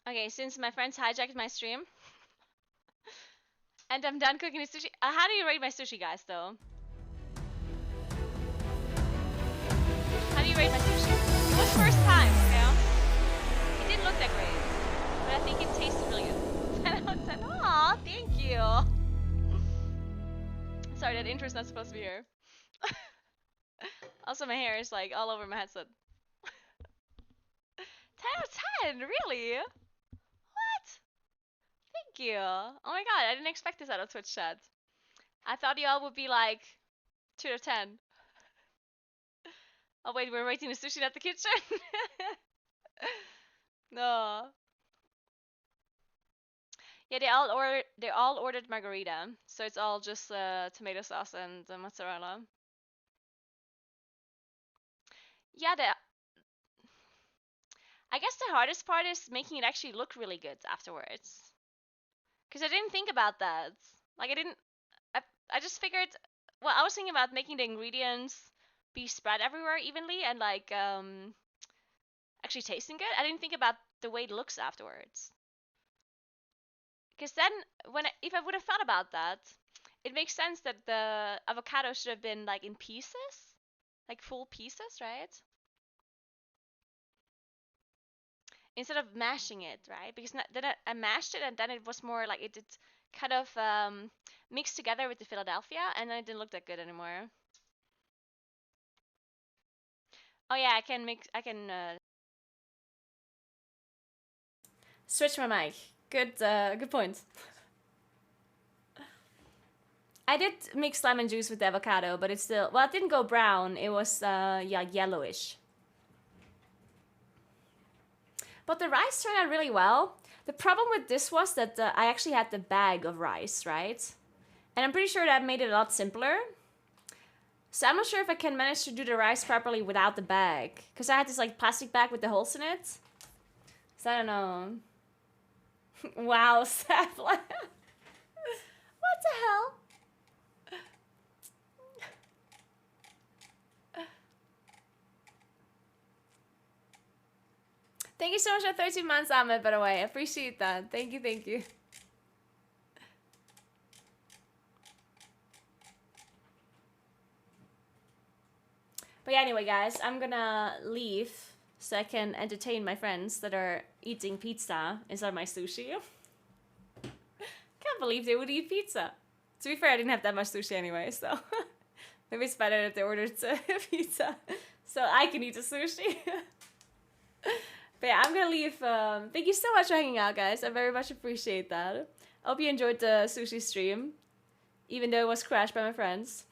Okay, since my friends hijacked my stream, and I'm done cooking the sushi. How do you rate my sushi, guys, though? How do you rate my sushi? It was first time, you know? It didn't look that great, but I think it tasted really good. 10 out of 10. Aw, thank you. Sorry, that intro's not supposed to be here. Also, my hair is like all over my headset. 10 out of 10, really? What? Thank you. Oh my god, I didn't expect this out of Twitch chat. I thought y'all would be like 2 out of 10. Oh wait, we're waiting the sushi at the kitchen? No. Yeah, they all ordered margarita, so it's all just tomato sauce and mozzarella. Yeah, I guess the hardest part is making it actually look really good afterwards. Cause I didn't think about that. Like I just figured. Well, I was thinking about making the ingredients be spread everywhere evenly and like actually tasting good. I didn't think about the way it looks afterwards. Because then, if I would have thought about that, it makes sense that the avocado should have been like in pieces, like full pieces, right? Instead of mashing it, right? Because then I mashed it and then it was more like it did kind of mixed together with the Philadelphia, and then it didn't look that good anymore. Oh yeah, I can switch my mic. Good point. I did mix lemon juice with the avocado, but it's still, well, it didn't go brown. It was, yeah, yellowish. But the rice turned out really well. The problem with this was that I actually had the bag of rice, right? And I'm pretty sure that made it a lot simpler. So I'm not sure if I can manage to do the rice properly without the bag. Because I had this like plastic bag with the holes in it. So I don't know. Wow, Seth. What the hell? Thank you so much for 13 months, Ahmed, by the way. I appreciate that. Thank you, thank you. But yeah, anyway, guys, I'm gonna leave so I can entertain my friends that are eating pizza instead of my sushi. Can't believe they would eat pizza. To be fair, I didn't have that much sushi anyway, so maybe it's better if they ordered pizza so I can eat the sushi. But yeah, I'm gonna leave. Thank you so much for hanging out, guys. I very much appreciate that. I hope you enjoyed the sushi stream, even though it was crashed by my friends.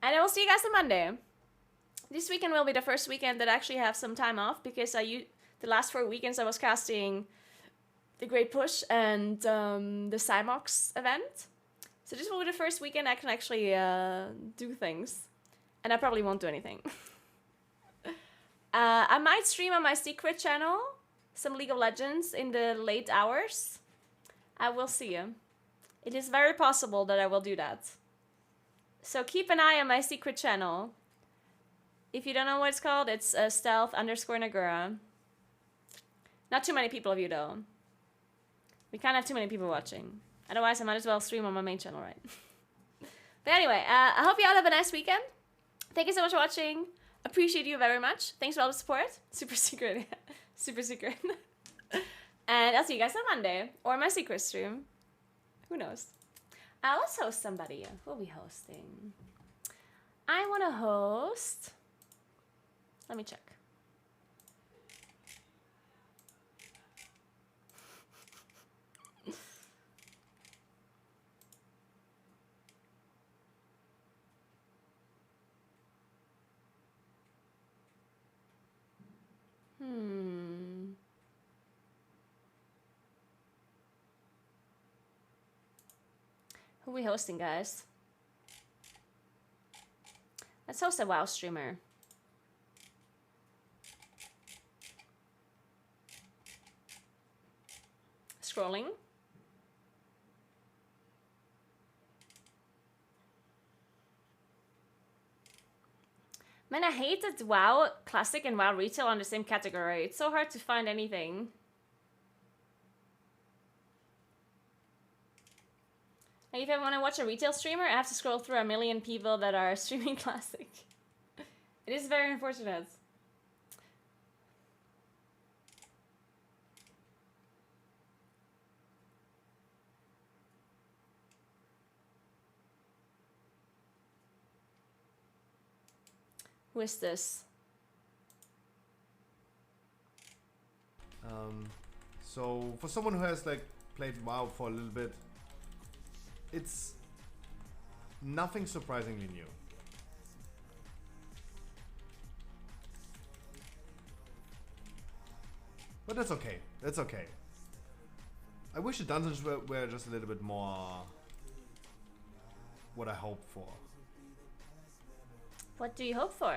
And I will see you guys on Monday. This weekend will be the first weekend that I actually have some time off, because the last 4 weekends I was casting the Great Push and the Cymox event. So this will be the first weekend I can actually do things. And I probably won't do anything. I might stream on my secret channel some League of Legends in the late hours. I will see. It is very possible that I will do that. So keep an eye on my secret channel. If you don't know what it's called, it's stealth_Naguura. Not too many people of you though. We can't have too many people watching. Otherwise I might as well stream on my main channel, right? But anyway, I hope you all have a nice weekend. Thank you so much for watching. Appreciate you very much. Thanks for all the support. Super secret. Super secret. And I'll see you guys on Monday. Or my secret stream. Who knows? Let's host somebody. Who are we hosting? I want to host... Let me check. Who are we hosting, guys? Let's host a WoW streamer. Scrolling. Man, I hate that WoW Classic and WoW Retail are in the same category. It's so hard to find anything. Like if I want to watch a retail streamer, I have to scroll through a million people that are streaming Classic. It is very unfortunate. Who is this? So for someone who has like played WoW for a little bit, it's nothing surprisingly new. But that's okay. That's okay. I wish the dungeons were just a little bit more what I hope for. What do you hope for?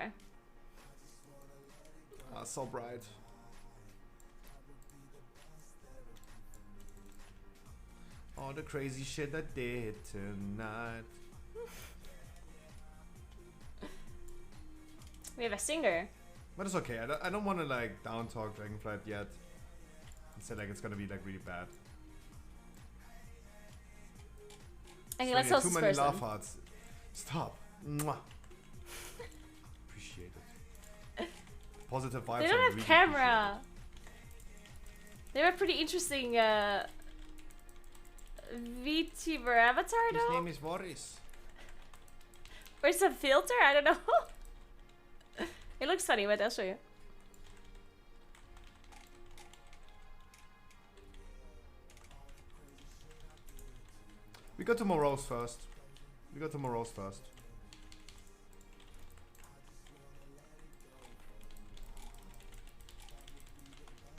So bright. All the crazy shit I did tonight. We have a singer. But it's okay. I don't want to like down talk Dragonflight yet. And say like it's gonna be like really bad. Okay, so let's yeah, host too this many person. laugh hearts. Stop. Mwah. Appreciate it. Positive vibes. They don't are have really camera. They have a pretty interesting VTuber avatar though. His name is Boris. Where's the filter? I don't know. It looks funny, but I'll show you. We go to Morose first. We go to Morose first.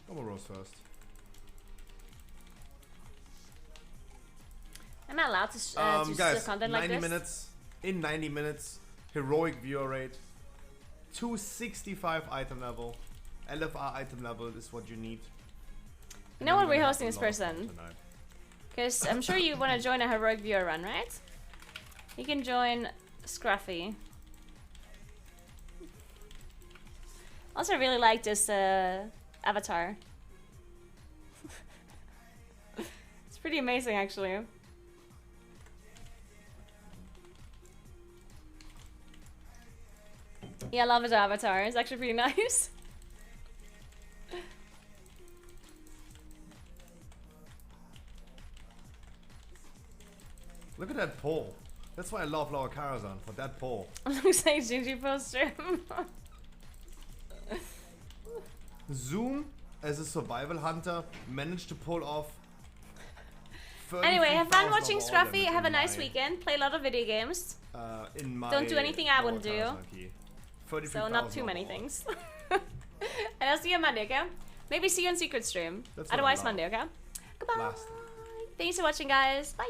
Go Morose first. I'm not allowed to do guys, content like 90 this. minutes. In 90 minutes, heroic viewer rate, 265 item level, LFR item level is what you need. You know what we're hosting this person? Because I'm sure you want to join a heroic viewer run, right? You can join Scruffy. Also, I really like this avatar. It's pretty amazing, actually. Yeah, I love his avatar. It's actually pretty nice. Look at that pole. That's why I love Laura Karazhan, for that pole. Looks like Gingy poster. Zoom, as a survival hunter, managed to pull off. Anyway, have fun 33,000 watching overall Scruffy. damage Have a in nice my- weekend. Play a lot of video games. In my Don't do anything I wouldn't do. Laura Karazhan key. So not too many overall. things. And I'll see you on Monday, okay? Maybe see you on Secret Stream. That's what I Otherwise love. Monday, okay? Goodbye. Last. Thanks for watching, guys. Bye.